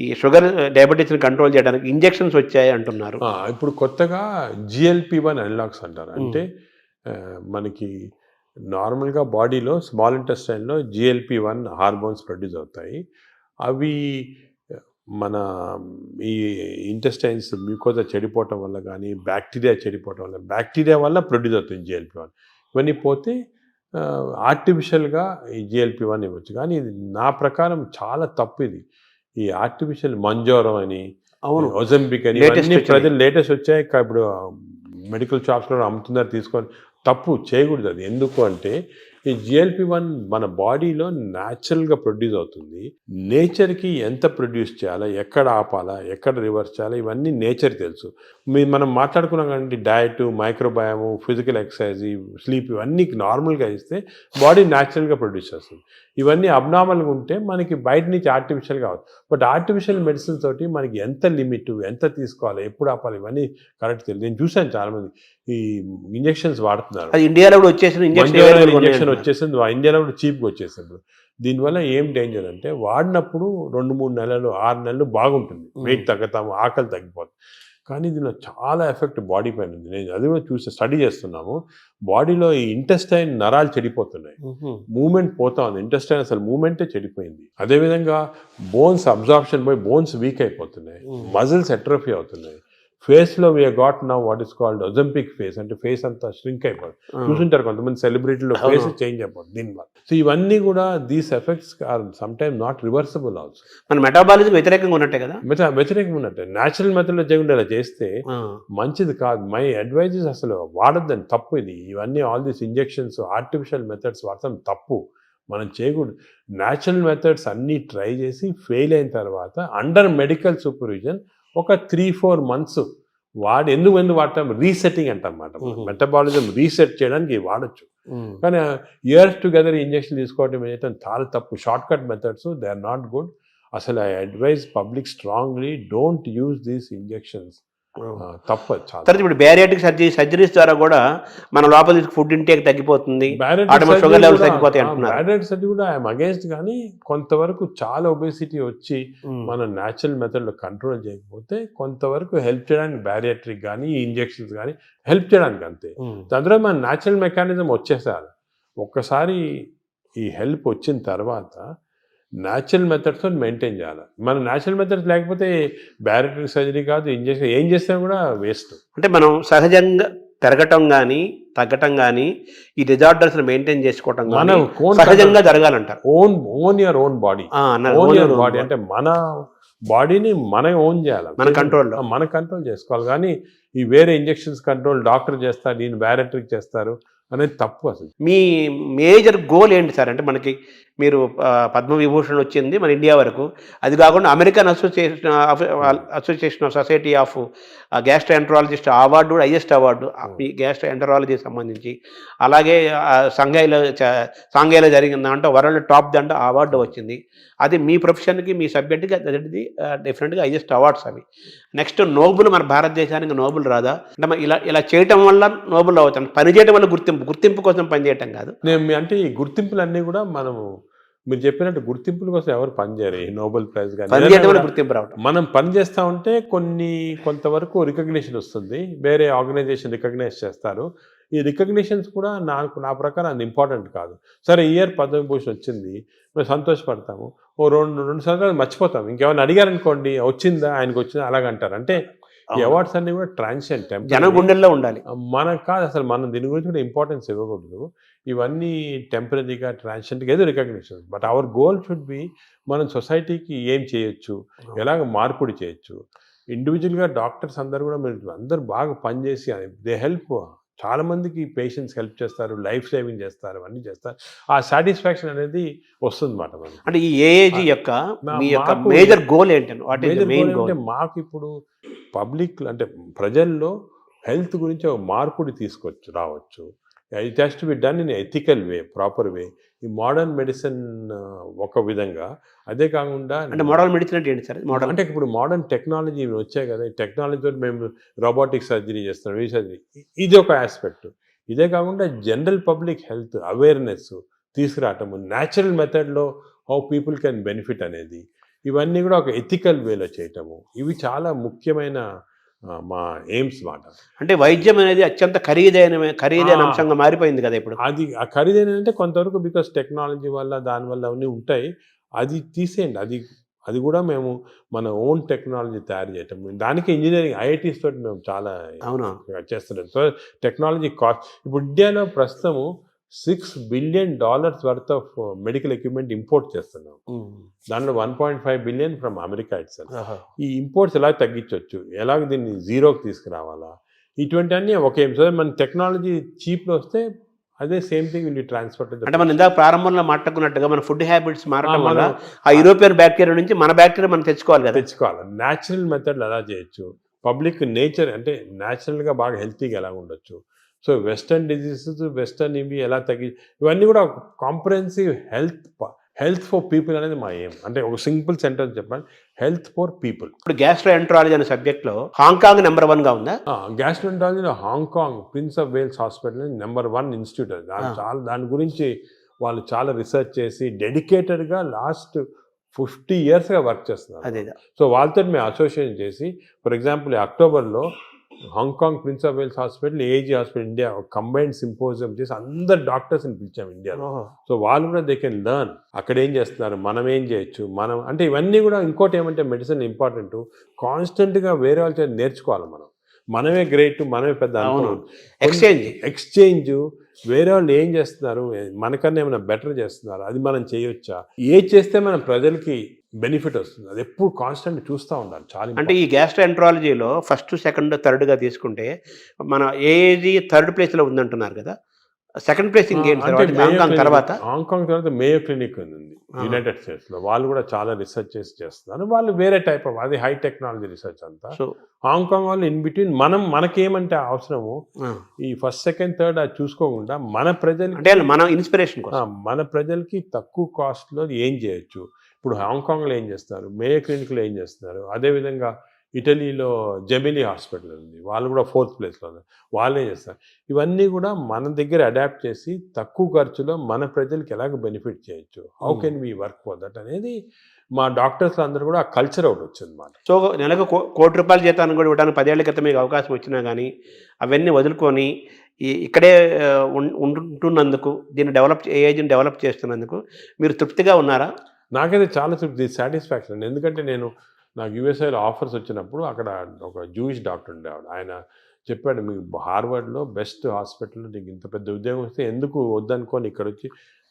ఈ షుగర్ డయాబెటీస్ని కంట్రోల్ చేయడానికి ఇంజెక్షన్స్ వచ్చాయి అంటున్నారు. ఇప్పుడు కొత్తగా GLP-1 అనలాగ్స్ అంటారు. అంటే మనకి నార్మల్గా బాడీలో స్మాల్ ఇంటెస్టైన్లో GLP-1 హార్మోన్స్ ప్రొడ్యూస్ అవుతాయి. అవి మన ఈ ఇంటెస్టైన్స్ మ్యూకోజా చెడిపోవటం వల్ల కానీ, బ్యాక్టీరియా వల్ల ప్రొడ్యూస్ అవుతుంది GLP-1. ఇవన్నీ పోతే ఆర్టిఫిషియల్గా ఈ GLP-1 ఇవ్వచ్చు. కానీ ఇది నా ప్రకారం చాలా తప్పు. ఇది ఈ ఆర్టిఫిషియల్ మంజోరం అని, ఒజంబిక్ అని ఇవన్నీ ప్రజలు లేటెస్ట్ వచ్చాయి. ఇప్పుడు మెడికల్ షాప్స్లో అమ్ముతున్నారు, తీసుకొని తప్పు చేయకూడదు. అది ఎందుకు అంటే ఈ GLP-1 మన బాడీలో న్యాచురల్గా ప్రొడ్యూస్ అవుతుంది. నేచర్కి ఎంత ప్రొడ్యూస్ చేయాలా, ఎక్కడ ఆపాలా, ఎక్కడ రివర్స్ చేయాలా, ఇవన్నీ నేచర్ తెలుసు. మనం మాట్లాడుకున్నాం కానీ డయట్, మైక్రోబయాము, ఫిజికల్ ఎక్సర్సైజ్, స్లీప్ ఇవన్నీ నార్మల్గా ఇస్తే బాడీ న్యాచురల్గా ప్రొడ్యూస్ చేస్తుంది. ఇవన్నీ అబ్నార్మల్గా ఉంటే మనకి బయట నుంచి ఆర్టిఫిషియల్గా అవుతుంది. బట్ ఆర్టిఫిషియల్ మెడిసిన్ తోటి మనకి ఎంత లిమిట్, ఎంత తీసుకోవాలి, ఎప్పుడు ఆపాలి, ఇవన్నీ కరెక్ట్ తెలియదు. నేను చూశాను చాలామంది ఈ ఇంజెక్షన్స్ వాడుతున్నారు. ఇండియాలో కూడా వచ్చేసింది, ఇంజెక్షన్ వచ్చేసింది, ఇండియాలో కూడా చీప్గా వచ్చేసింది. దీనివల్ల ఏం డేంజర్ అంటే వాడినప్పుడు 2-3 నెలలు 6 నెలలు బాగుంటుంది, వెయిట్ తగ్గుతాము, ఆకలి తగ్గిపోతుంది. కానీ దీనిలో చాలా ఎఫెక్ట్ బాడీ పైన ఉంది. నేను అది కూడా చూసి స్టడీ చేస్తున్నాము. బాడీలో ఈ ఇంటెస్టైన్ నరాలు చెడిపోతున్నాయి, మూమెంట్ పోతా ఉంది, ఇంటెస్టైన్ అసలు మూమెంటే చెడిపోయింది. అదేవిధంగా బోన్స్ అబ్జార్ప్షన్ పోయి బోన్స్ వీక్ అయిపోతున్నాయి, మజిల్స్ ఎట్రోఫీ అవుతున్నాయి. ఫేస్లో we got now what is called Ozempic face, అంటే ఫేస్ అంతా స్ట్రింక్ అయిపోతుంది. చూసుంటారు కొంతమంది సెలబ్రిటీలో ఫేస్ చేంజ్ అయిపోతుంది దీనివల్ల. సో ఇవన్నీ కూడా these effects are some time not reversible also. మన మెటాబాలిజం వ్యతిరేకంగా ఉన్నట్టే కదా. వ్యతిరేకంగా ఉన్నట్టే. న్యాచురల్ మెథడ్లో చేయకుండా ఇలా చేస్తే మంచిది కాదు. మై అడ్వైజ్ అసలు వాడద్దని, తప్పు ఇది. ఇవన్నీ all these injections, artificial methods వాడతాం తప్పు, మనం చేయకూడదు. న్యాచురల్ మెథడ్స్ అన్నీ ట్రై చేసి ఫెయిల్ అయిన తర్వాత అండర్ మెడికల్ సూపర్విజన్ ఒక 3-4 months వాడి ఎందుకు వాడతాం, రీసెట్టింగ్ అంటమాట. మెటబాలిజం రీసెట్ చేయడానికి వాడచ్చు. కానీ ఇయర్స్ టుగెదర్ ఇంజెక్షన్ తీసుకోవడం ఏంటంటే చాలా తప్పు. Short cut methods, they are not good. అసలు I advise public strongly, don't use these injections. తప్పు చాలా. తర్వాత ఇప్పుడు బ్యారియాటిక్ సర్జరీస్ ద్వారా కూడా మన లోపల ఫుడ్ ఇంటేక్ తగ్గిపోతుంది, షుగర్ లెవెల్స్ తగ్గిపోతాయి అంటున్నారు. బ్యారియాటిక్ సర్జరీ కూడా ఐఎమ్ అగేన్స్ట్, కానీ కొంతవరకు చాలా ఒబేసిటీ వచ్చి మనం న్యాచురల్ మెథడ్లో కంట్రోల్ చేయకపోతే కొంతవరకు హెల్ప్ చేయడానికి బ్యారియాట్రిక్ కానీ ఇంజెక్షన్స్ కానీ హెల్ప్ చేయడానికి అంతే. దాంట్లో మన న్యాచురల్ మెకానిజం వచ్చేసారు. ఒక్కసారి ఈ హెల్ప్ వచ్చిన తర్వాత న్యాచురల్ మెథడ్స్తో మెయింటైన్ చేయాలి. మన న్యాచురల్ మెథడ్స్ లేకపోతే బ్యారియాట్రిక్ సర్జరీ కాదు, ఇంజెక్షన్ ఏం చేసినా కూడా వేస్ట్. అంటే మనం సహజంగా పెరగటం కానీ తగ్గటం కానీ ఈ డిజార్డర్స్ మెయింటైన్ చేసుకోవటం మనం సహజంగా జరగాలంటారు. Own your own body. Body అంటే మన బాడీని మనం ఓన్ చేయాలి, మన కంట్రోల్ చేసుకోవాలి. కానీ ఈ వేరే ఇంజెక్షన్స్ కంట్రోల్ డాక్టర్ చేస్తారు, నేను బ్యారియాట్రిక్ చేస్తారు అనేది తప్పు. అసలు మీ మేజర్ గోల్ ఏంటి సార్? అంటే మనకి మీరు పద్మవిభూషణ్ వచ్చింది మన ఇండియా వరకు, అది కాకుండా American association of society of gastroenterologist award కూడా హైయెస్ట్ అవార్డు ఈ గ్యాస్ట్రోఎంటరాలజీకి సంబంధించి. అలాగే సాంఘైలో జరిగిన దాంట్లో వరల్డ్ టాప్ దాంట్లో అవార్డు వచ్చింది. అది మీ ప్రొఫెషన్కి, మీ సబ్జెక్ట్కి అది డిఫరెంట్గా హైయెస్ట్ అవార్డ్స్ అవి. నెక్స్ట్ నోబుల్, మన భారతదేశానికి నోబుల్ రాదా? అంటే ఇలా చేయటం వల్ల నోబుల్ అవుతాం, పని చేయడం వల్ల గుర్తింపు కోసం పనిచేయటం కాదు. అంటే ఈ గుర్తింపులన్నీ కూడా మనము మీరు చెప్పినట్టు గుర్తింపుల కోసం ఎవరు పనిచేయరు. ఈ నోబెల్ ప్రైజ్ కానీ గుర్తింపు రావడం, మనం పని చేస్తూ ఉంటే కొంతవరకు రికగ్నిషన్ వస్తుంది, వేరే ఆర్గనైజేషన్ రికగ్నైజ్ చేస్తారు. ఈ రికగ్నిషన్స్ కూడా నా ప్రకారం అది ఇంపార్టెంట్ కాదు. సరే ఇయర్ పద్మవిభూషణ్ వచ్చింది, మేము సంతోషపడతాము, ఓ రెండు సంవత్సరాలు మర్చిపోతాం. ఇంకేమైనా అడిగారనుకోండి వచ్చిందా, ఆయనకు వచ్చిందా అలాగంటారు. అంటే ఈ అవార్డ్స్ అన్ని కూడా ట్రాన్సియెంట్, జనం గుండెల్లో ఉండాలి. మనకు కాదు అసలు, మనం దీని గురించి కూడా ఇంపార్టెన్స్ ఇవ్వకూడదు. ఇవన్నీ టెంపరీగా ట్రాన్సియెంట్గా ఏదో recognition. But our goal should be మనం సొసైటీకి ఏం చేయొచ్చు, ఎలాగ మార్పిడి చేయొచ్చు. ఇండివిజువల్గా డాక్టర్స్ అందరూ కూడా మీరు అందరూ బాగా పనిచేసి దే హెల్ప్, చాలా మందికి పేషెంట్స్ హెల్ప్ చేస్తారు, లైఫ్ సేవింగ్ చేస్తారు, అన్నీ చేస్తారు. ఆ సాటిస్ఫాక్షన్ అనేది వస్తుంది అన్నమాట. అంటే ఈ ఏఏజీ యొక్క మేజర్ గోల్ ఏంటంటే, మాకు ఇప్పుడు పబ్లిక్ అంటే ప్రజల్లో హెల్త్ గురించి ఒక మార్పుడి రావచ్చు. It has to be done in ethical way, proper way. ఈ మోడర్న్ మెడిసిన్ ఒక విధంగా, అదే కాకుండా అంటే మోడర్న్ మెడిసిన్ అంటే ఏంటి సార్? మోడర్న్ అంటే ఇప్పుడు మోడర్న్ టెక్నాలజీ వచ్చాయి కదా, ఈ టెక్నాలజీతో మేము రోబోటిక్ సర్జరీ చేస్తున్నాం, ఈ సర్జరీ, ఇది ఒక ఆస్పెక్ట్. ఇదే కాకుండా general public health awareness తీసుకురావటము, natural మెథడ్లో హౌ పీపుల్ కెన్ బెనిఫిట్ అనేది, ఇవన్నీ కూడా ఒక ఎథికల్ వేలో చేయటము, ఇవి చాలా ముఖ్యమైన మా ఎయిమ్స్ మాట. అంటే వైద్యం అనేది అత్యంత ఖరీదైన అంశంగా మారిపోయింది కదా ఇప్పుడు. అది ఆ ఖరీదైన అంటే కొంతవరకు బికాస్ టెక్నాలజీ వల్ల దానివల్ల అవన్నీ ఉంటాయి, అది తీసేయండి. అది కూడా మేము మన ఓన్ టెక్నాలజీ తయారు చేయటం, దానికి ఇంజనీరింగ్ ఐఐటీస్ తోటి మేము చాలా చేస్తున్నాం. సో టెక్నాలజీ కాస్ట్ ఇప్పుడు ఇండియాలో ప్రస్తుతము $6 billion worth of medical equipment import చేస్తున్నాం. దాంట్లో 1.5 billion ఫ్రమ్ అమెరికా ఇట్సెల్ఫ్. ఈ ఇంపోర్ట్స్ ఎలా తగ్గించవచ్చు, ఎలాగ దీన్ని జీరోకి తీసుకురావాలా, ఇటువంటి అన్నీ ఒకే. సో మన టెక్నాలజీ చీప్లో వస్తే అదే సేమ్ థింగ్ విల్ ట్రాన్స్ఫర్. అంటే మనం ఇందాక ప్రారంభంలో మాట్లాడుకున్నట్టుగా మన ఫుడ్ హ్యాబిట్స్ మారడం వల్ల ఆ యూరోపియన్ బ్యాక్టీరియా నుంచి మన బ్యాక్టీరియా మనం తెచ్చుకోవాలి. న్యాచురల్ మెథడ్లు ఎలా చేయొచ్చు, పబ్లిక్ నేచర్ అంటే న్యాచురల్గా బాగా హెల్తీగా ఎలా ఉండొచ్చు. సో వెస్టర్న్ డిజీజెస్, వెస్టర్న్ ఇవి ఎలా ఇవన్నీ కూడా కాంప్రహెన్సివ్ హెల్త్ ఫర్ పీపుల్ అనేది మా ఎయిమ్. అంటే ఒక సింపుల్ సెంటెన్స్ చెప్పండి, హెల్త్ ఫర్ పీపుల్. ఇప్పుడు గ్యాస్ట్రోఎంటరాలజీ అనే సబ్జెక్ట్లో హాంకాంగ్ నెంబర్ 1గా ఉందా? గ్యాస్ట్రోఎంటరాలజీలో Hong Kong Prince of Wales hospital number 1 institute. దాని గురించి వాళ్ళు చాలా రీసెర్చ్ చేసి డెడికేటెడ్గా లాస్ట్ 50 yearsగా వర్క్ చేస్తున్నారు. అదే సో వాళ్ళతో మేము అసోసియేషన్ చేసి, ఫర్ ఎగ్జాంపుల్ అక్టోబర్లో Hong Kong Prince of Wales Hospital, AG hospital India combined symposium చేసి అందరు డాక్టర్స్ని పిలిచాం ఇండియాలో. సో వాళ్ళు కూడా దే కెన్ లెర్న్ అక్కడ ఏం చేస్తున్నారు, మనం ఏం చేయొచ్చు, మనం అంటే ఇవన్నీ కూడా. ఇంకోటి ఏమంటే మెడిసిన్ ఇంపార్టెంట్, కాన్స్టెంట్గా వేరే వాళ్ళ చేత నేర్చుకోవాలి. మనమే గ్రేట్, మనమే పెద్ద ఎక్స్చేంజ్ వేరే వాళ్ళు ఏం చేస్తున్నారు, మనకన్నా ఏమైనా బెటర్ చేస్తున్నారు, అది మనం చేయొచ్చా, ఏ చేస్తే మన ప్రజలకి బెనిఫిట్ వస్తుంది, అది ఎప్పుడు కాన్స్టెంట్ చూస్తూ ఉండాలి. చాలా అంటే ఈ గ్యాస్ట్రోఎంట్రాలజీలో ఫస్ట్, సెకండ్, థర్డ్గా తీసుకుంటే మన ఏజీ థర్డ్ ప్లేస్లో ఉందంటున్నారు కదా, సెకండ్ ప్లేస్ ఇంకేం తర్వాత హాంకాంగ్ మేయో క్లినిక్ ఉంది యునైటెడ్ స్టేట్స్లో. వాళ్ళు కూడా చాలా రీసెర్చ్ చేస్తున్నారు. వాళ్ళు వేరే టైప్ ఆఫ్, అది హై టెక్నాలజీ రీసెర్చ్ అంతా. హాంకాంగ్ వాళ్ళు ఇన్ బిట్వీన్ మనకేమంటే అవసరము ఈ ఫస్ట్, సెకండ్, థర్డ్ అది చూసుకోకుండా మన ప్రజలకి, అంటే మన ఇన్స్పిరేషన్ మన ప్రజలకి తక్కువ కాస్ట్లో ఏం చేయొచ్చు. ఇప్పుడు హాంకాంగ్లో ఏం చేస్తారు, మేయో క్లినిక్లో ఏం చేస్తున్నారు, అదేవిధంగా ఇటలీలో జెమిలీ హాస్పిటల్ ఉంది, వాళ్ళు కూడా 4th ప్లేస్లో ఉన్నారు, వాళ్ళే చేస్తారు. ఇవన్నీ కూడా మన దగ్గర అడాప్ట్ చేసి తక్కువ ఖర్చులో మన ప్రజలకి ఎలాగ బెనిఫిట్ చేయొచ్చు, how can we work for that అనేది మా డాక్టర్స్ అందరూ కూడా ఆ కల్చర్ ఒకటి వచ్చింది అన్నమాట. సో నెలకు ₹1,00,00,000 జీతాన్ని కూడా ఇవ్వడానికి 10 ఏళ్ల క్రితం మీకు అవకాశం వచ్చినా కానీ అవన్నీ వదులుకొని ఇక్కడే ఉంటున్నందుకు, ఏజెంట్ డెవలప్ చేస్తున్నందుకు మీరు తృప్తిగా ఉన్నారా? నాకైతే చాలా తృప్తి, సాటిస్ఫాక్షన్. ఎందుకంటే నాకు యూఎస్ఐలో ఆఫర్స్ వచ్చినప్పుడు అక్కడ ఒక జూయిష్ డాక్టర్ ఉండేవాడు. ఆయన చెప్పాడు, మీకు హార్వర్డ్లో బెస్ట్ హాస్పిటల్లో నీకు ఇంత పెద్ద ఉద్యోగం వస్తే ఎందుకు వద్దనుకోని ఇక్కడ వచ్చి.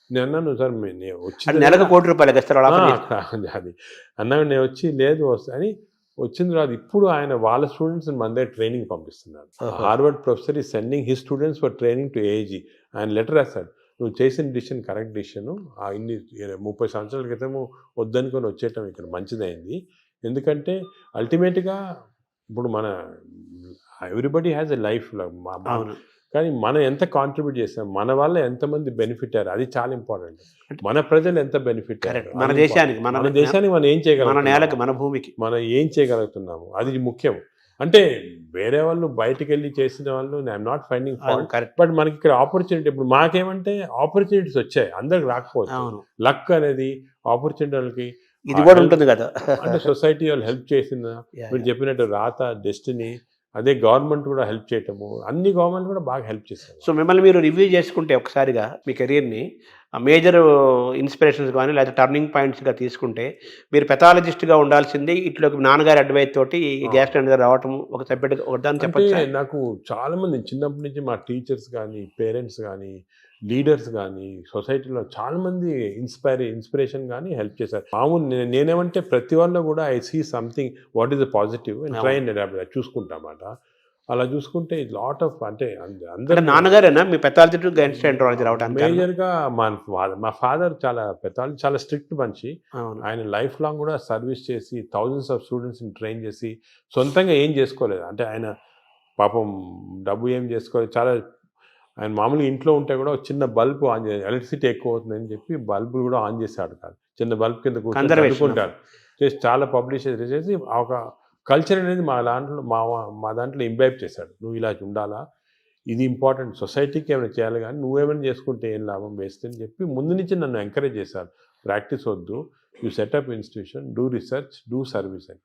నేను అన్నాను, సార్ వచ్చి నెలకు ₹1,00,00,000 అది అన్నాను. నేను వచ్చి లేదు వస్తే అని వచ్చింది రాదు. ఇప్పుడు ఆయన వాళ్ళ స్టూడెంట్స్ మన దగ్గర ట్రైనింగ్ పంపిస్తున్నారు. హార్వర్డ్ ప్రొఫెసర్ ఈ sending his students for training to AG. ఆయన లెటర్ రాస్తాడు, నువ్వు చేసిన డిసిషన్ కరెక్ట్ డిసిషను, ఇన్ని 30 సంవత్సరాల క్రితము వద్దనుకొని వచ్చేయటం ఇక్కడ మంచిదైంది. ఎందుకంటే అల్టిమేట్గా ఇప్పుడు ఎవ్రీబడి హ్యాస్ ఎ లైఫ్, కానీ మనం ఎంత కాంట్రిబ్యూట్ చేస్తాం, మన వల్ల ఎంతమంది బెనిఫిట్ అయ్యారు, అది చాలా ఇంపార్టెంట్. మన ప్రజలు ఎంత బెనిఫిట్ అయ్యారు, మన దేశానికి మనం ఏం చేయగలం, మన నేలకి, మన భూమికి మనం ఏం చేయగలుగుతున్నాము, అది ముఖ్యం. అంటే వేరే వాళ్ళు బయటకు వెళ్ళి చేసిన వాళ్ళు I'm not finding fault, but మనకి ఇక్కడ ఆపర్చునిటీ, ఇప్పుడు మాకేమంటే ఆపర్చునిటీస్ వచ్చాయి, అందరికి రాకపోవచ్చు. లక్ అనేది ఆపర్చునిటీ వాళ్ళకి ఇది కూడా ఉంటుంది కదా. అంటే సొసైటీ వాళ్ళు హెల్ప్ చేసిన, మీరు చెప్పినట్టు రాత, డెస్టినీ, అదే గవర్నమెంట్ కూడా హెల్ప్ చేయటము, అన్ని గవర్నమెంట్ కూడా బాగా హెల్ప్ చేస్తారు. సో మిమ్మల్ని మీరు రివ్యూ చేసుకుంటే ఒకసారిగా మీ కెరీర్ని మేజర్ ఇన్స్పిరేషన్స్ కానీ లేదా టర్నింగ్ పాయింట్స్గా తీసుకుంటే, మీరు పెథాలజిస్ట్గా ఉండాల్సింది, ఇట్లోకి నాన్నగారి అడ్వైస్ తోటి గ్యాస్ట్రోఎంట్రాలజీ రావటం ఒక సెపరేట్ ఒకదాన్ని చెప్పచ్చు. నాకు చాలామంది చిన్నప్పటి నుంచి మా టీచర్స్ కానీ, పేరెంట్స్ కానీ, లీడర్స్ కానీ, సొసైటీలో చాలామంది ఇన్స్పిరేషన్ కానీ హెల్ప్ చేశారు. మామూలు నేనేమంటే ప్రతి వాళ్ళు కూడా I see something what is the positive and try and adapt చూసుకుంటామాట. అలా చూసుకుంటే లాట్ ఆఫ్, అంటే అందరూ నాన్నగారేనా మీ పెథాలజీ టు గ్యాస్ట్రోఎంట్రాలజీ రావడానికి? మేజర్గా మా ఫాదర్ చాలా స్ట్రిక్ట్ మనిషి. ఆయన లైఫ్ లాంగ్ కూడా సర్వీస్ చేసి థౌజండ్స్ ఆఫ్ స్టూడెంట్స్ని ట్రైన్ చేసి సొంతంగా ఏం చేసుకోలేదు. అంటే ఆయన పాపం డబ్బు ఏం చేసుకోలేదు. చాలా ఆయన మామూలుగా ఇంట్లో ఉంటే కూడా చిన్న బల్బు ఆన్ చేసి, ఎలక్ట్రిసిటీ ఎక్కువ అవుతుందని చెప్పి బల్బులు కూడా ఆన్ చేసేవాడు కాదు, చిన్న బల్బ్ కింద కూర్చుంటారు చేసి చాలా పబ్లిష్ చేసి ఒక కల్చర్ అనేది మా దాంట్లో ఇంబైబ్ చేశాడు. నువ్వు ఇలా ఉండాలా, ఇది ఇంపార్టెంట్, సొసైటీకి ఏమైనా చేయాలి, కానీ నువ్వేమైనా చేసుకుంటే ఏం లాభం వేస్తే అని చెప్పి ముందు నుంచి నన్ను ఎంకరేజ్ చేశారు. ప్రాక్టీస్ వద్దు, you setup institution, do research, do service అని.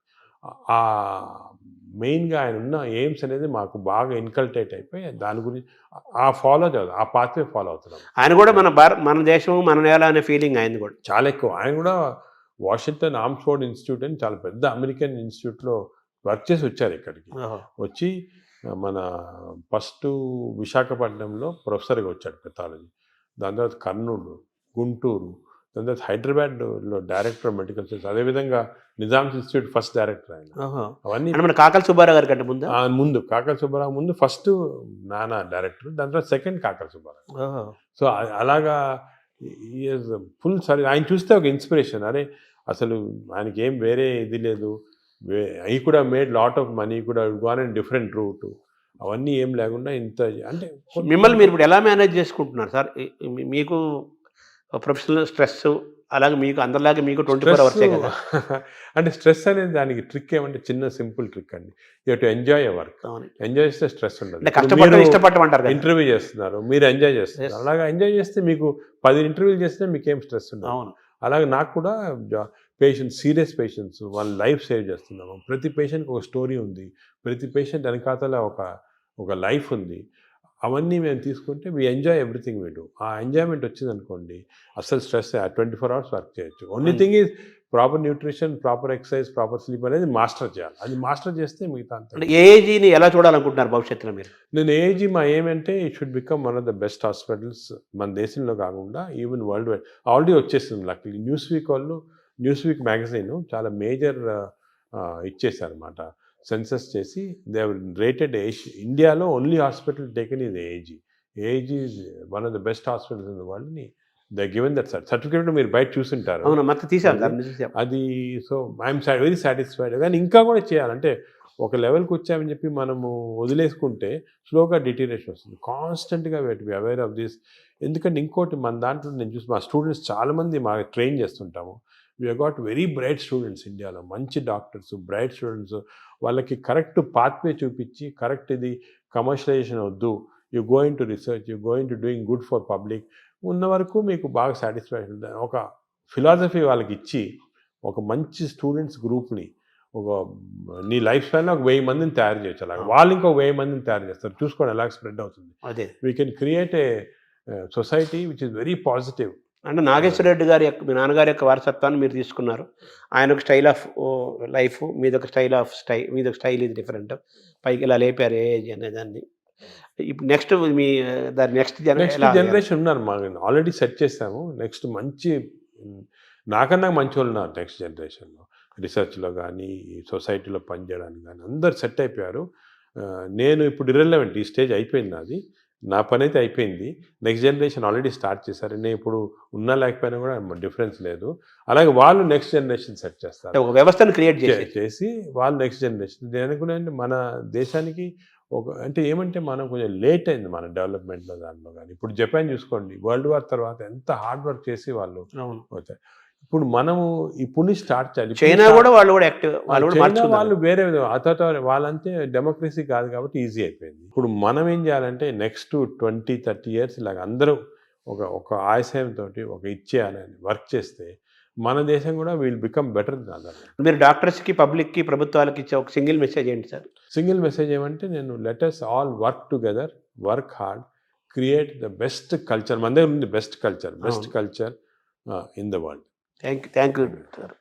మెయిన్గా ఆయన ఉన్న ఎయిమ్స్ అనేది మాకు బాగా ఇన్కల్టేట్ అయిపోయి దాని గురించి ఆ పాత్వే ఫాలో అవుతున్నాం. ఆయన కూడా మన దేశం, మన నేల అనే ఫీలింగ్ ఆయన కూడా చాలా ఎక్కువ. ఆయన కూడా వాషింగ్టన్ ఆర్మ్స్ఫోర్డ్ ఇన్స్టిట్యూట్ అని చాలా పెద్ద అమెరికన్ ఇన్స్టిట్యూట్లో వర్క్ చేసి వచ్చారు. ఇక్కడికి వచ్చి మన ఫస్ట్ విశాఖపట్నంలో ప్రొఫెసర్గా వచ్చాడు పెథాలజీ, దాని తర్వాత కర్నూలు, గుంటూరు, దాని తర్వాత హైదరాబాద్లో డైరెక్టర్ మెడికల్ సైన్స్, అదేవిధంగా నిజామ్స్ ఇన్స్టిట్యూట్ ఫస్ట్ డైరెక్టర్ ఆయన. అవన్నీ మన కాకల సుబ్బారావు గారి కంటే ముందు కాకల సుబ్బారావు ముందు ఫస్ట్ నాన్న డైరెక్టర్, దాని తర్వాత సెకండ్ కాకల సుబ్బారావు. సో అలాగా ఫుల్ సర్వీస్. ఆయన చూస్తే ఒక ఇన్స్పిరేషన్, అరే అసలు ఆయనకి ఏం వేరే ఇది లేదు, ఈ కూడా మేడ్ లాట్ ఆఫ్ మనీ, కూడా గాన్ అండ్ డిఫరెంట్ రూట్, అవన్నీ ఏం లేకుండా ఇంత. అంటే మిమ్మల్ని మీరు ఇప్పుడు ఎలా మేనేజ్ చేసుకుంటున్నారు సార్? మీకు ప్రొఫెషనల్ స్ట్రెస్, అలాగే మీకు అందరిలాగే మీకు 24 hours కదా. అంటే స్ట్రెస్ అనేది దానికి ట్రిక్ ఏమంటే చిన్న సింపుల్ ట్రిక్ అండి, you to enjoy your work. Enjoy చేస్తే స్ట్రెస్ ఉండదు. కష్టపడడం ఇష్టపడమంటారు. ఇంటర్వ్యూ చేస్తున్నారు, మీరు ఎంజాయ్ చేస్తున్నారు, అలాగా ఎంజాయ్ చేస్తే మీకు 10 ఇంటర్వ్యూలు చేస్తే మీకు ఏం స్ట్రెస్ ఉండదు. అలాగే నాకు కూడా సీరియస్ పేషెంట్స్ వాళ్ళ లైఫ్ సేవ్ చేస్తున్నాము. ప్రతి పేషెంట్కి ఒక స్టోరీ ఉంది, ప్రతి పేషెంట్ వెనకాతల ఒక లైఫ్ ఉంది. అవన్నీ మేము తీసుకుంటే we enjoy everything we do. ఆ ఎంజాయ్మెంట్ వచ్చిందనుకోండి అసలు స్ట్రెస్ 24 hours వర్క్ చేయొచ్చు. Only thing is proper nutrition, proper exercise, proper sleep అనేది మాస్టర్ చేయాలి. అది మాస్టర్ చేస్తే మిగతా అంతా. అంటే ఏఏజీని ఎలా చూడాలనుకుంటున్నారు భవిష్యత్తులో మీరు? నేను ఏజీ మా ఏమంటే it should become one of the best hospitals మన దేశంలో కాకుండా ఈవెన్ వరల్డ్ వైడ్. ఆల్రెడీ వచ్చేస్తుంది లక్కీ. న్యూస్ వీక్ మ్యాగజైన్ చాలా మేజర్ ఇచ్చేసారన్నమాట. సెన్సస్ చేసి దే రేటెడ్ ఇండియాలో ఓన్లీ హాస్పిటల్ టేకెన్ ఇది AG. AG is one of the best hospitals in the world ని దే గివెన్ దట్ సర్టిఫికేట్. మీరు బయట చూసుంటారు. అవును, మొత్తం తీసాను అది. So I'm very satisfied. కానీ ఇంకా కూడా చేయాలంటే ఒక లెవెల్కి వచ్చామని చెప్పి మనము వదిలేసుకుంటే స్లోగా డిటీరేషన్ వస్తుంది. కాన్స్టెంట్గా బి అవేర్ ఆఫ్ దిస్. ఎందుకంటే ఇంకోటి మన దాంట్లో నేను చూసి మా స్టూడెంట్స్ చాలామంది ట్రైన్ చేస్తుంటాము. We got very bright students ఇండియాలో, మంచి డాక్టర్స్, బ్రైట్ స్టూడెంట్స్. వాళ్ళకి కరెక్ట్ పాత్వే చూపించి కరెక్ట్ ఇది కమర్షియలైజేషన్ వద్దు, you going to research, you going to doing good for public ఉన్న వరకు మీకు బాగా సాటిస్ఫాక్షన్. ఒక ఫిలాసఫీ వాళ్ళకి ఇచ్చి ఒక మంచి స్టూడెంట్స్ గ్రూప్ని నీ లైఫ్ స్టైల్లో 1000 మందిని తయారు చేయొచ్చు. అలాగే వాళ్ళు ఇంకో 1000 మందిని తయారు చేస్తారు. చూసుకోండి ఎలా స్ప్రెడ్ అవుతుంది. అదే we can create a society which is very positive. అంటే నాగేశ్వర రెడ్డి గారి యొక్క, మీ నాన్నగారి యొక్క వారసత్వాన్ని మీరు తీసుకున్నారు. ఆయన ఒక స్టైల్ ఆఫ్ లైఫ్, మీదొక స్టైల్ ఆఫ్ మీదొక స్టైల్ ఇది డిఫరెంట్. పైకి ఇలా లేపారు ఏజ్ అనే దాన్ని. ఇప్పుడు నెక్స్ట్ మీ దాని నెక్స్ట్ జనరేషన్ ఉన్నారు మా ఆల్రెడీ సెట్ చేసాము. నెక్స్ట్ మంచి నాకన్నా మంచి వాళ్ళు ఉన్నారు నెక్స్ట్ జనరేషన్లో. రీసెర్చ్లో కానీ సొసైటీలో పనిచేయడానికి కానీ అందరు సెట్ అయిపోయారు. నేను ఇప్పుడు ఇర్రెలెవెంట్, ఈ స్టేజ్ అయిపోయింది నాది. నా పని అయితే అయిపోయింది. నెక్స్ట్ జనరేషన్ ఆల్రెడీ స్టార్ట్ చేశారు. నేను ఇప్పుడు ఉన్నా లేకపోయినా కూడా డిఫరెన్స్ లేదు. అలాగే వాళ్ళు నెక్స్ట్ జనరేషన్ సెట్ చేస్తారు. ఒక వ్యవస్థను క్రియేట్ చేసి వాళ్ళు నెక్స్ట్ జనరేషన్. నేను అనుకున్నాను మన దేశానికి అంటే ఏమంటే మనం కొంచెం లేట్ అయింది మన డెవలప్మెంట్లో దాంట్లో. కానీ ఇప్పుడు జపాన్ చూసుకోండి, వరల్డ్ వార్ తర్వాత ఎంత హార్డ్ వర్క్ చేసి వాళ్ళు వచ్చారు. ఇప్పుడు మనము ఇప్పుడు స్టార్ట్ చేయాలి. చైనా కూడా వాళ్ళు కూడా యాక్టివ్, వాళ్ళు వేరే వాళ్ళంతే డెమోక్రసీ కాదు కాబట్టి ఈజీ అయిపోయింది. ఇప్పుడు మనం ఏం చేయాలంటే నెక్స్ట్ 20-30 years ఇలాగ అందరూ ఒక ఆశయంతో ఒక ఇచ్చేయాలని వర్క్ చేస్తే మన దేశం కూడా విల్ బికమ్ బెటర్. మీరు డాక్టర్స్కి, పబ్లిక్కి, ప్రభుత్వాలకి ఇచ్చే ఒక సింగిల్ మెసేజ్ ఏంటి సార్? సింగిల్ మెసేజ్ ఏమంటే నేను let us all work together, work hard, create the best culture. మన దగ్గర ఉంది best culture in the world. Thank you sir.